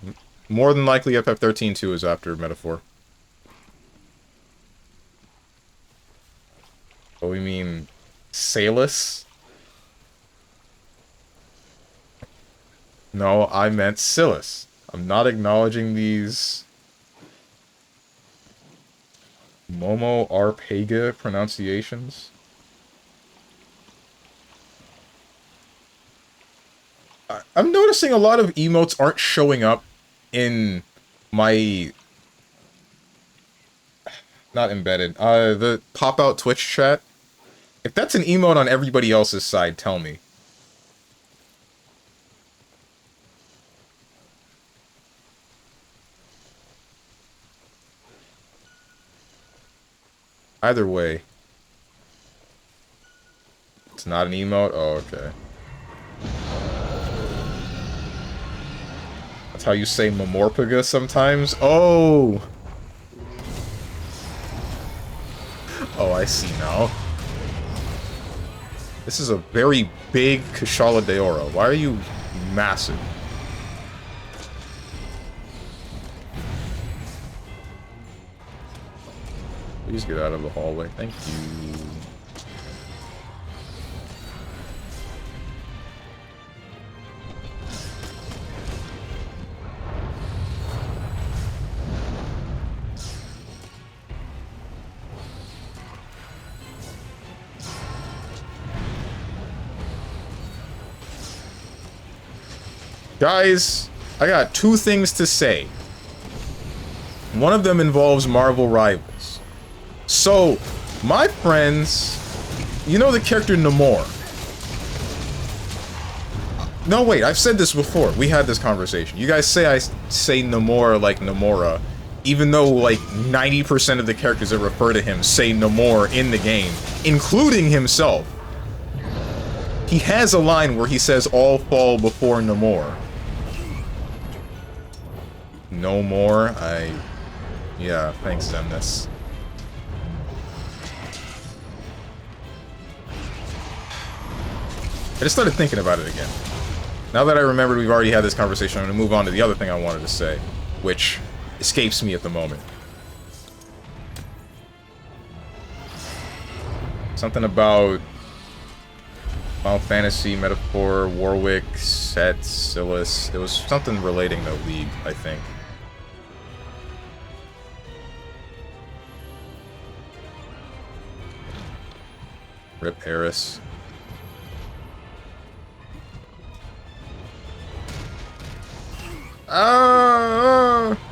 More than likely FF13-2 is after Metaphor. Oh, we mean Salus? No, I meant Silas. I'm not acknowledging these Momo Arpega pronunciations. I'm noticing a lot of emotes aren't showing up in my... Not embedded. The pop-out Twitch chat. If that's an emote on everybody else's side, tell me. Either way. It's not an emote? Oh, okay. That's how you say Momorpaga sometimes? Oh! Oh, I see now. This is a very big Kushala Deora. Why are you massive? Please get out of the hallway. Thank you. Guys, I got two things to say. One of them involves Marvel Rivals. So, my friends, you know the character Namor? No, wait, I've said this before. We had this conversation. You guys say I say Namor like Namora, even though like 90% of the characters that refer to him say Namor in the game, including himself. He has a line where he says, "All fall before Namor." No more? Yeah, thanks, Zemnis. I just started thinking about it again. Now that I remembered we've already had this conversation, I'm going to move on to the other thing I wanted to say, which escapes me at the moment. Something about Final Fantasy, Metaphor, Warwick, Set, Silas. It was something relating to League, I think. Rip Harris.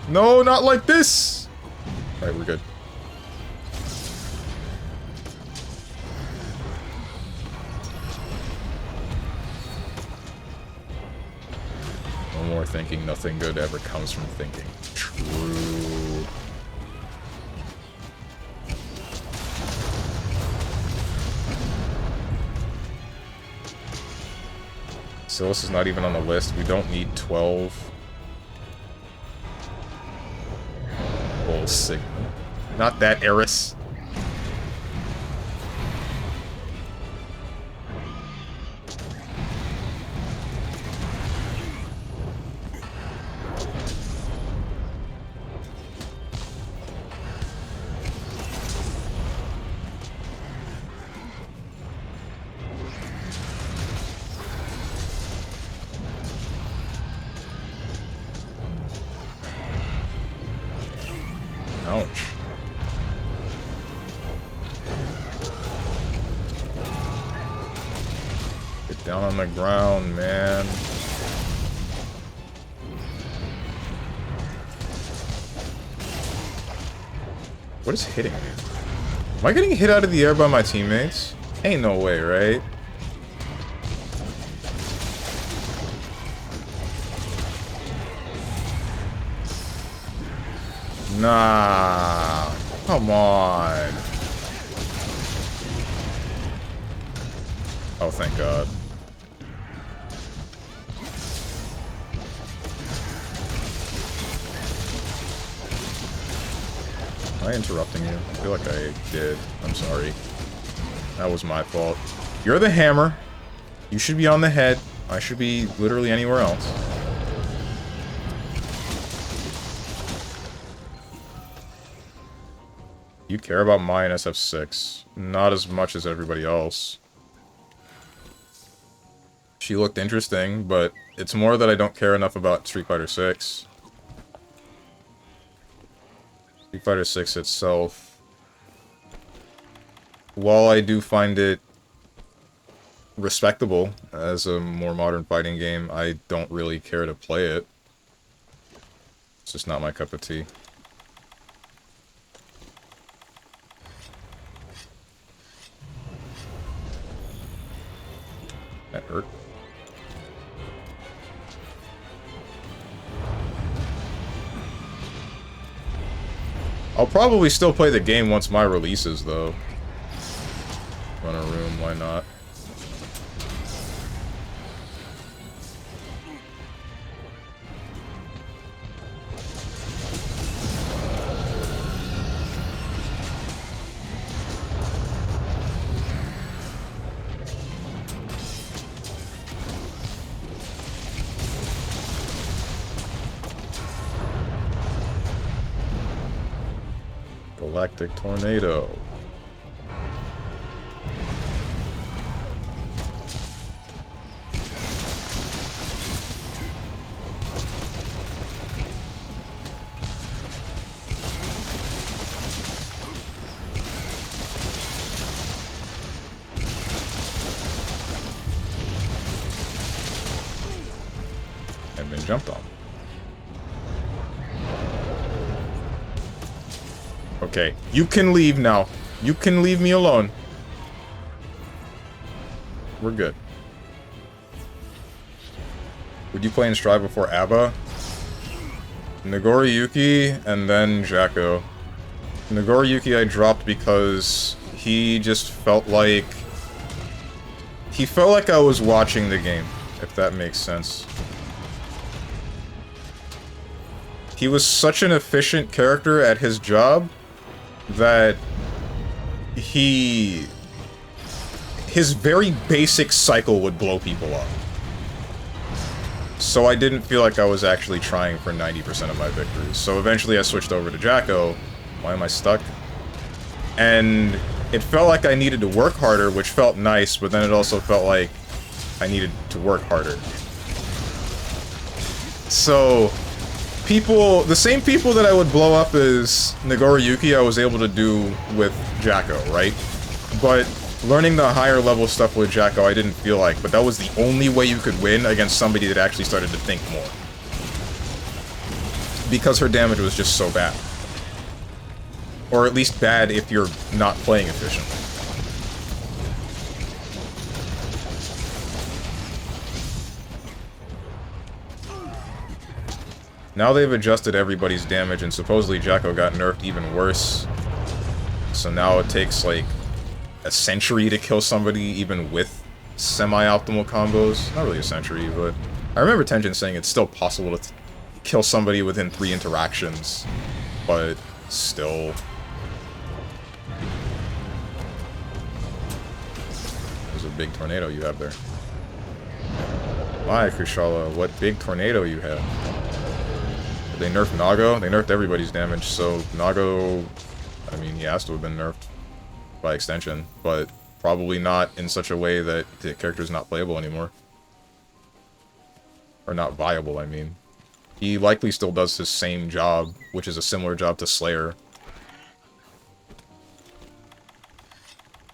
No, not like this! Alright, we're good. No more thinking, nothing good ever comes from thinking. True. Silas is not even on the list. We don't need 12. Oh, sick. Not that, Eris. Ouch. Get down on the ground, man. What is hitting me? Am I getting hit out of the air by my teammates? Ain't no way, right? Nah, come on. Oh, thank God. Am I interrupting you? I feel like I did. I'm sorry. That was my fault. You're the hammer. You should be on the head. I should be literally anywhere else. You care about my SF6. Not as much as everybody else. She looked interesting, but it's more that I don't care enough about Street Fighter 6. Street Fighter 6 itself, while I do find it respectable as a more modern fighting game, I don't really care to play it. It's just not my cup of tea. That hurt. I'll probably still play the game once my releases, though. Run a room, why not? Galactic Tornado. and been jumped on. Okay, you can leave now. You can leave me alone. We're good. Would you play in Strive before ABBA? Nagoriyuki and then Jacko. Nagoriyuki I dropped because he just felt like... He felt like I was watching the game, if that makes sense. He was such an efficient character at his job that his very basic cycle would blow people up. So I didn't feel like I was actually trying for 90% of my victories. So eventually I switched over to Jacko. Why am I stuck? And it felt like I needed to work harder, which felt nice, but then it also felt like I needed to work harder. So, the same people that I would blow up as Nagoriyuki I was able to do with Jacko, right? But learning the higher level stuff with Jacko I didn't feel like, but that was the only way you could win against somebody that actually started to think more. Because her damage was just so bad. Or at least bad if you're not playing efficiently. Now they've adjusted everybody's damage, and supposedly Jacko got nerfed even worse. So now it takes, like, a century to kill somebody, even with semi-optimal combos. Not really a century, but... I remember Tenjin saying it's still possible to kill somebody within 3 interactions. But, still... There's a big tornado you have there. My, Kushala, what big tornado you have. They nerfed Nago? They nerfed everybody's damage, so Nago... I mean, he has to have been nerfed. By extension, but probably not in such a way that the character's not playable anymore. Or not viable, I mean. He likely still does his same job, which is a similar job to Slayer.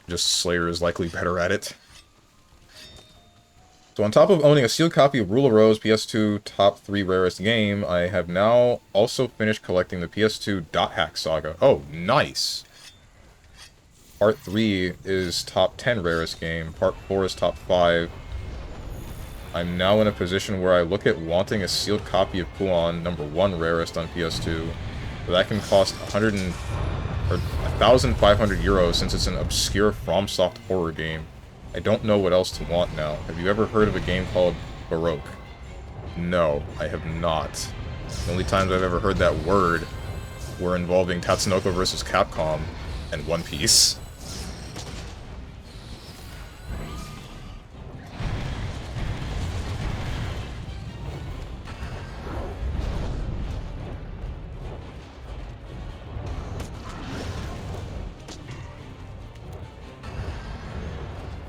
Just Slayer is likely better at it. So on top of owning a sealed copy of Rule of Rose, PS2 top 3 rarest game, I have now also finished collecting the PS2 Dot Hack Saga. Oh, nice! Part 3 is top 10 rarest game. Part 4 is top 5. I'm now in a position where I look at wanting a sealed copy of Puan, number 1 rarest on PS2. But that can cost 1,500 euros since it's an obscure FromSoft horror game. I don't know what else to want now. Have you ever heard of a game called Baroque? No, I have not. The only times I've ever heard that word were involving Tatsunoko vs. Capcom and One Piece.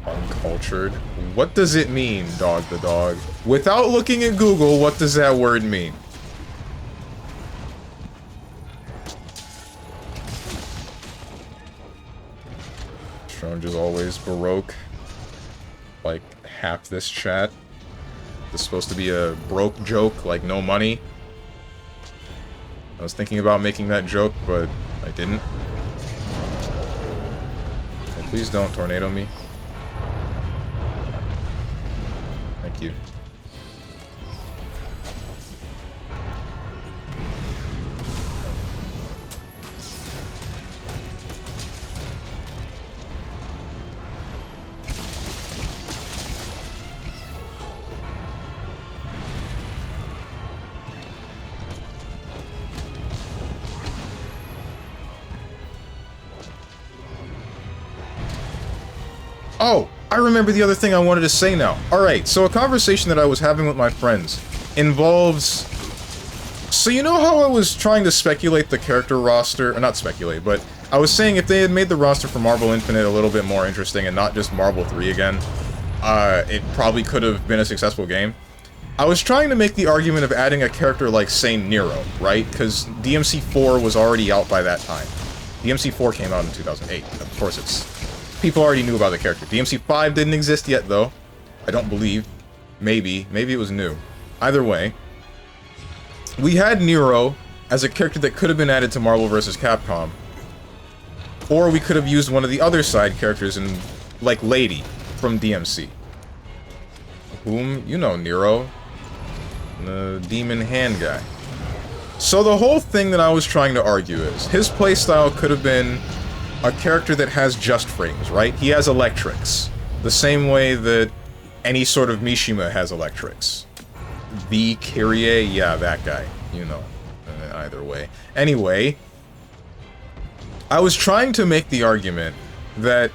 Uncultured? What does it mean, dog the dog? Without looking at Google, what does that word mean? Strange as always, Baroque. Like, half this chat. This is supposed to be a broke joke, like no money. I was thinking about making that joke, but I didn't. Oh, please don't tornado me. Thank you. Oh, I remember the other thing I wanted to say now. Alright, so a conversation that I was having with my friends involves... So you know how I was trying to speculate the character roster? Or not speculate, but I was saying if they had made the roster for Marvel Infinite a little bit more interesting and not just Marvel 3 again, it probably could have been a successful game. I was trying to make the argument of adding a character like, say, Nero, right? Because DMC4 was already out by that time. DMC4 came out in 2008. Of course it's... People already knew about the character. DMC5 didn't exist yet, though. I don't believe. Maybe. Maybe it was new. Either way, we had Nero as a character that could have been added to Marvel vs. Capcom. Or we could have used one of the other side characters in, like Lady from DMC. Whom, you know Nero. The demon hand guy. So the whole thing that I was trying to argue is, his playstyle could have been a character that has just frames, right? He has electrics. The same way that any sort of Mishima has electrics. The Kyrie, yeah, that guy. You know. Either way. Anyway, I was trying to make the argument that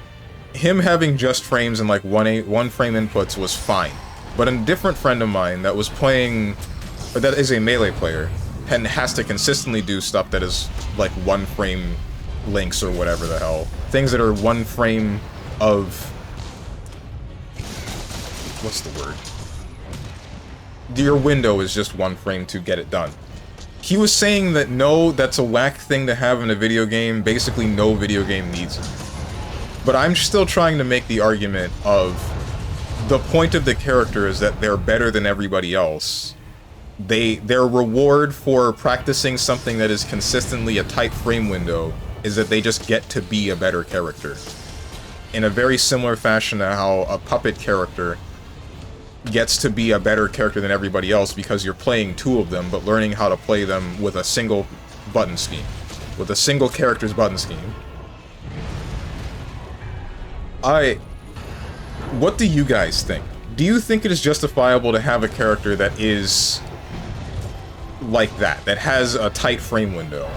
him having just frames and like one frame inputs was fine. But a different friend of mine that was playing, or that is a melee player, and has to consistently do stuff that is like one frame links or whatever the hell. Things that are one frame of... what's the word? Your window is just one frame to get it done. He was saying that no, that's a whack thing to have in a video game. Basically, no video game needs it. But I'm still trying to make the argument of the point of the character is that they're better than everybody else. Their reward for practicing something that is consistently a tight frame window is that they just get to be a better character. In a very similar fashion to how a puppet character gets to be a better character than everybody else because you're playing two of them, but learning how to play them with a single button scheme. With a single character's button scheme. What do you guys think? Do you think it is justifiable to have a character that is like that? That has a tight frame window?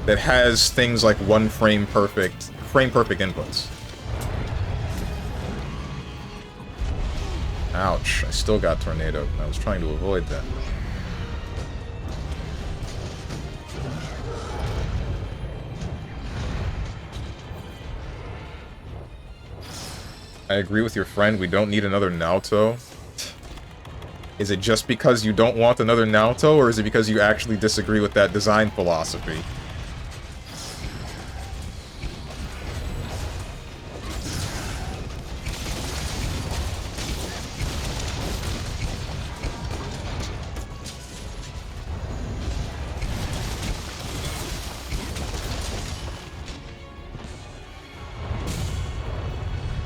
That has things like frame perfect inputs? Ouch, I still got tornadoed. I was trying to avoid that. I agree with your friend, we don't need another Naoto. Is it just because you don't want another Naoto, or is it because you actually disagree with that design philosophy?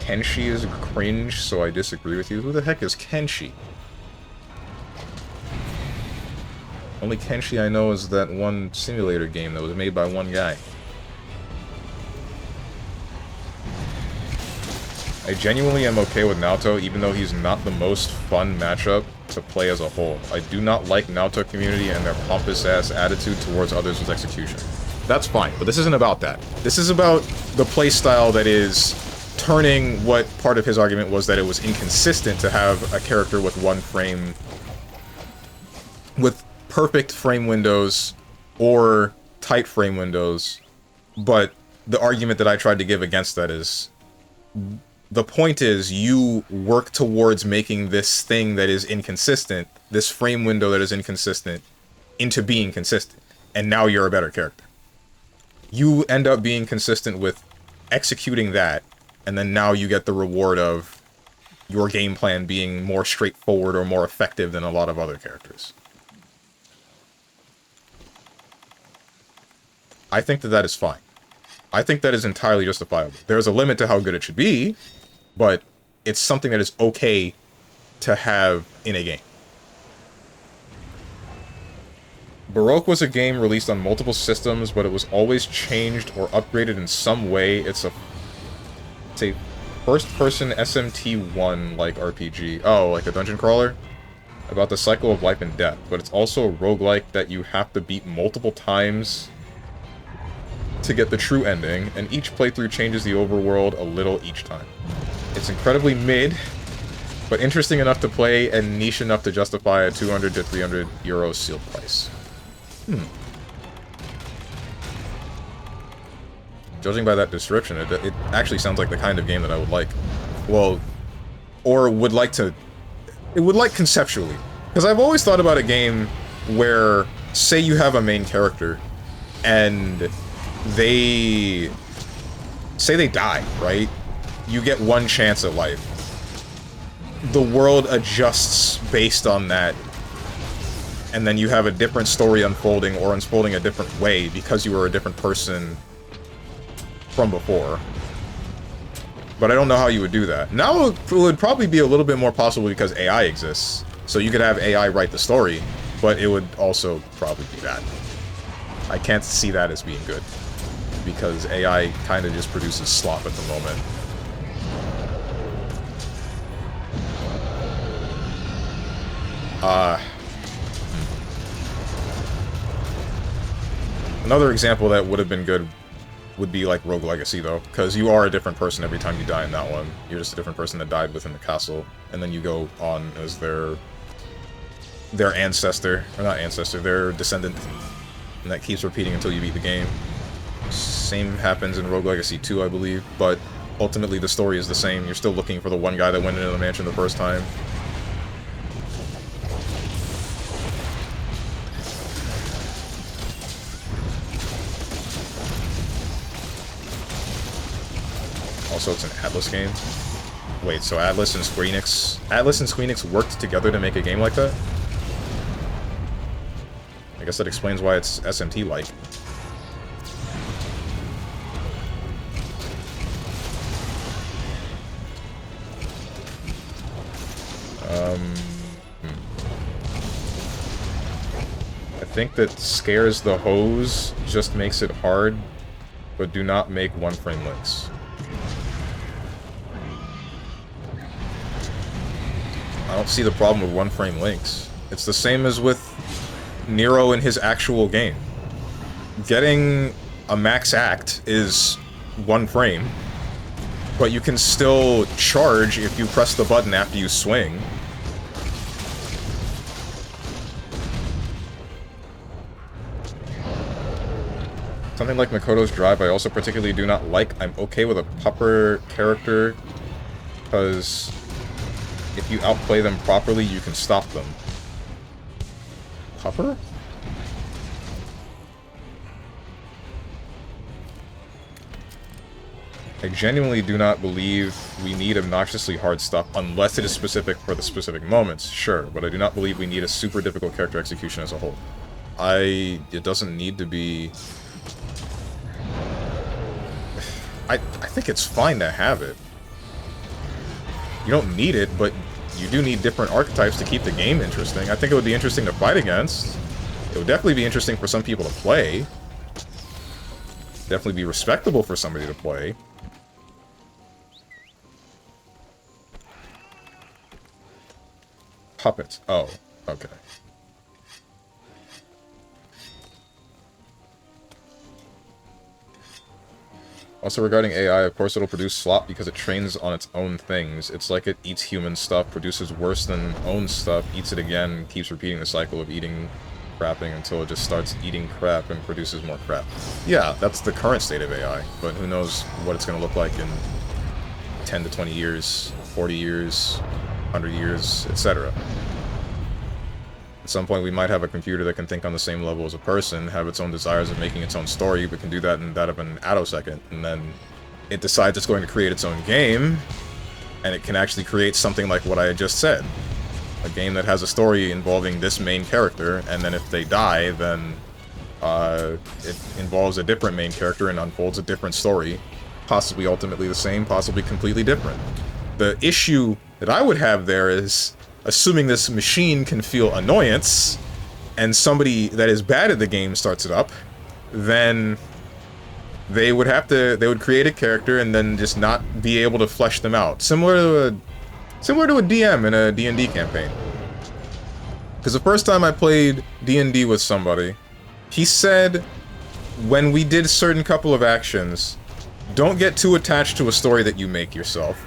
Kenshi is cringe, so I disagree with you. Who the heck is Kenshi? Only Kenshi I know is that one simulator game that was made by one guy. I genuinely am okay with Naoto, even though he's not the most fun matchup to play as a whole. I do not like Naoto community and their pompous-ass attitude towards others with execution. That's fine, but this isn't about that. This is about the playstyle that is turning what part of his argument was that it was inconsistent to have a character with one frame, with perfect frame windows or tight frame windows, but the argument that I tried to give against that is, the point is you work towards making this thing that is inconsistent, this frame window that is inconsistent, into being consistent, and now you're a better character. You end up being consistent with executing that, and then now you get the reward of your game plan being more straightforward or more effective than a lot of other characters. I think that that is fine. I think that is entirely justifiable. There's a limit to how good it should be, but it's something that is okay to have in a game. Baroque was a game released on multiple systems, but it was always changed or upgraded in some way. It's a first-person SMT1-like RPG. Oh, like a dungeon crawler? About the cycle of life and death, but it's also a roguelike that you have to beat multiple times to get the true ending, and each playthrough changes the overworld a little each time. It's incredibly mid, but interesting enough to play and niche enough to justify a 200 to 300 euro sealed price. Judging by that description, it actually sounds like the kind of game that I would like. Well, or would like to... It would like conceptually. Because I've always thought about a game where, say you have a main character, and they... say they die, right? You get one chance at life. The world adjusts based on that and then you have a different story unfolding or unfolding a different way because you were a different person from before. But I don't know how you would do that. Now it would probably be a little bit more possible because AI exists. So you could have AI write the story, but it would also probably be bad. I can't see that as being good, because AI kind of just produces slop at the moment. Another example that would have been good would be like Rogue Legacy, though, because you are a different person every time you die in that one. You're just a different person that died within the castle, and then you go on as their ancestor, or not ancestor, their descendant, and that keeps repeating until you beat the game. Same happens in Rogue Legacy 2, I believe, but ultimately the story is the same. You're still looking for the one guy that went into the mansion the first time. Also, it's an Atlas game. Wait, so Atlas and Square Enix worked together to make a game like that? I guess that explains why it's SMT-like. I think that Scares the Hose just makes it hard, but do not make one-frame links. I don't see the problem with one-frame links. It's the same as with Nero in his actual game. Getting a max act is one frame, but you can still charge if you press the button after you swing. Something like Makoto's Drive I also particularly do not like. I'm okay with a pupper character, because if you outplay them properly, you can stop them. Pupper? I genuinely do not believe we need obnoxiously hard stuff unless it is specific for the specific moments, sure, but I do not believe we need a super difficult character execution as a whole. It doesn't need to be... I think it's fine to have it. You don't need it, but you do need different archetypes to keep the game interesting. I think it would be interesting to fight against. It would definitely be interesting for some people to play. Definitely be respectable for somebody to play. Puppets. Oh, okay. Also, regarding AI, of course it'll produce slop because it trains on its own things. It's like it eats human stuff, produces worse than own stuff, eats it again, keeps repeating the cycle of eating, crapping until it just starts eating crap and produces more crap. Yeah, that's the current state of AI, but who knows what it's going to look like in 10 to 20 years, 40 years, 100 years, etc. At some point we might have a computer that can think on the same level as a person, have its own desires of making its own story, but can do that in that of an attosecond, and then it decides it's going to create its own game, and it can actually create something like what I had just said. A game that has a story involving this main character, and then if they die, then it involves a different main character and unfolds a different story. Possibly ultimately the same, possibly completely different. The issue that I would have there is, assuming this machine can feel annoyance, and somebody that is bad at the game starts it up, then they would create a character and then just not be able to flesh them out. Similar to a DM in a D&D campaign. Because the first time I played D&D with somebody, he said, when we did a certain couple of actions, don't get too attached to a story that you make yourself.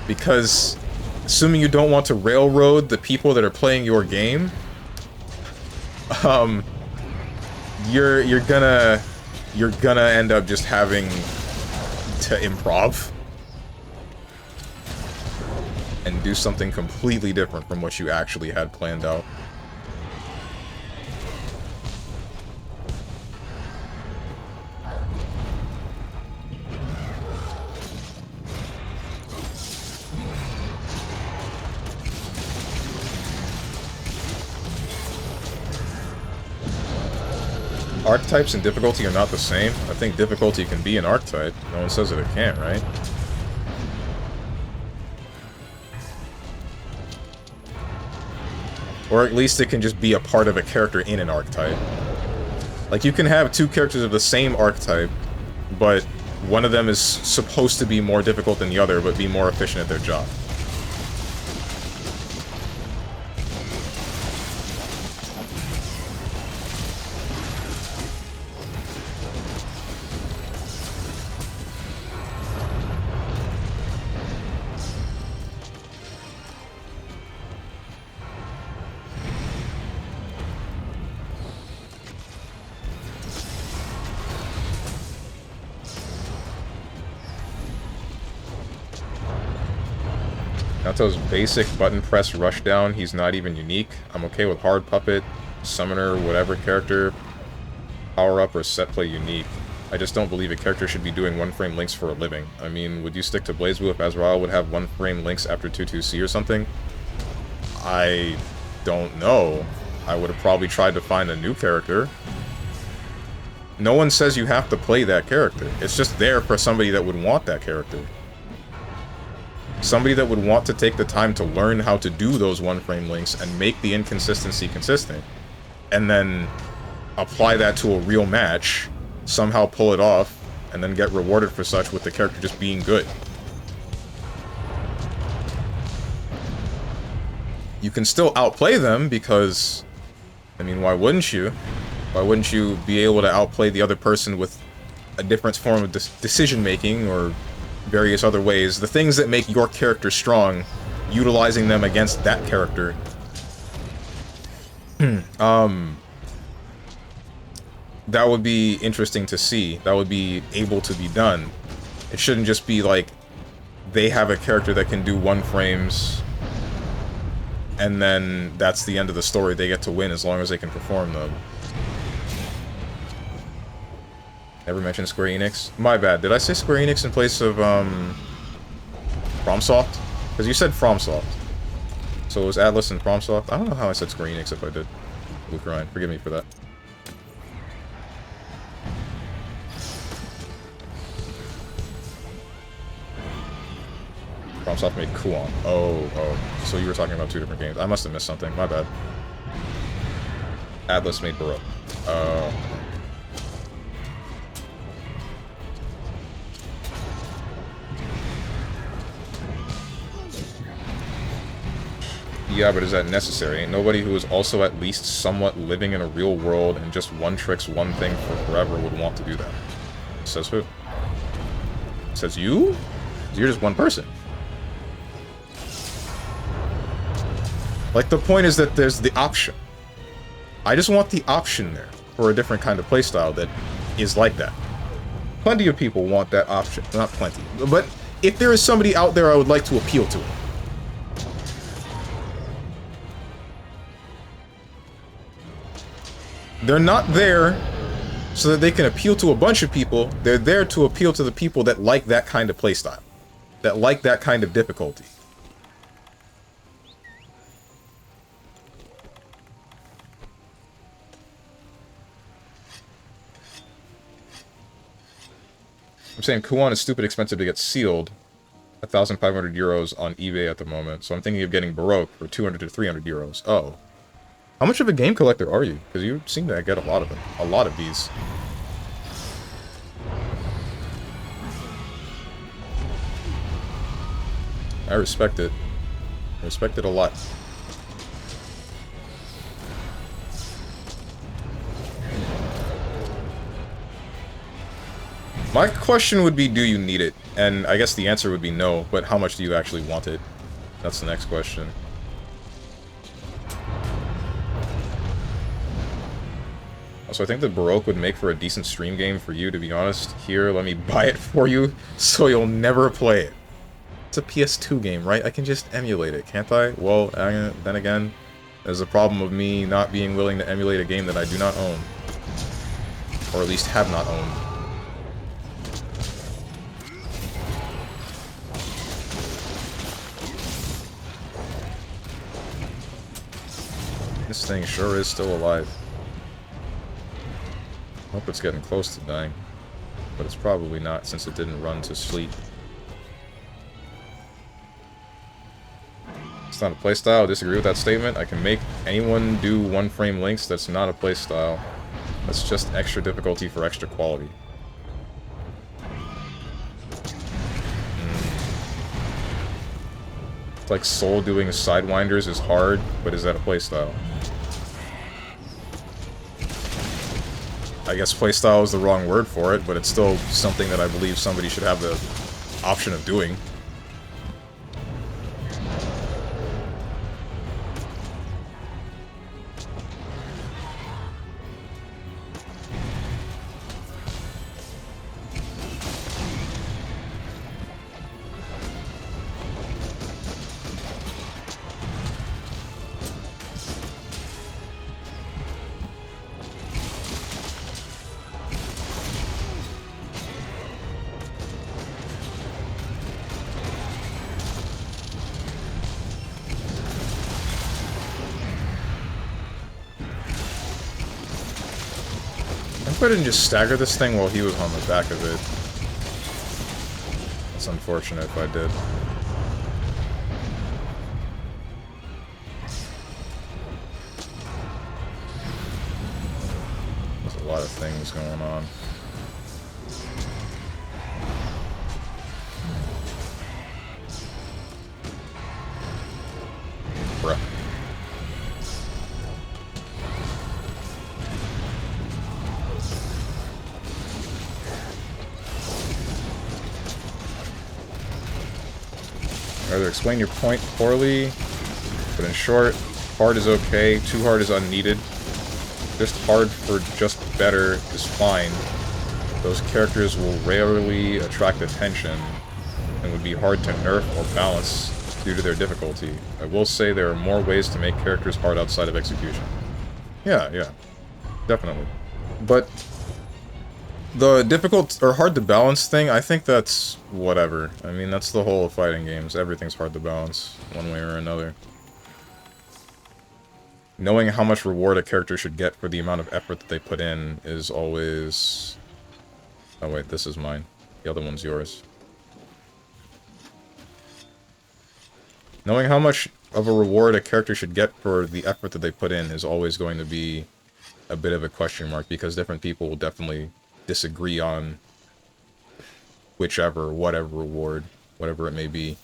Because assuming you don't want to railroad the people that are playing your game, you're gonna end up just having to improv and do something completely different from what you actually had planned out. Archetypes and difficulty are not the same. I think difficulty can be an archetype. No one says that it can't, right? Or at least it can just be a part of a character in an archetype. Like, you can have two characters of the same archetype, but one of them is supposed to be more difficult than the other, but be more efficient at their job. Nato's basic button press rushdown, he's not even unique. I'm okay with hard puppet, summoner, whatever character, power up or set play unique. I just don't believe a character should be doing one-frame links for a living. I mean, would you stick to BlazBlue if Azrael would have one-frame links after 2-2-C or something? I don't know. I would have probably tried to find a new character. No one says you have to play that character. It's just there for somebody that would want that character. Somebody that would want to take the time to learn how to do those one-frame links and make the inconsistency consistent. And then apply that to a real match, somehow pull it off, and then get rewarded for such with the character just being good. You can still outplay them because, I mean, why wouldn't you? Why wouldn't you be able to outplay the other person with a different form of decision-making or various other ways? The things that make your character strong, utilizing them against that character. That would be interesting to see. That would be able to be done. It shouldn't just be like, they have a character that can do one frames, and then that's the end of the story. They get to win as long as they can perform them. Never mentioned Square Enix. My bad. Did I say Square Enix in place of, FromSoft? Because you said FromSoft. So it was Atlas and FromSoft? I don't know how I said Square Enix if I did. Luke Ryan, forgive me for that. FromSoft made Kuon. Oh. So you were talking about two different games. I must have missed something. My bad. Atlas made Baroque. Yeah, but is that necessary? Ain't nobody who is also at least somewhat living in a real world and just one-tricks one thing for forever would want to do that. Says who? Says you? You're just one person. Like, the point is that there's the option. I just want the option there for a different kind of playstyle that is like that. Plenty of people want that option. Not plenty. But if there is somebody out there I would like to appeal to, they're not there so that they can appeal to a bunch of people. They're there to appeal to the people that like that kind of playstyle. That like that kind of difficulty. I'm saying Kuon is stupid expensive to get sealed. 1,500 euros on eBay at the moment. So I'm thinking of getting Baroque for 200 to 300 euros. Oh. How much of a game collector are you? Because you seem to get a lot of them. A lot of these. I respect it. I respect it a lot. My question would be, do you need it? And I guess the answer would be no, but how much do you actually want it? That's the next question. Also, I think that Baroque would make for a decent stream game for you, to be honest. Here, let me buy it for you, so you'll never play it. It's a PS2 game, right? I can just emulate it, can't I? Well, then again, there's a problem of me not being willing to emulate a game that I do not own. Or at least have not owned. This thing sure is still alive. Hope it's getting close to dying. But it's probably not, since it didn't run to sleep. It's not a playstyle. I disagree with that statement. I can make anyone do one-frame links. That's not a playstyle. That's just extra difficulty for extra quality. It's like Soul doing Sidewinders is hard, but is that a playstyle? I guess playstyle is the wrong word for it, but it's still something that I believe somebody should have the option of doing. I didn't just stagger this thing while he was on the back of it. It's unfortunate if I did. There's a lot of things going on. Bruh. Either explain your point poorly, but in short, hard is okay, too hard is unneeded. Just hard for just better is fine. Those characters will rarely attract attention and would be hard to nerf or balance due to their difficulty. I will say there are more ways to make characters hard outside of execution. Yeah, definitely. But the difficult or hard to balance thing, I think that's whatever. I mean, that's the whole of fighting games. Everything's hard to balance, one way or another. Knowing how much reward a character should get for the amount of effort that they put in is always... Oh wait, this is mine. The other one's yours. Knowing how much of a reward a character should get for the effort that they put in is always going to be a bit of a question mark, because different people will definitely disagree on whatever reward, whatever it may be.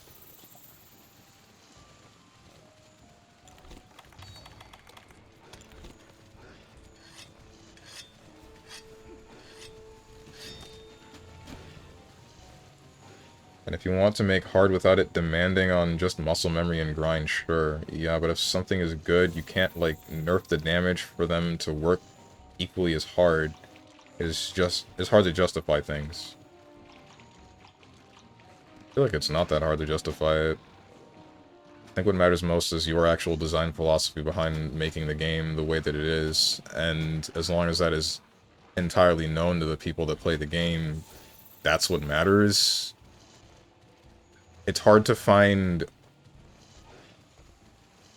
And if you want to make hard without it demanding on just muscle memory and grind, sure. Yeah, but if something is good, you can't, like, nerf the damage for them to work equally as hard. It's hard to justify things. I feel like it's not that hard to justify it. I think what matters most is your actual design philosophy behind making the game the way that it is, and as long as that is entirely known to the people that play the game, that's what matters. It's hard to find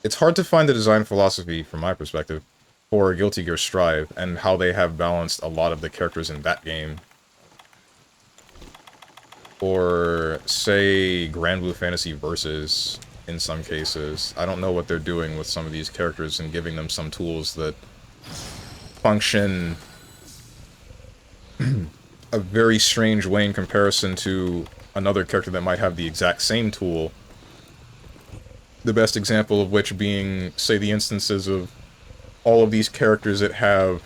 the design philosophy, from my perspective, for Guilty Gear Strive, and how they have balanced a lot of the characters in that game. Or, say, Grand Blue Fantasy Versus, in some cases. I don't know what they're doing with some of these characters and giving them some tools that function a very strange way in comparison to another character that might have the exact same tool. The best example of which being, say, the instances of all of these characters that have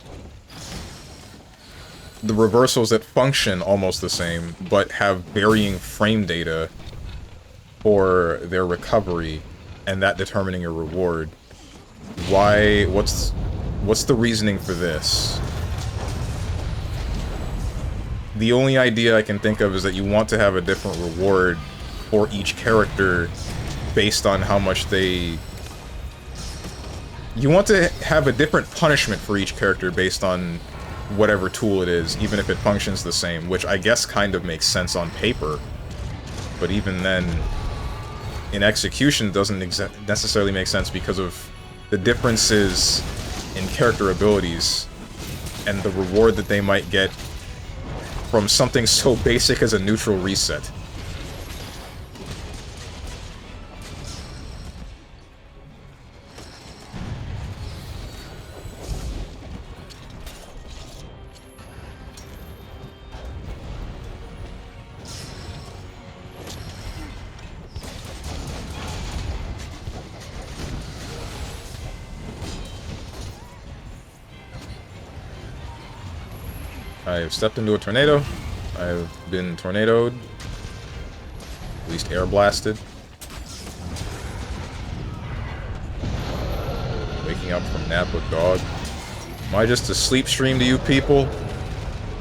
the reversals that function almost the same, but have varying frame data for their recovery, and that determining your reward. Why? What's the reasoning for this? The only idea I can think of is that you want to have a different reward for each character based on how much they... You want to have a different punishment for each character based on whatever tool it is, even if it functions the same, which I guess kind of makes sense on paper. But even then, in execution, doesn't necessarily make sense because of the differences in character abilities and the reward that they might get from something so basic as a neutral reset. I have stepped into a tornado. I have been tornadoed. At least air blasted. Waking up from nap with dog. Am I just a sleep stream to you people?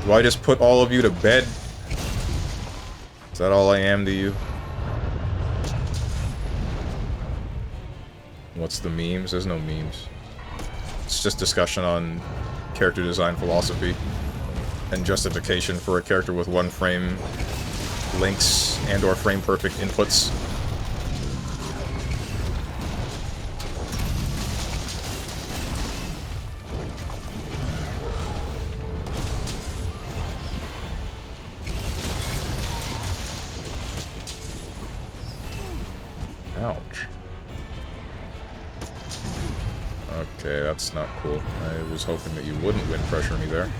Do I just put all of you to bed? Is that all I am to you? What's the memes? There's no memes. It's just discussion on character design philosophy and justification for a character with one frame links and or frame perfect inputs. Ouch. Okay, that's not cool. I was hoping that you wouldn't wind pressure me there.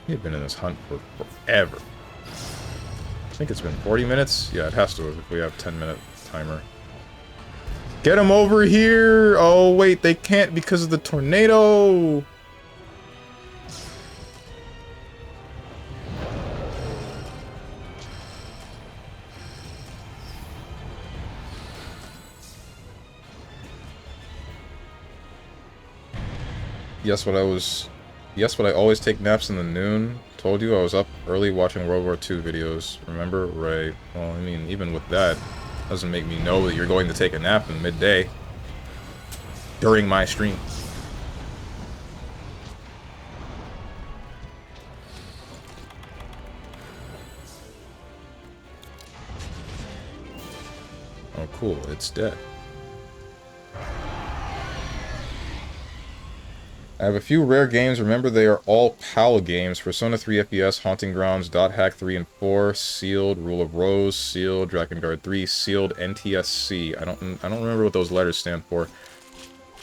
You've been in this hunt for forever. I think it's been 40 minutes? Yeah, it has to if we have 10-minute timer. Get him over here! Oh, wait, they can't because of the tornado! Yes, but I always take naps in the noon. Told you I was up early watching World War II videos. Remember? Right. Well, I mean, even with that, doesn't make me know that you're going to take a nap in midday. During my stream. Oh, cool. It's dead. I have a few rare games. Remember, they are all PAL games. Persona 3 FPS, Haunting Grounds, Dot Hack 3 and 4, Sealed, Rule of Rose, Sealed, Drakengard 3, Sealed, NTSC. I don't remember what those letters stand for.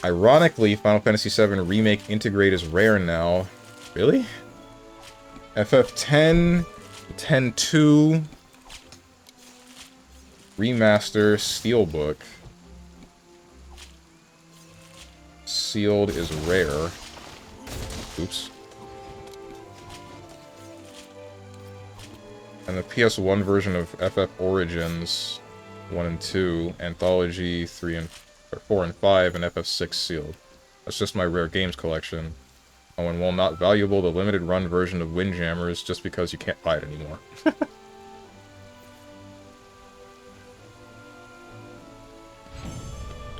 Ironically, Final Fantasy VII Remake Integrate is rare now. Really? FF10, 10-2, Remaster, Steelbook. Sealed is rare. Oops. And the PS1 version of FF Origins 1 and 2, Anthology 3 and 4 and 5, and FF6 sealed. That's just my rare games collection. Oh, and while not valuable, the limited run version of Windjammers just because you can't buy it anymore.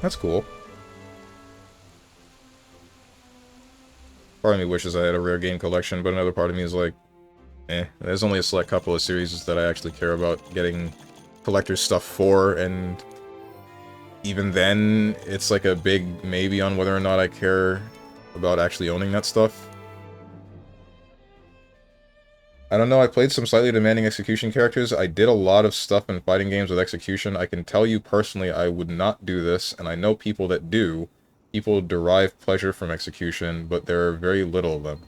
That's cool. Part of me wishes I had a rare game collection, but another part of me is like, there's only a select couple of series that I actually care about getting collector's stuff for, and even then, it's like a big maybe on whether or not I care about actually owning that stuff. I don't know, I played some slightly demanding execution characters. I did a lot of stuff in fighting games with execution. I can tell you personally I would not do this, and I know people that do. People derive pleasure from execution, but there are very little of them.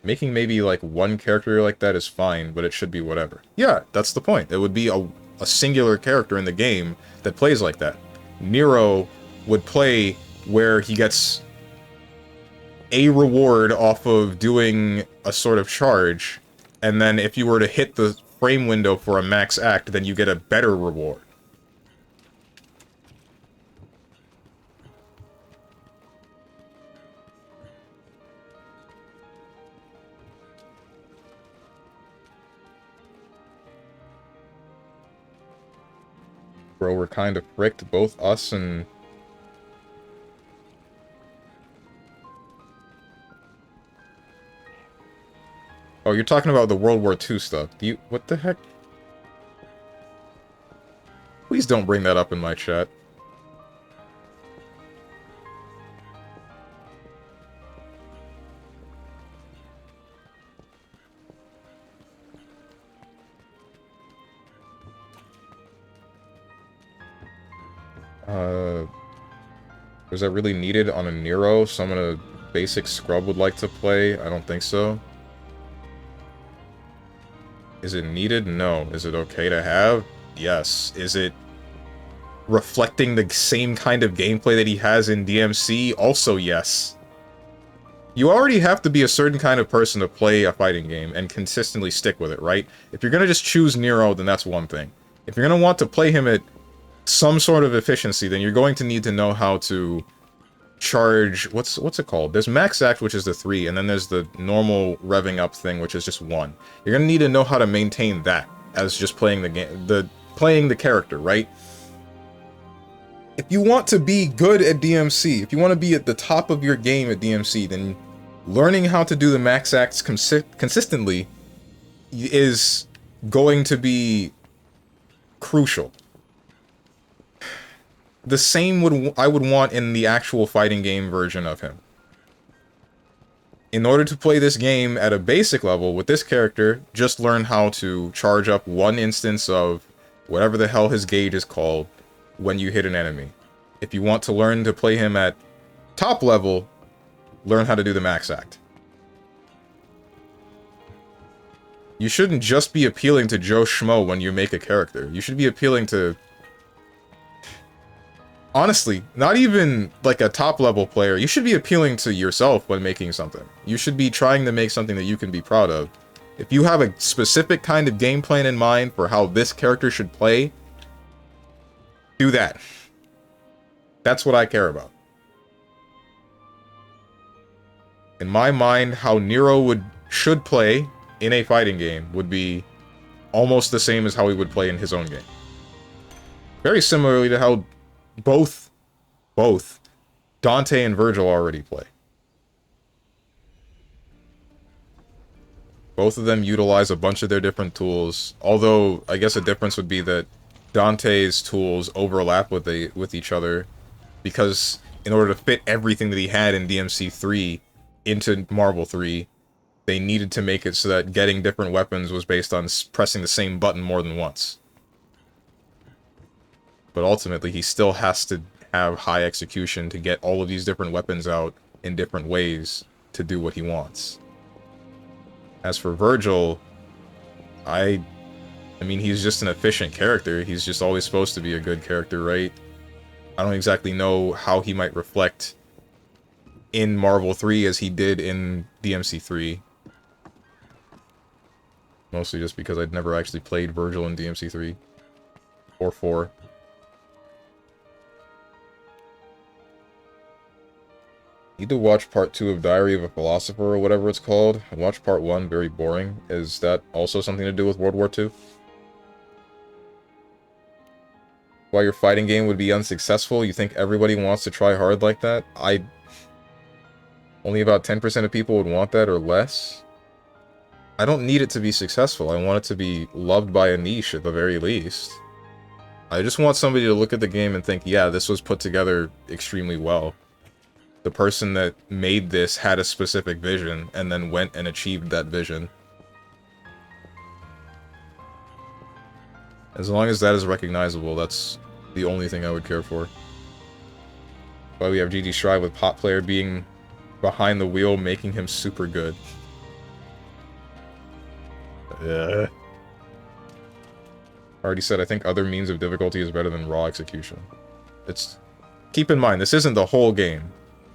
Making maybe like one character like that is fine, but it should be whatever. Yeah, that's the point. It would be a singular character in the game that plays like that. Nero would play where he gets a reward off of doing a sort of charge, and then if you were to hit the frame window for a max act, then you get a better reward. Bro, we're kind of fricked, both us and... Oh, you're talking about the World War II stuff. What the heck? Please don't bring that up in my chat. Was that really needed on a Nero? Someone a basic scrub would like to play? I don't think so. Is it needed? No. Is it okay to have? Yes. Is it reflecting the same kind of gameplay that he has in DMC? Also yes. You already have to be a certain kind of person to play a fighting game and consistently stick with it, right? If you're gonna just choose Nero, then that's one thing. If you're gonna want to play him at some sort of efficiency, then you're going to need to know how to charge... What's it called? There's max act, which is the 3, and then there's the normal revving up thing, which is just 1. You're gonna need to know how to maintain that as just playing the game, playing the character, right? If you want to be good at DMC, if you want to be at the top of your game at DMC, then learning how to do the max acts consistently is going to be crucial. The same I would want in the actual fighting game version of him. In order to play this game at a basic level with this character, just learn how to charge up one instance of whatever the hell his gauge is called when you hit an enemy. If you want to learn to play him at top level, learn how to do the max act. You shouldn't just be appealing to Joe Schmo when you make a character. You should be appealing to... Honestly, not even like a top-level player. You should be appealing to yourself when making something. You should be trying to make something that you can be proud of. If you have a specific kind of game plan in mind for how this character should play, do that. That's what I care about. In my mind, how Nero should play in a fighting game would be almost the same as how he would play in his own game. Very similarly to how both Dante and Virgil already play. Both of them utilize a bunch of their different tools, although I guess a difference would be that Dante's tools overlap with each other, because in order to fit everything that he had in DMC 3 into Marvel 3, they needed to make it so that getting different weapons was based on pressing the same button more than once. But ultimately, he still has to have high execution to get all of these different weapons out in different ways to do what he wants. As for Virgil, I mean, he's just an efficient character. He's just always supposed to be a good character, right? I don't exactly know how he might reflect in Marvel 3 as he did in DMC 3. Mostly just because I'd never actually played Virgil in DMC 3. Or 4. Need to watch part 2 of Diary of a Philosopher or whatever it's called. I watched part 1, very boring. Is that also something to do with World War II? Why your fighting game would be unsuccessful? You think everybody wants to try hard like that? Only about 10% of people would want that or less. I don't need it to be successful. I want it to be loved by a niche at the very least. I just want somebody to look at the game and think, yeah, this was put together extremely well. The person that made this had a specific vision, and then went and achieved that vision. As long as that is recognizable, that's the only thing I would care for. Why we have GG Strive with Pot Player being behind the wheel, making him super good. Already said, I think other means of difficulty is better than raw execution. Keep in mind, this isn't the whole game.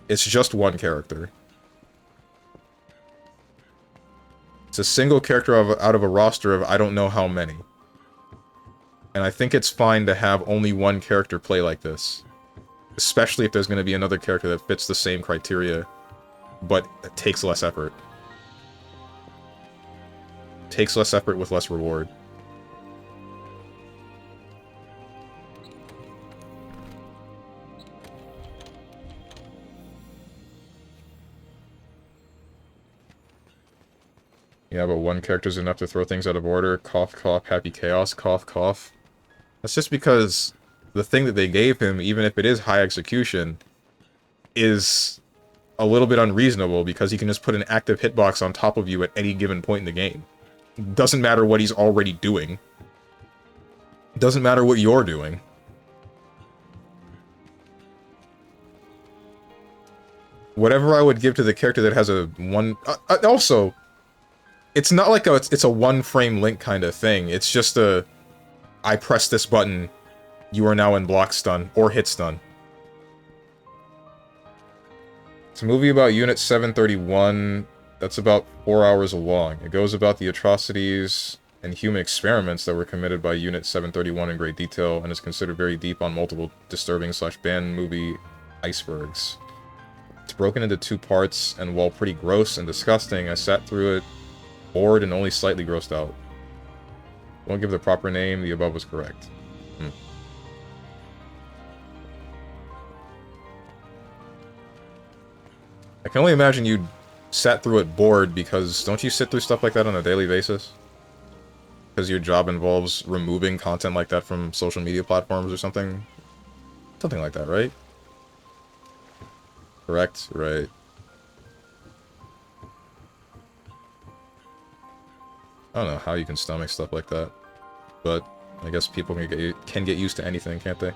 It's just one character. It's a single character out of a roster of I don't know how many. And I think it's fine to have only one character play like this. Especially if there's going to be another character that fits the same criteria, but it takes less effort. Takes less effort with less reward. Yeah, but one character's enough to throw things out of order. Cough, cough, happy chaos. Cough, cough. That's just because the thing that they gave him, even if it is high execution, is a little bit unreasonable because he can just put an active hitbox on top of you at any given point in the game. Doesn't matter what he's already doing. Doesn't matter what you're doing. Whatever I would give to the character that has a one... also, it's not like it's a one-frame link kind of thing. It's just a... I press this button, you are now in block stun, or hit stun. It's a movie about Unit 731 that's about 4 hours long. It goes about the atrocities and human experiments that were committed by Unit 731 in great detail, and is considered very deep on multiple disturbing/banned movie icebergs. It's broken into 2 parts, and while pretty gross and disgusting, I sat through it bored and only slightly grossed out. Won't give the proper name, the above was correct. I can only imagine you sat through it bored because don't you sit through stuff like that on a daily basis? Because your job involves removing content like that from social media platforms or something? Something like that, right? Correct? Right. I don't know how you can stomach stuff like that, but I guess people can get used to anything, can't they?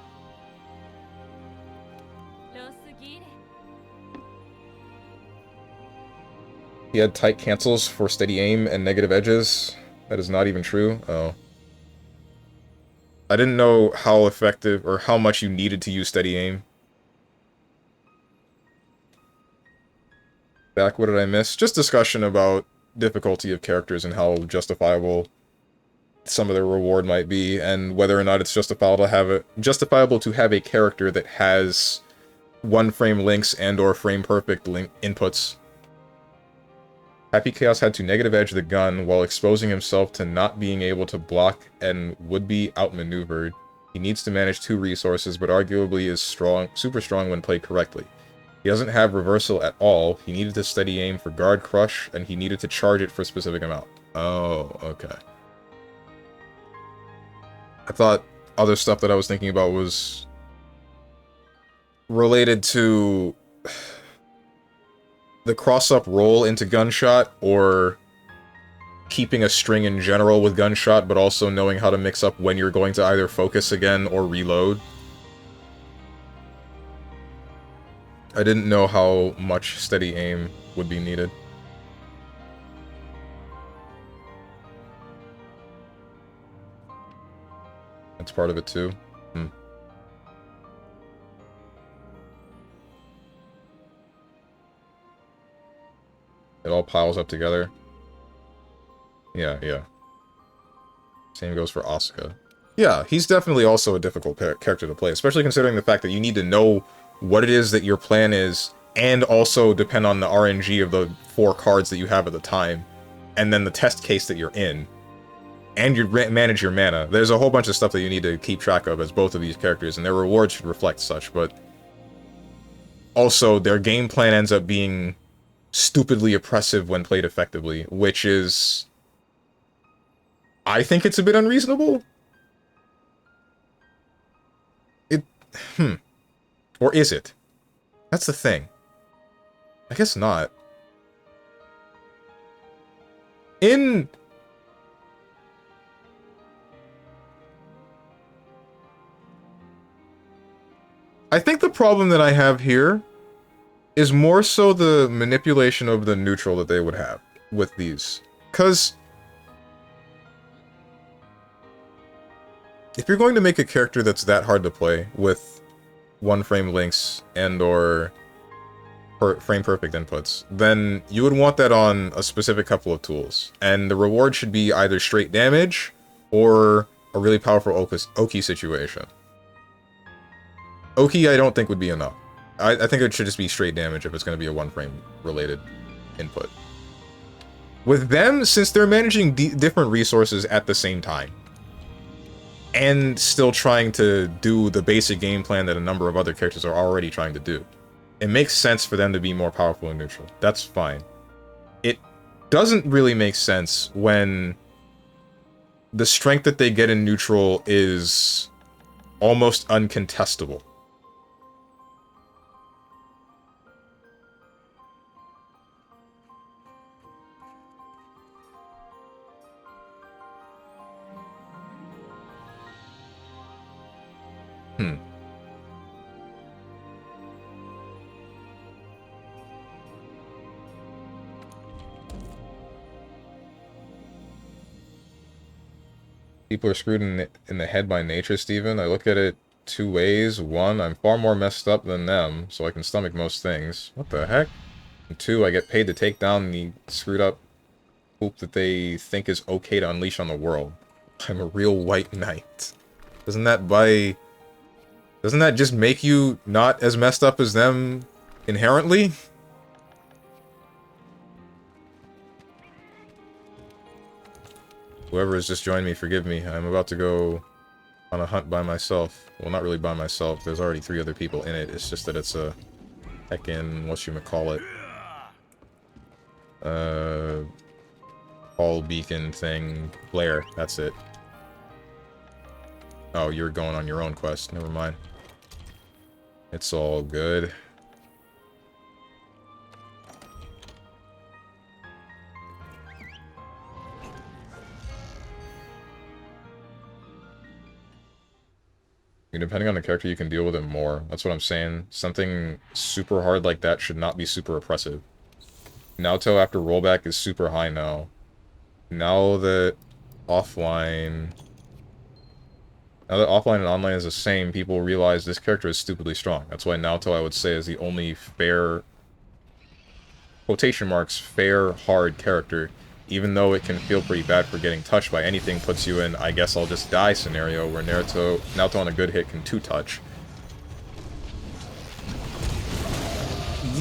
He had tight cancels for steady aim and negative edges. That is not even true. Oh. I didn't know how effective or how much you needed to use steady aim. Back, what did I miss? Just discussion about difficulty of characters and how justifiable some of their reward might be, and whether or not it's justifiable to have a character that has one-frame links and/or frame-perfect link inputs. Happy Chaos had to negative edge the gun while exposing himself to not being able to block and would be outmaneuvered. He needs to manage 2 resources, but arguably is super strong when played correctly. He doesn't have reversal at all. He needed to steady aim for guard crush, and he needed to charge it for a specific amount. Oh, okay. I thought other stuff that I was thinking about was related to the cross-up roll into gunshot, or keeping a string in general with gunshot, but also knowing how to mix up when you're going to either focus again or reload. I didn't know how much steady aim would be needed. That's part of it too. It all piles up together. Yeah. Same goes for Asuka. Yeah, he's definitely also a difficult character to play, especially considering the fact that you need to know what it is that your plan is, and also depend on the RNG of the 4 cards that you have at the time, and then the test case that you're in, and you manage your mana. There's a whole bunch of stuff that you need to keep track of as both of these characters, and their rewards should reflect such, but also their game plan ends up being stupidly oppressive when played effectively, which is... I think it's a bit unreasonable. Or is it? That's the thing. I guess not. I think the problem that I have here is more so the manipulation of the neutral that they would have with these. Because if you're going to make a character that's that hard to play with one-frame links and/or frame-perfect inputs, then you would want that on a specific couple of tools. And the reward should be either straight damage or a really powerful Oki situation. Oki I don't think would be enough. I think it should just be straight damage if it's going to be a one-frame related input. With them, since they're managing different resources at the same time, and still trying to do the basic game plan that a number of other characters are already trying to do, it makes sense for them to be more powerful in neutral. That's fine. It doesn't really make sense when the strength that they get in neutral is almost uncontestable. People are screwed in the head by nature, Steven. I look at it two ways. One, I'm far more messed up than them, so I can stomach most things. What the heck? And two, I get paid to take down the screwed up poop that they think is okay to unleash on the world. I'm a real white knight. Doesn't that just make you not as messed up as them inherently? Whoever has just joined me, forgive me. I'm about to go on a hunt by myself. Well, not really by myself. There's already 3 other people in it. It's just that it's a heckin' whatchamacallit. Call beacon thing. Blair, that's it. Oh, you're going on your own quest. Never mind. It's all good. Depending on the character, you can deal with it more. That's what I'm saying. Something super hard like that should not be super oppressive. Naoto after rollback is super high now. Now that offline and online is the same, people realize this character is stupidly strong. That's why Naoto, I would say, is the only fair, quotation marks, fair, hard character. Even though it can feel pretty bad for getting touched by anything, puts you in, I guess I'll just die scenario, where Naoto on a good hit can 2-touch.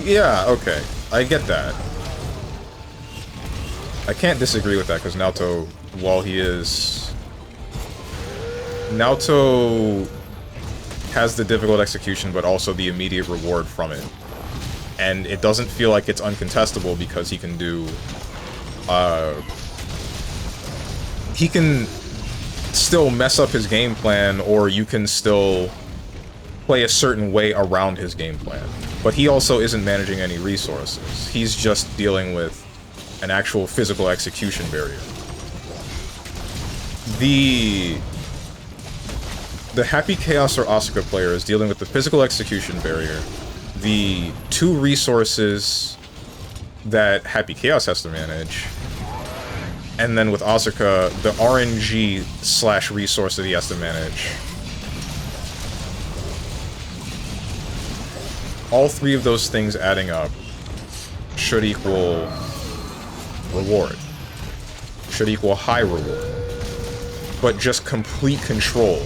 Yeah, okay. I get that. I can't disagree with that, because Naoto, while he is... Naoto has the difficult execution, but also the immediate reward from it. And it doesn't feel like it's uncontestable, because he can do... he can still mess up his game plan, or you can still play a certain way around his game plan. But he also isn't managing any resources. He's just dealing with an actual physical execution barrier. The Happy Chaos or Asuka player is dealing with the physical execution barrier, the 2 resources that Happy Chaos has to manage, and then with Asuka, the RNG / resource that he has to manage. All 3 of those things adding up should equal reward. Should equal high reward. But just complete control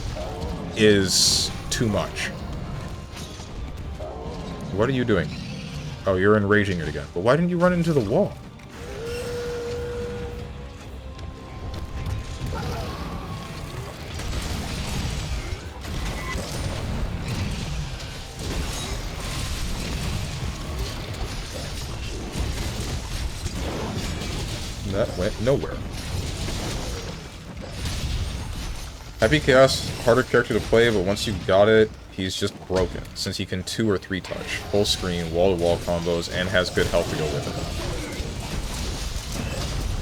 is too much. What are you doing? Oh, you're enraging it again. But why didn't you run into the wall? That went nowhere. Happy Chaos, harder character to play, but once you got it, he's just broken, since he can 2 or 3 touch, full screen, wall-to-wall combos, and has good health to go with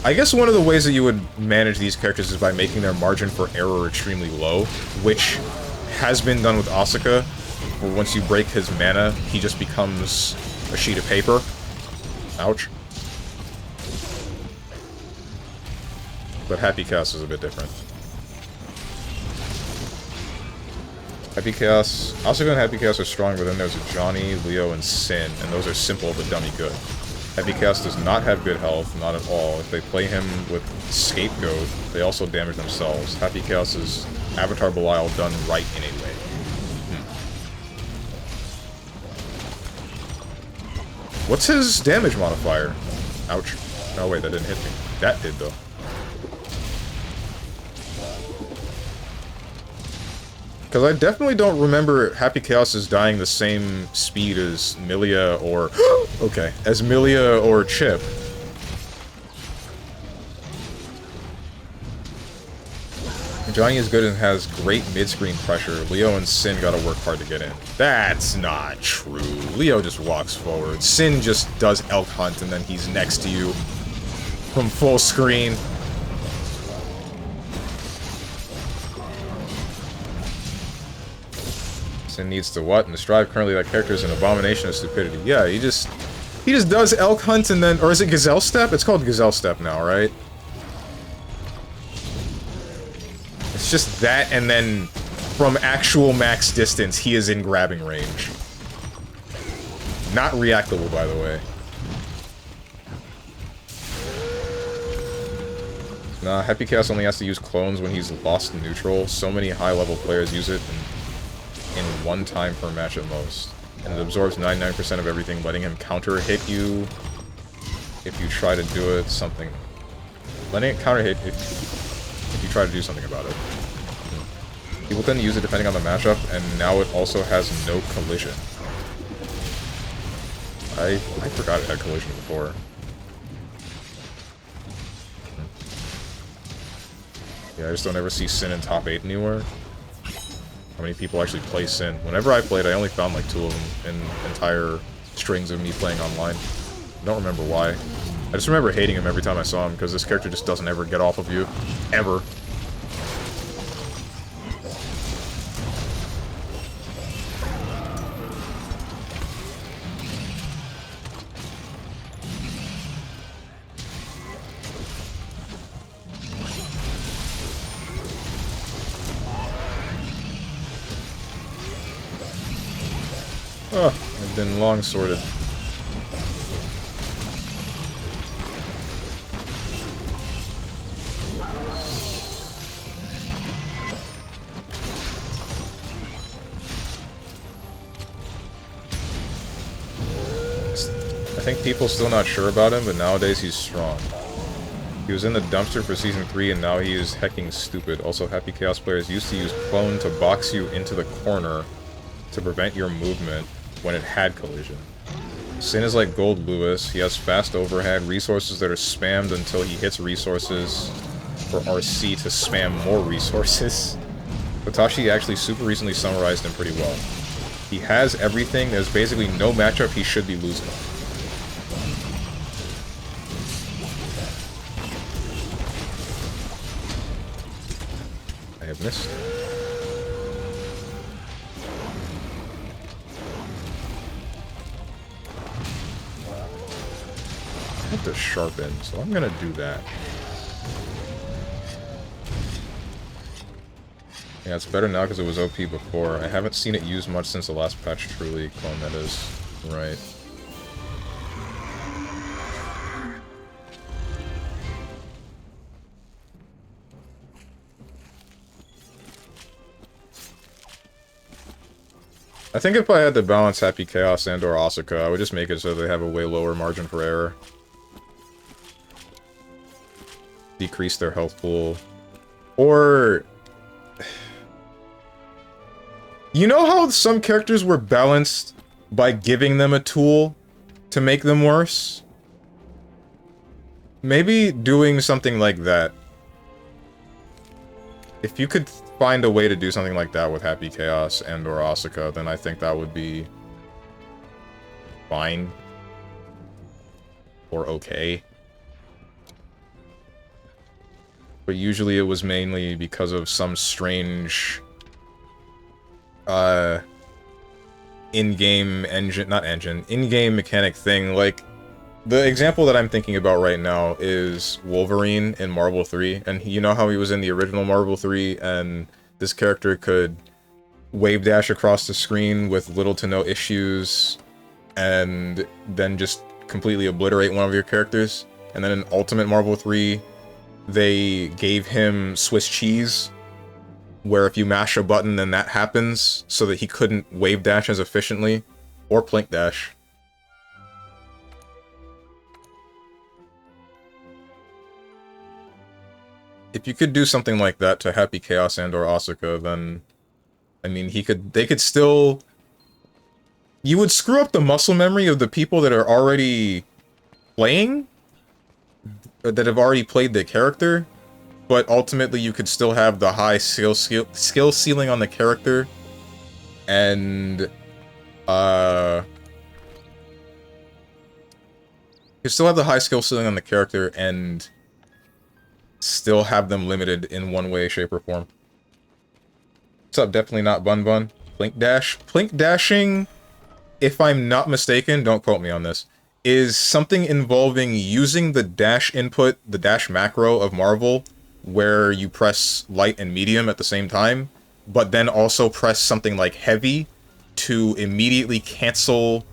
it. I guess one of the ways that you would manage these characters is by making their margin for error extremely low, which has been done with Asuka, where once you break his mana, he just becomes a sheet of paper. Ouch. But Happy Chaos is a bit different. Happy Chaos... Asuka and Happy Chaos are strong, but then there's Johnny, Leo, and Sin, and those are simple but dummy good. Happy Chaos does not have good health, not at all. If they play him with Scapegoat, they also damage themselves. Happy Chaos is Avatar Belial done right in a way. What's his damage modifier? Ouch. Oh wait, that didn't hit me. That did, though. Because I definitely don't remember Happy Chaos as dying the same speed as Milia or... okay, as Milia or Chip. Johnny is good and has great mid-screen pressure. Leo and Sin gotta work hard to get in. That's not true. Leo just walks forward. Sin just does elk hunt and then he's next to you from full screen. Sin needs to what? In the Strive currently that character is an abomination of stupidity. Yeah, he just does elk hunt and then, or is it Gazelle Step? It's called Gazelle Step now, right? It's just that, and then from actual max distance, he is in grabbing range. Not reactable, by the way. Nah, Happy Chaos only has to use clones when he's lost in neutral. So many high-level players use it in one time per match at most. And it absorbs 99% of everything, letting him counter-hit you if you try to do it, something. Letting it counter-hit if you try to do something about it. People tend to use it depending on the matchup, and now it also has no collision. I forgot it had collision before. Yeah, I just don't ever see Sin in top 8 anywhere. How many people actually play Sin? Whenever I played, I only found like 2 of them in entire strings of me playing online. I don't remember why. I just remember hating him every time I saw him, because this character just doesn't ever get off of you. Ever. Oh, I've been long sorted. I think people still not sure about him, but nowadays he's strong. He was in the dumpster for Season 3, and now he is hecking stupid. Also, Happy Chaos players used to use Clone to box you into the corner to prevent your movement when it had collision. Sin is like Gold Lewis. He has fast overhead, resources that are spammed until he hits resources for RC to spam more resources. Kotashi actually super recently summarized him pretty well. He has everything. There's basically no matchup he should be losing. I have missed. I have to sharpen, so I'm gonna do that. Yeah, it's better now because it was OP before. I haven't seen it used much since the last patch, truly. Clone, that is. Right. I think if I had to balance Happy Chaos and or Asuka, I would just make it so they have a way lower margin for error. Decrease their health pool. Or... You know how some characters were balanced by giving them a tool to make them worse? Maybe doing something like that. If you could find a way to do something like that with Happy Chaos and or Asuka, then I think that would be fine. Or okay. But usually it was mainly because of some strange in-game engine, not engine, in-game mechanic thing. Like, the example that I'm thinking about right now is Wolverine in Marvel 3, and you know how he was in the original Marvel 3, and this character could wave dash across the screen with little to no issues, and then just completely obliterate one of your characters. And then in Ultimate Marvel 3, they gave him Swiss cheese, where if you mash a button, then that happens, so that he couldn't wave dash as efficiently, or plink dash. If you could do something like that to Happy Chaos and or Asuka, then, I mean, they could still... You would screw up the muscle memory of the people that are already playing, or that have already played the character, but ultimately you could still have the high skill ceiling on the character, and you still have the high skill ceiling on the character and still have them limited in one way, shape, or form. What's up? Definitely not Bun Bun. Plink Dash. Plink dashing, if I'm not mistaken, don't quote me on this, is something involving using the dash input, the dash macro of Marvel, where you press light and medium at the same time, but then also press something like heavy to immediately cancel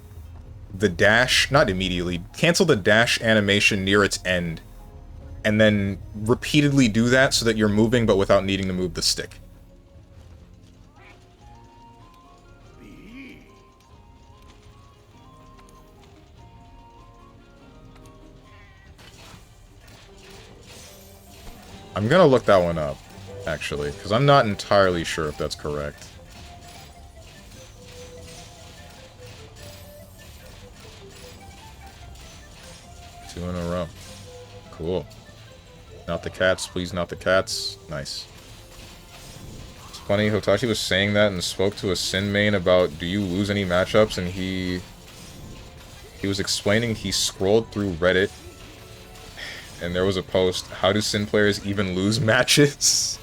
the dash, not immediately, cancel the dash animation near its end, and then repeatedly do that so that you're moving but without needing to move the stick. I'm gonna look that one up, actually, because I'm not entirely sure if that's correct. Two in a row. Cool. Not the cats, please, not the cats. Nice. It's funny, Hotashi was saying that and spoke to a Sin main about, do you lose any matchups? And he was explaining he scrolled through Reddit, and there was a post, how do Sin players even lose matches?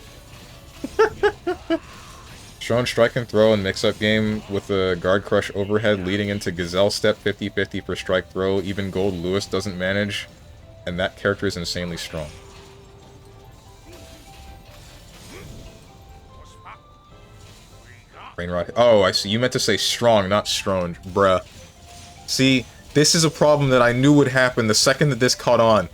Shown strike and throw and mix-up game with a guard crush overhead leading into Gazelle step 50-50 for strike throw. Even Gold Lewis doesn't manage, and that character is insanely strong. Rainrod. Oh, I see. You meant to say strong, not strong, bruh. See, this is a problem that I knew would happen the second that this caught on.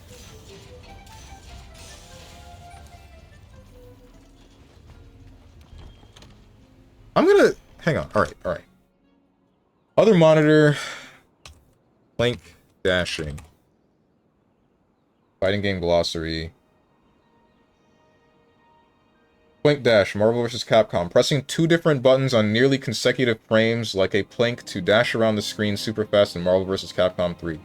I'm gonna... Hang on. Alright, alright. Other monitor. Plink dashing. Fighting game glossary. Plink dash, Marvel vs. Capcom. Pressing two different buttons on nearly consecutive frames like a plink to dash around the screen super fast in Marvel vs. Capcom 3.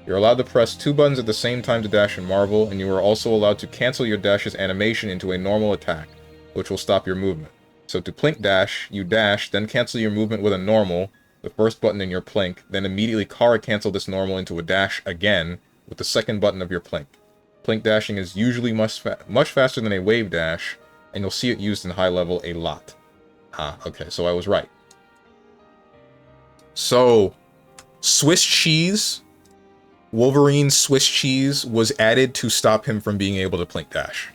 You're allowed to press two buttons at the same time to dash in Marvel, and you are also allowed to cancel your dash's animation into a normal attack, which will stop your movement. So to plink dash, you dash, then cancel your movement with a normal, the first button in your plink, then immediately Kara cancel this normal into a dash again with the second button of your plink. Plink dashing is usually much faster than a wave dash, and you'll see it used in high level a lot. Ah, okay, so I was right. So, Swiss cheese, Wolverine's Swiss cheese, was added to stop him from being able to plink dash.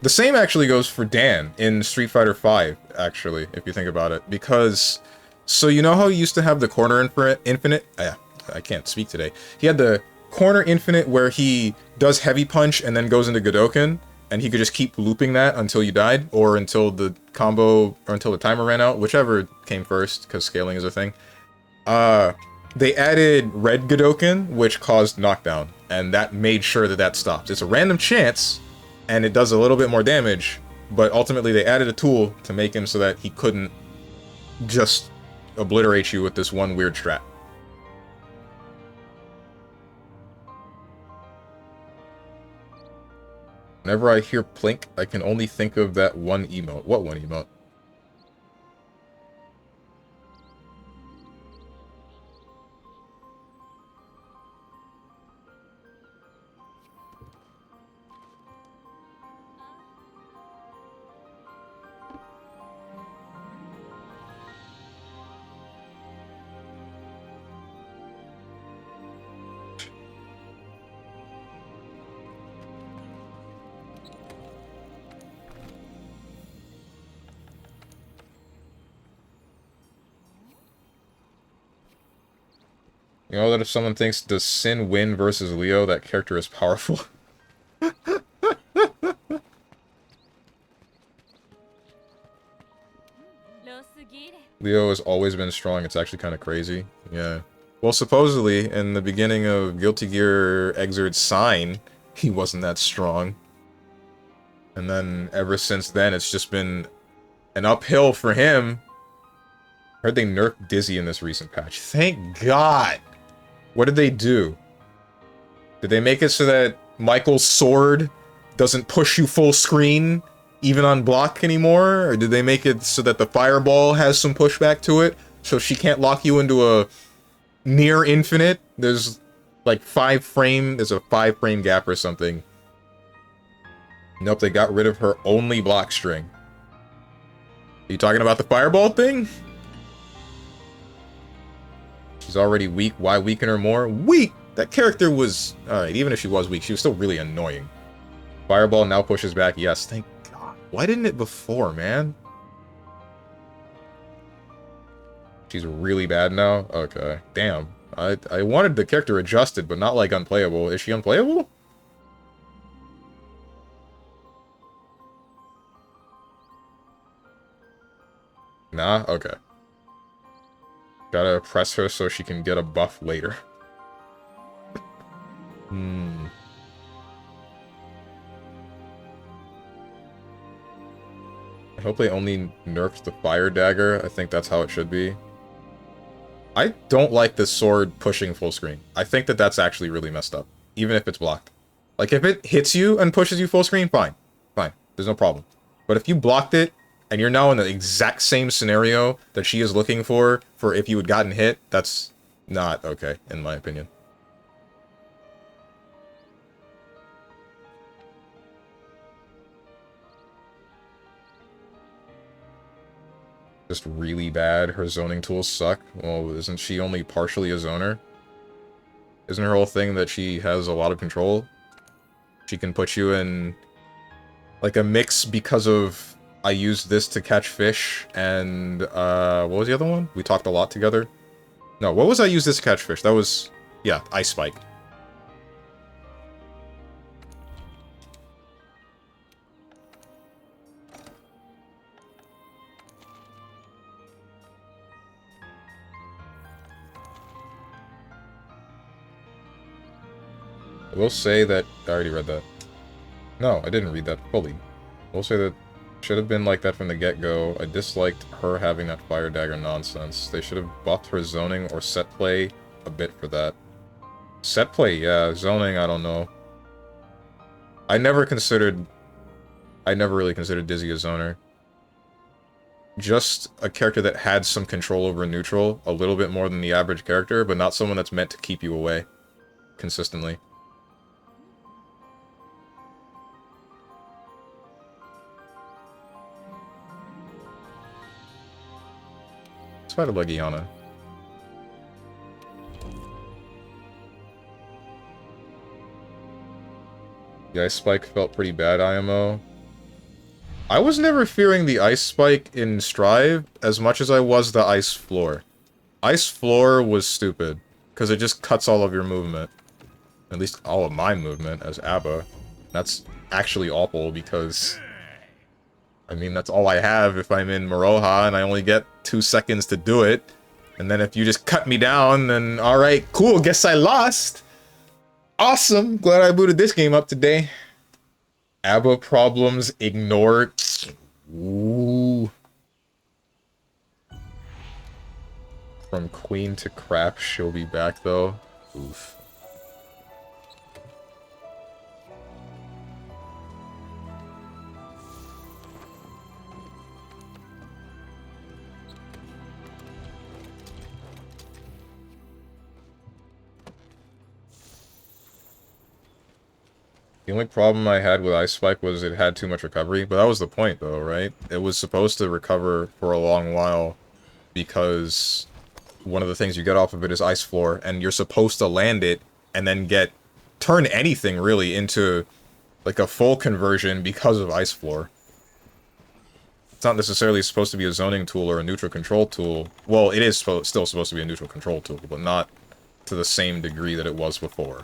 The same actually goes for Dan in Street Fighter V, actually, if you think about it. Because, so you know how he used to have the corner infinite? I can't speak today. He had the corner infinite where he does heavy punch and then goes into Godoken, and he could just keep looping that until you died, or until the combo, or until the timer ran out, whichever came first, because scaling is a thing. They added Red Godoken, which caused knockdown, and that made sure that that stops. It's a random chance, and it does a little bit more damage, but ultimately they added a tool to make him so that he couldn't just obliterate you with this one weird strat. Whenever I hear plink, I can only think of that one emote. What one emote? You know that if someone thinks, does Sin win versus Leo, that character is powerful? Leo has always been strong, it's actually kind of crazy. Yeah. Well, supposedly, in the beginning of Guilty Gear Xrd Sign, he wasn't that strong. And then, ever since then, it's just been an uphill for him. I heard they nerfed Dizzy in this recent patch. Thank God! What did they do? Did they make it so that Michael's sword doesn't push you full screen, even on block anymore? Or did they make it so that the fireball has some pushback to it, so she can't lock you into a near infinite? There's like there's a 5-frame gap or something. Nope, they got rid of her only block string. Are you talking about the fireball thing? She's already weak. Why weaken her more? Weak! That character was... Alright, even if she was weak, she was still really annoying. Fireball now pushes back. Yes, thank God. Why didn't it before, man? She's really bad now? Okay. Damn. I wanted the character adjusted, but not, like, unplayable. Is she unplayable? Nah? Okay. Gotta press her so she can get a buff later. I hope they only nerfed the fire dagger. I think that's how it should be. I don't like this sword pushing full screen. I think that that's actually really messed up, even if it's blocked. Like, if it hits you and pushes you full screen, fine. Fine. There's no problem. But if you blocked it, and you're now in the exact same scenario that she is looking for if you had gotten hit, that's not okay, in my opinion. Just really bad. Her zoning tools suck. Well, isn't she only partially a zoner? Isn't her whole thing that she has a lot of control? She can put you in, like, a mix because of, I used this to catch fish, and, what was the other one? We talked a lot together. No, what was I used this to catch fish? That was, yeah, Ice Spike. I will say that... I already read that. No, I didn't read that fully. I will say that should have been like that from the get-go. I disliked her having that fire dagger nonsense. They should have buffed her zoning or set play a bit for that. Set play, yeah. Zoning, I don't know. I never really considered Dizzy a zoner. Just a character that had some control over neutral, a little bit more than the average character, but not someone that's meant to keep you away consistently. Let's fight a Legiana. The Ice Spike felt pretty bad, IMO. I was never fearing the Ice Spike in Strive as much as I was the Ice Floor. Ice Floor was stupid, because it just cuts all of your movement. At least all of my movement as ABBA. That's actually awful, because... I mean, that's all I have if I'm in Maroha, and I only get 2 seconds to do it. And then if you just cut me down, then alright, cool, guess I lost! Awesome! Glad I booted this game up today. ABBA problems ignored. Ooh. From Queen to Crap, she'll be back though. Oof. The only problem I had with Ice Spike was it had too much recovery, but that was the point though, right? It was supposed to recover for a long while because one of the things you get off of it is Ice Floor, and you're supposed to land it and then turn anything really into like a full conversion because of Ice Floor. It's not necessarily supposed to be a zoning tool or a neutral control tool. Well, it is still supposed to be a neutral control tool, but not to the same degree that it was before.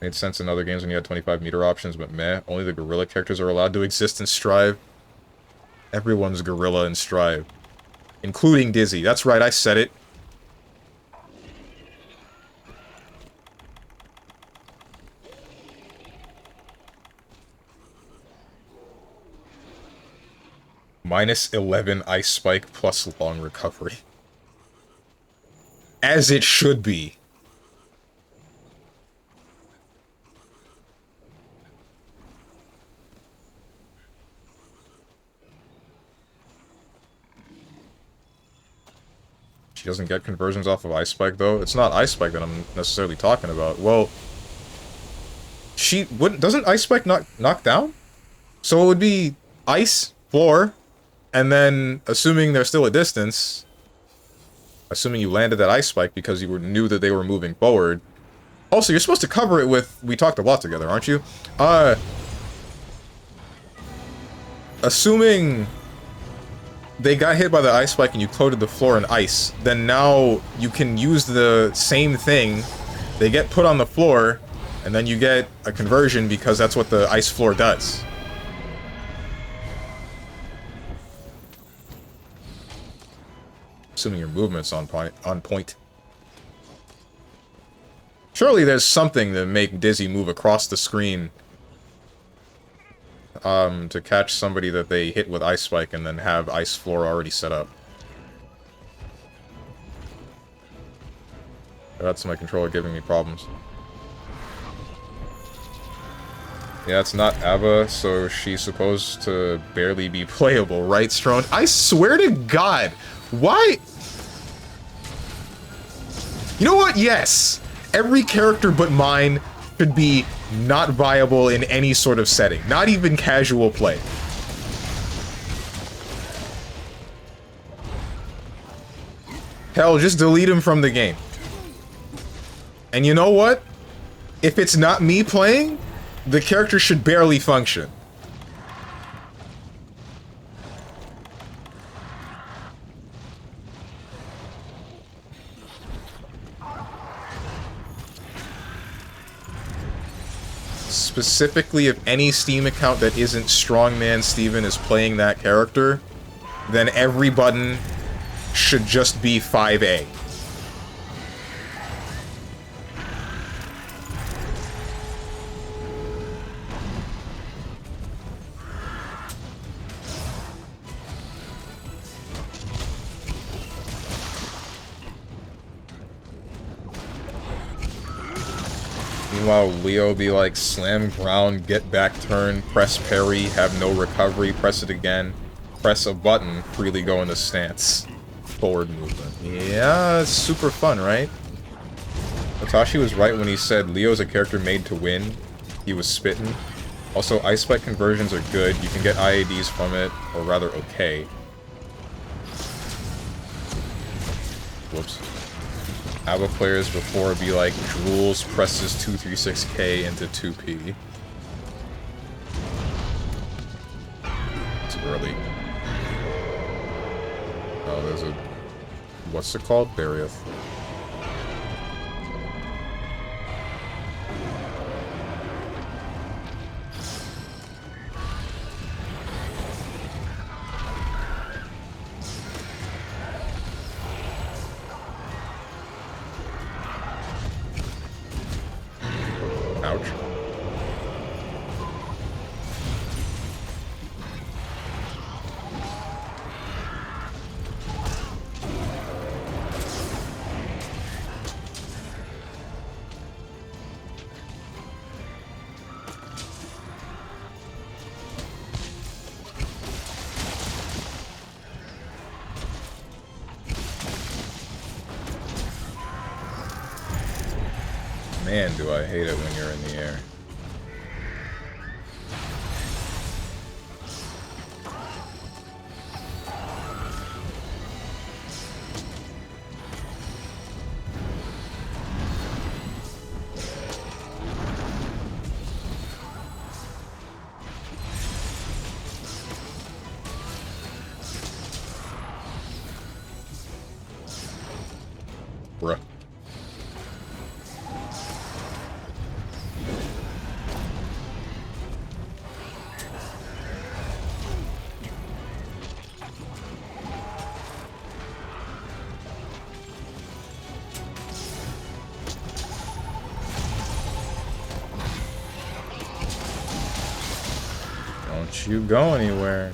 Made sense in other games when you had 25 meter options, but meh, only the gorilla characters are allowed to exist in Strive. Everyone's gorilla in Strive. Including Dizzy. That's right, I said it. Minus 11 ice spike plus long recovery. As it should be. She doesn't get conversions off of Ice Spike, though. It's not Ice Spike that I'm necessarily talking about. Well, she wouldn't... Doesn't Ice Spike knock down? So it would be Ice, floor, and then, assuming they're still a distance, assuming you landed that Ice Spike because you knew that they were moving forward. Also, you're supposed to cover it with... We talked a lot together, aren't you? Assuming... they got hit by the ice spike and you coated the floor in ice, then now you can use the same thing. They get put on the floor, and then you get a conversion because that's what the ice floor does. Assuming your movement's on point. Surely there's something to make Dizzy move across the screen to catch somebody that they hit with Ice Spike and then have Ice Floor already set up. That's my controller giving me problems. Yeah, it's not Abba, so she's supposed to barely be playable, right, Strong? I swear to God, why? You know what? Yes! Every character but mine should be not viable in any sort of setting. Not even casual play. Hell, just delete him from the game. And you know what? If it's not me playing, the character should barely function. Specifically, if any Steam account that isn't StrongmanSteven is playing that character, then every button should just be 5A. Meanwhile, Leo be like, slam ground, get back turn, press parry, have no recovery, press it again, press a button, freely go into stance. Forward movement. Yeah, it's super fun, right? Otashi was right when he said Leo's a character made to win. He was spittin'. Also, Ice Spike conversions are good. You can get IADs from it, or rather okay. Whoops. ABBA players before be like, Jules presses 236K into 2P. It's early. Oh, there's a... What's it called? Barrieth. Ouch. Man, do I hate it when you're in the air. Bruh. Don't you go anywhere.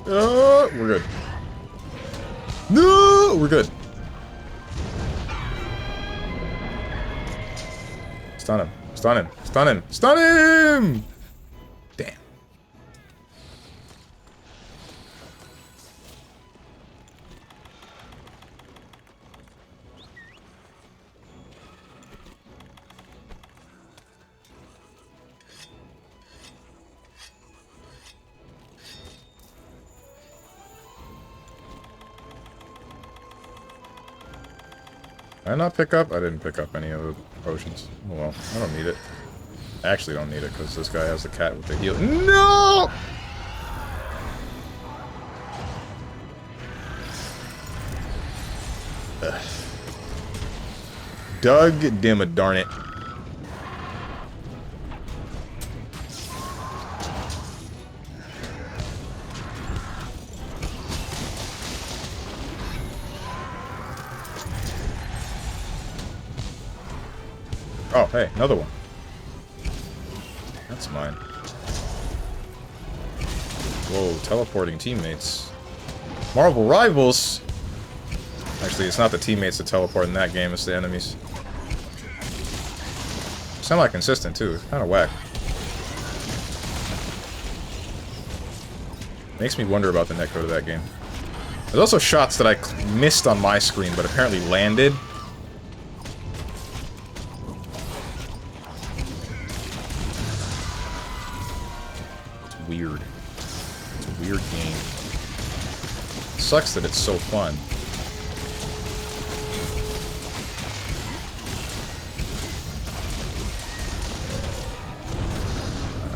We're good. No, we're good. Stun him. Stun him. Stun him. Stun him! Damn. Did I not pick up? I didn't pick up any of the potions. Oh well, I don't need it. I actually don't need it because this guy has the cat with the heal. No! Ugh. Doug Dimma, darn it. Oh, hey, another one. That's mine. Whoa, teleporting teammates. Marvel Rivals? Actually, it's not the teammates that teleport in that game, it's the enemies. Semi-consistent, too. Kind of whack. Makes me wonder about the netcode of that game. There's also shots that I missed on my screen, but apparently landed. Weird. It's a weird game. Sucks that it's so fun.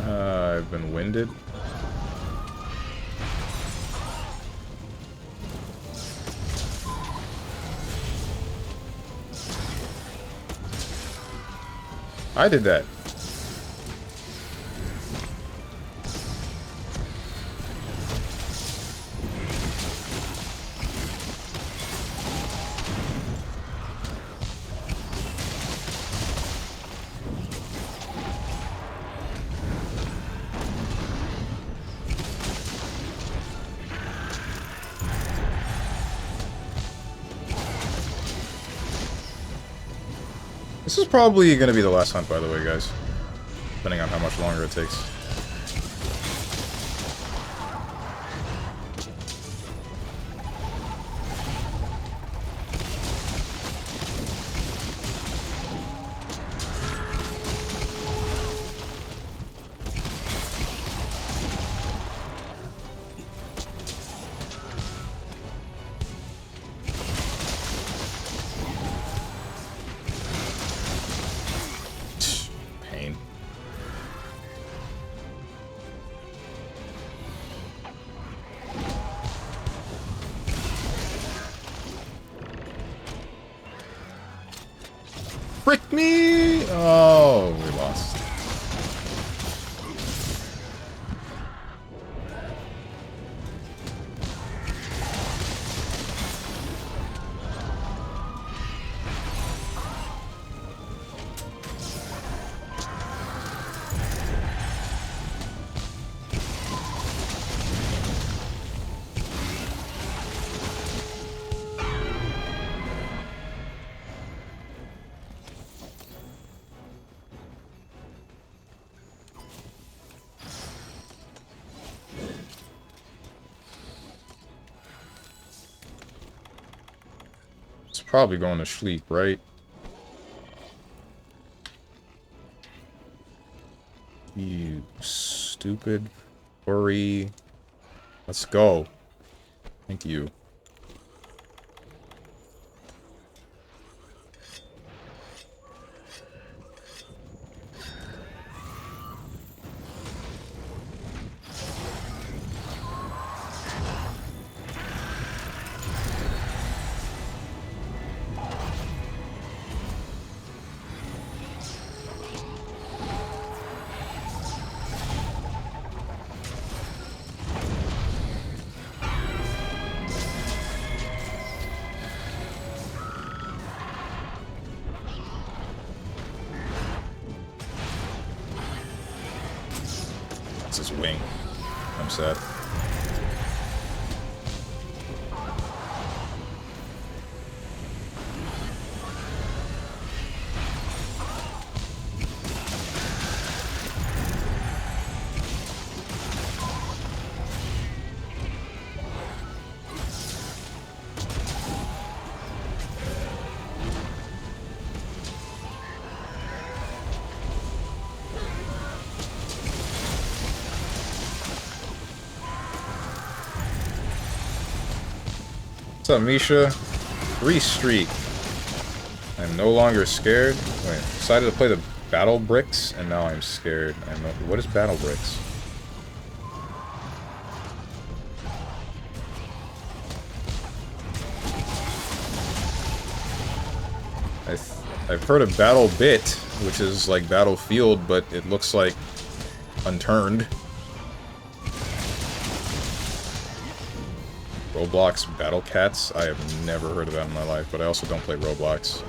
I've been winded. I did that. This is probably going to be the last hunt, by the way, guys. Depending on how much longer it takes. Frick me! Oh, we lost. It's probably going to sleep, right? You stupid furry. Let's go. Thank you. His wing. I'm sad. What's up, Misha? 3 streak. I'm no longer scared. Wait, decided to play the battle bricks, and now I'm scared. What is battle bricks? I've heard of Battle Bit, which is like Battlefield, but it looks like unturned. Roblox Battle Cats? I have never heard of that in my life, but I also don't play Roblox.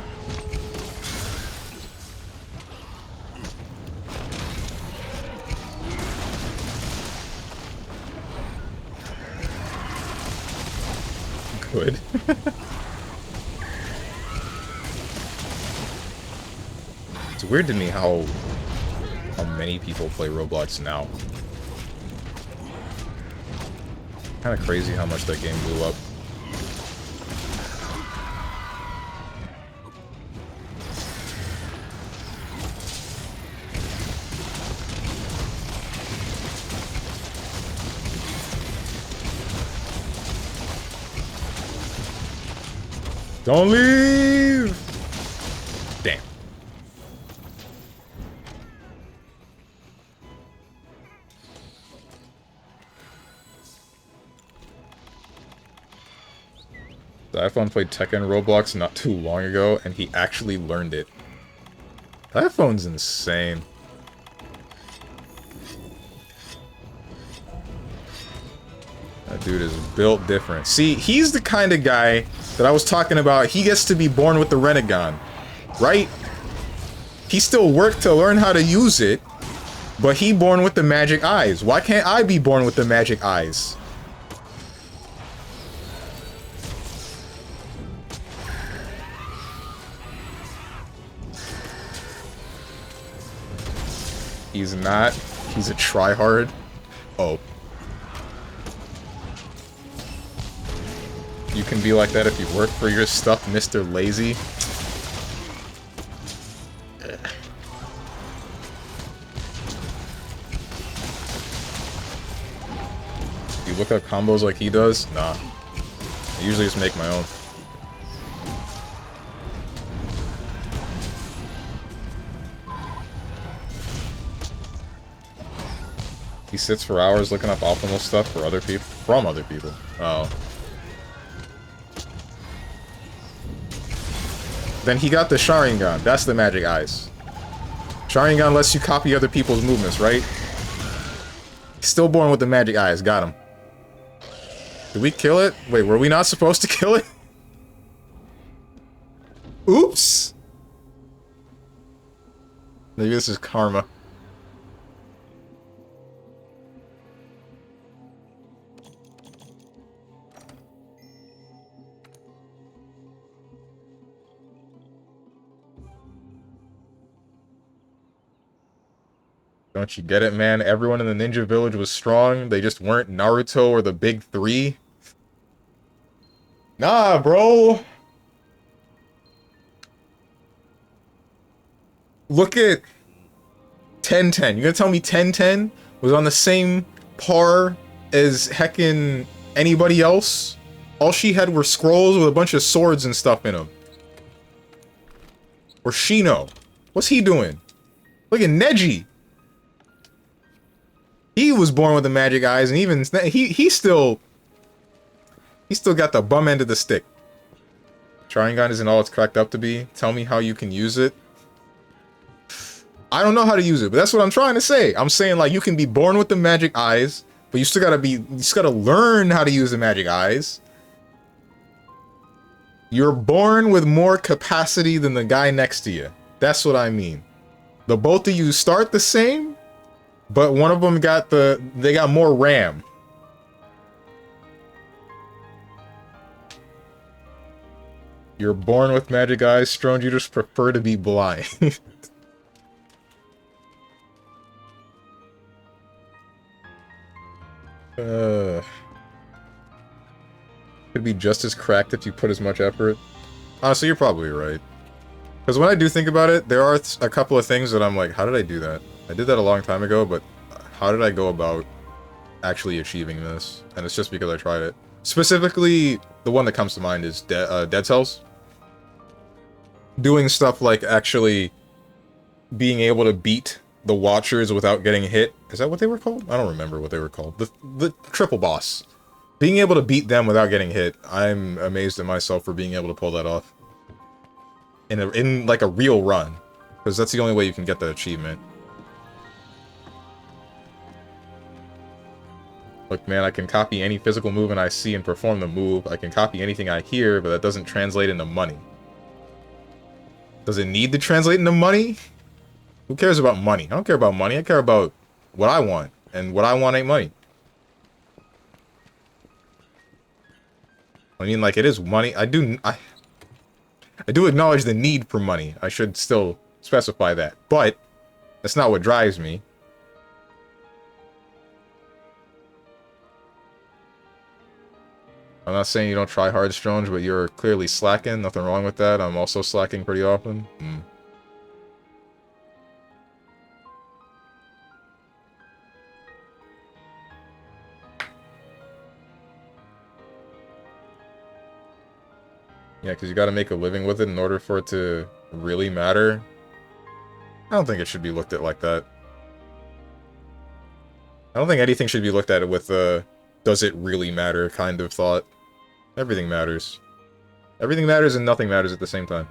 Good. It's weird to me how many people play Roblox now. Kind of crazy how much that game blew up. Don't leave! Damn. The iPhone played Tekken Roblox not too long ago, and he actually learned it. The iPhone's insane. That dude is built different. See, he's the kind of guy that I was talking about. He gets to be born with the Renegon, right? He still worked to learn how to use it, but he born with the magic eyes. Why can't I be born with the magic eyes? He's not. He's a tryhard. Oh. You can be like that if you work for your stuff, Mr. Lazy. You look up combos like he does? Nah. I usually just make my own. He sits for hours looking up optimal stuff for other people, from other people. Oh. Then he got the Sharingan. That's the magic eyes. Sharingan lets you copy other people's movements, right? Still born with the magic eyes. Got him. Did we kill it? Wait, were we not supposed to kill it? Oops! Maybe this is karma. Don't you get it, man? Everyone in the ninja village was strong. They just weren't Naruto or the big three. Nah, bro. Look at 10-10. You gonna tell me 10-10 was on the same par as heckin' anybody else? All she had were scrolls with a bunch of swords and stuff in them. Or Shino. What's he doing? Look at Neji. He was born with the magic eyes, and even he still got the bum end of the stick. Sharingan isn't all it's cracked up to be. Tell me how you can use it. I don't know how to use it, but that's what I'm trying to say. I'm saying, like, you can be born with the magic eyes, but you still gotta learn how to use the magic eyes. You're born with more capacity than the guy next to you. That's what I mean. The both of you start the same, but one of them they got more RAM. You're born with magic eyes, Strong. You just prefer to be blind. Could be just as cracked if you put as much effort. Honestly, you're probably right. Because when I do think about it, there are a couple of things that I'm like, how did I do that? I did that a long time ago, but how did I go about actually achieving this? And it's just because I tried it. Specifically, the one that comes to mind is Dead Cells. Doing stuff like actually being able to beat the Watchers without getting hit. Is that what they were called? I don't remember what they were called. The triple boss. Being able to beat them without getting hit. I'm amazed at myself for being able to pull that off. In like a real run. Because that's the only way you can get that achievement. Look, man, I can copy any physical movement I see and perform the move. I can copy anything I hear, but that doesn't translate into money. Does it need to translate into money? Who cares about money? I don't care about money. I care about what I want. And what I want ain't money. I mean, like, it is money. I do acknowledge the need for money. I should still specify that. But that's not what drives me. I'm not saying you don't try hard, Stronge, but you're clearly slacking. Nothing wrong with that. I'm also slacking pretty often. Yeah, because you gotta make a living with it in order for it to really matter. I don't think it should be looked at like that. I don't think anything should be looked at with a does it really matter kind of thought. Everything matters. Everything matters and nothing matters at the same time.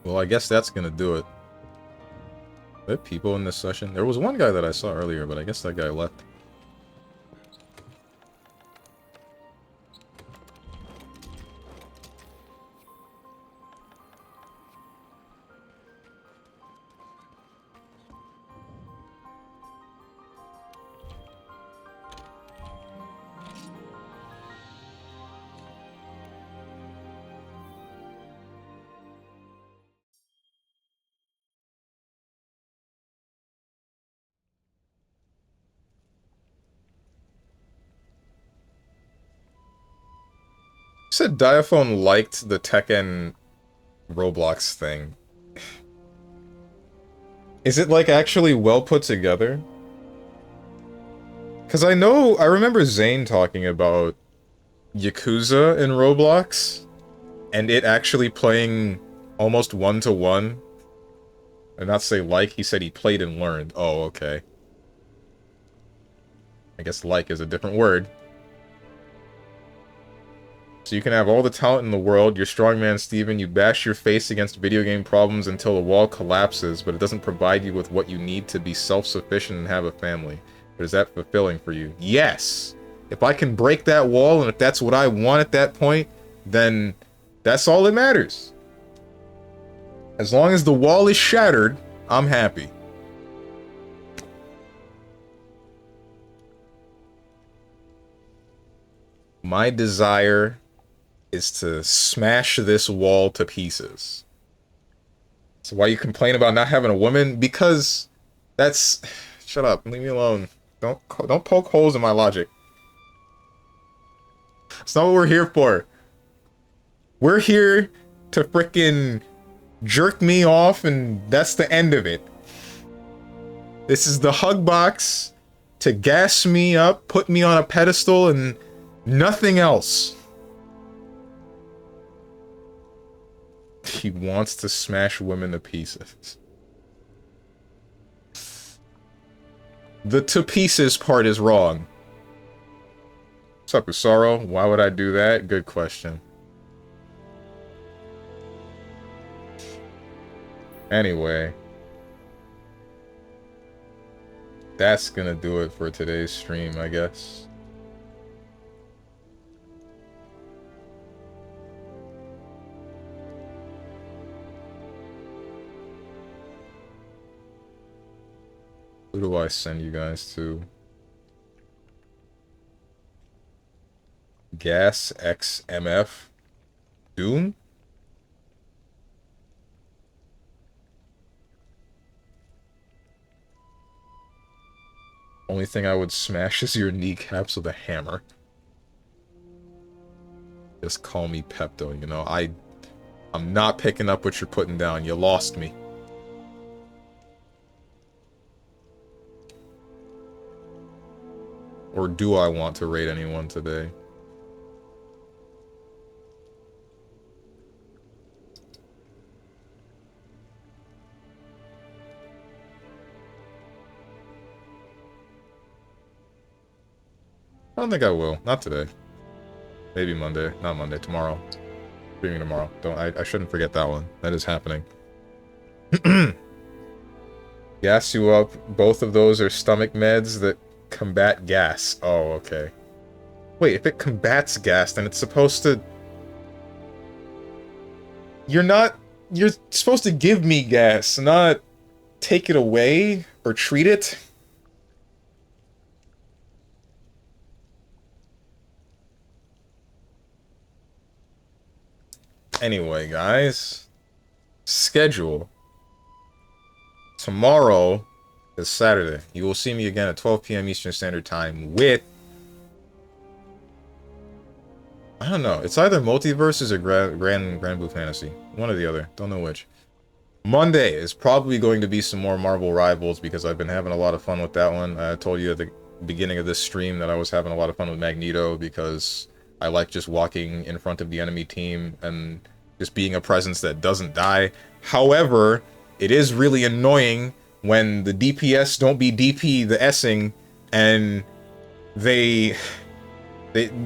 Well, I guess that's gonna do it. Are there people in this session? There was one guy that I saw earlier, but I guess that guy left. Said Diaphone liked the Tekken Roblox thing. Is it, like, actually well put together? Because I remember Zane talking about Yakuza in Roblox, and it actually playing almost one-to-one. And not say like, he said he played and learned. Oh, okay. I guess like is a different word. So you can have all the talent in the world, you're StrongmanSteven, you bash your face against video game problems until the wall collapses, but it doesn't provide you with what you need to be self-sufficient and have a family. But is that fulfilling for you? Yes! If I can break that wall, and if that's what I want at that point, then that's all that matters. As long as the wall is shattered, I'm happy. My desire is to smash this wall to pieces. So why you complain about not having a woman? Because that's... Shut up. Leave me alone. Don't poke holes in my logic. It's not what we're here for. We're here to frickin' jerk me off, and that's the end of it. This is the hug box to gas me up, put me on a pedestal, and nothing else. He wants to smash women to pieces. The to pieces part is wrong. What's up, Usaro? Why would I do that? Good question. Anyway. That's gonna do it for today's stream, I guess. Who do I send you guys to? Gas XMF? Doom? Only thing I would smash is your kneecaps with a hammer. Just call me Pepto, you know? I'm not picking up what you're putting down. You lost me. Or do I want to raid anyone today? I don't think I will. Not today. Maybe Monday. Not Monday. Tomorrow. Streaming tomorrow. I shouldn't forget that one. That is happening. Gas you up. Both of those are stomach meds that combat gas. Oh, okay. Wait, if it combats gas, then it's supposed to... You're supposed to give me gas, not take it away or treat it? Anyway, guys. Schedule. Tomorrow is Saturday. You will see me again at 12 p.m. Eastern Standard Time with... I don't know. It's either Multiverses or Grand Blue Fantasy. One or the other. Don't know which. Monday is probably going to be some more Marvel Rivals because I've been having a lot of fun with that one. I told you at the beginning of this stream that I was having a lot of fun with Magneto because I like just walking in front of the enemy team and just being a presence that doesn't die. However, it is really annoying when the DPS don't be DP the S'ing and they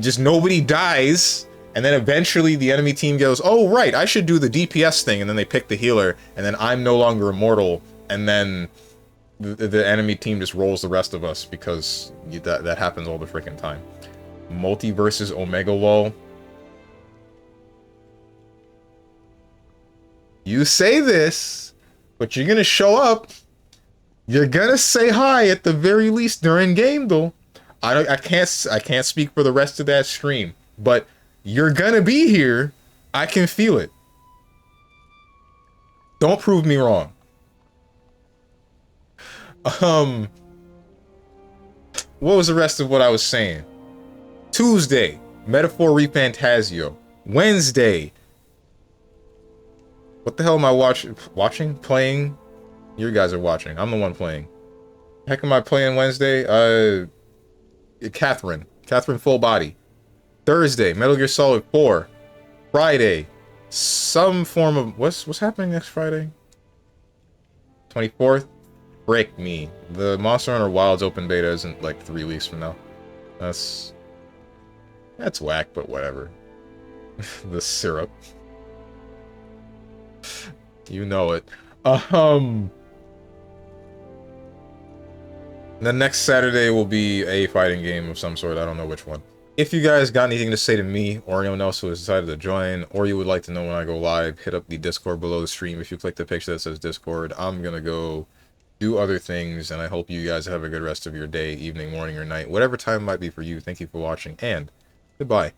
just nobody dies, and then eventually the enemy team goes, oh right, I should do the DPS thing, and then they pick the healer, and then I'm no longer immortal, and then the enemy team just rolls the rest of us because that happens all the freaking time. Multiverses Omega Lol. You say this, but you're gonna show up. You're gonna say hi at the very least during game, though. I can't speak for the rest of that stream, but you're gonna be here. I can feel it. Don't prove me wrong. What was the rest of what I was saying? Tuesday, Metaphor Refantasio. Wednesday. What the hell am I watching? Playing? You guys are watching. I'm the one playing. Heck am I playing Wednesday? Catherine Full Body. Thursday, Metal Gear Solid 4. Friday, some form of what's happening next Friday? 24th. Frick me. The Monster Hunter Wilds open beta isn't like 3 weeks from now. That's whack, but whatever. The syrup. You know it. The next Saturday will be a fighting game of some sort. I don't know which one. If you guys got anything to say to me or anyone else who has decided to join, or you would like to know when I go live, hit up the Discord below the stream. If you click the picture that says Discord, I'm gonna go do other things, and I hope you guys have a good rest of your day, evening, morning, or night, whatever time it might be for you. Thank you for watching, and goodbye.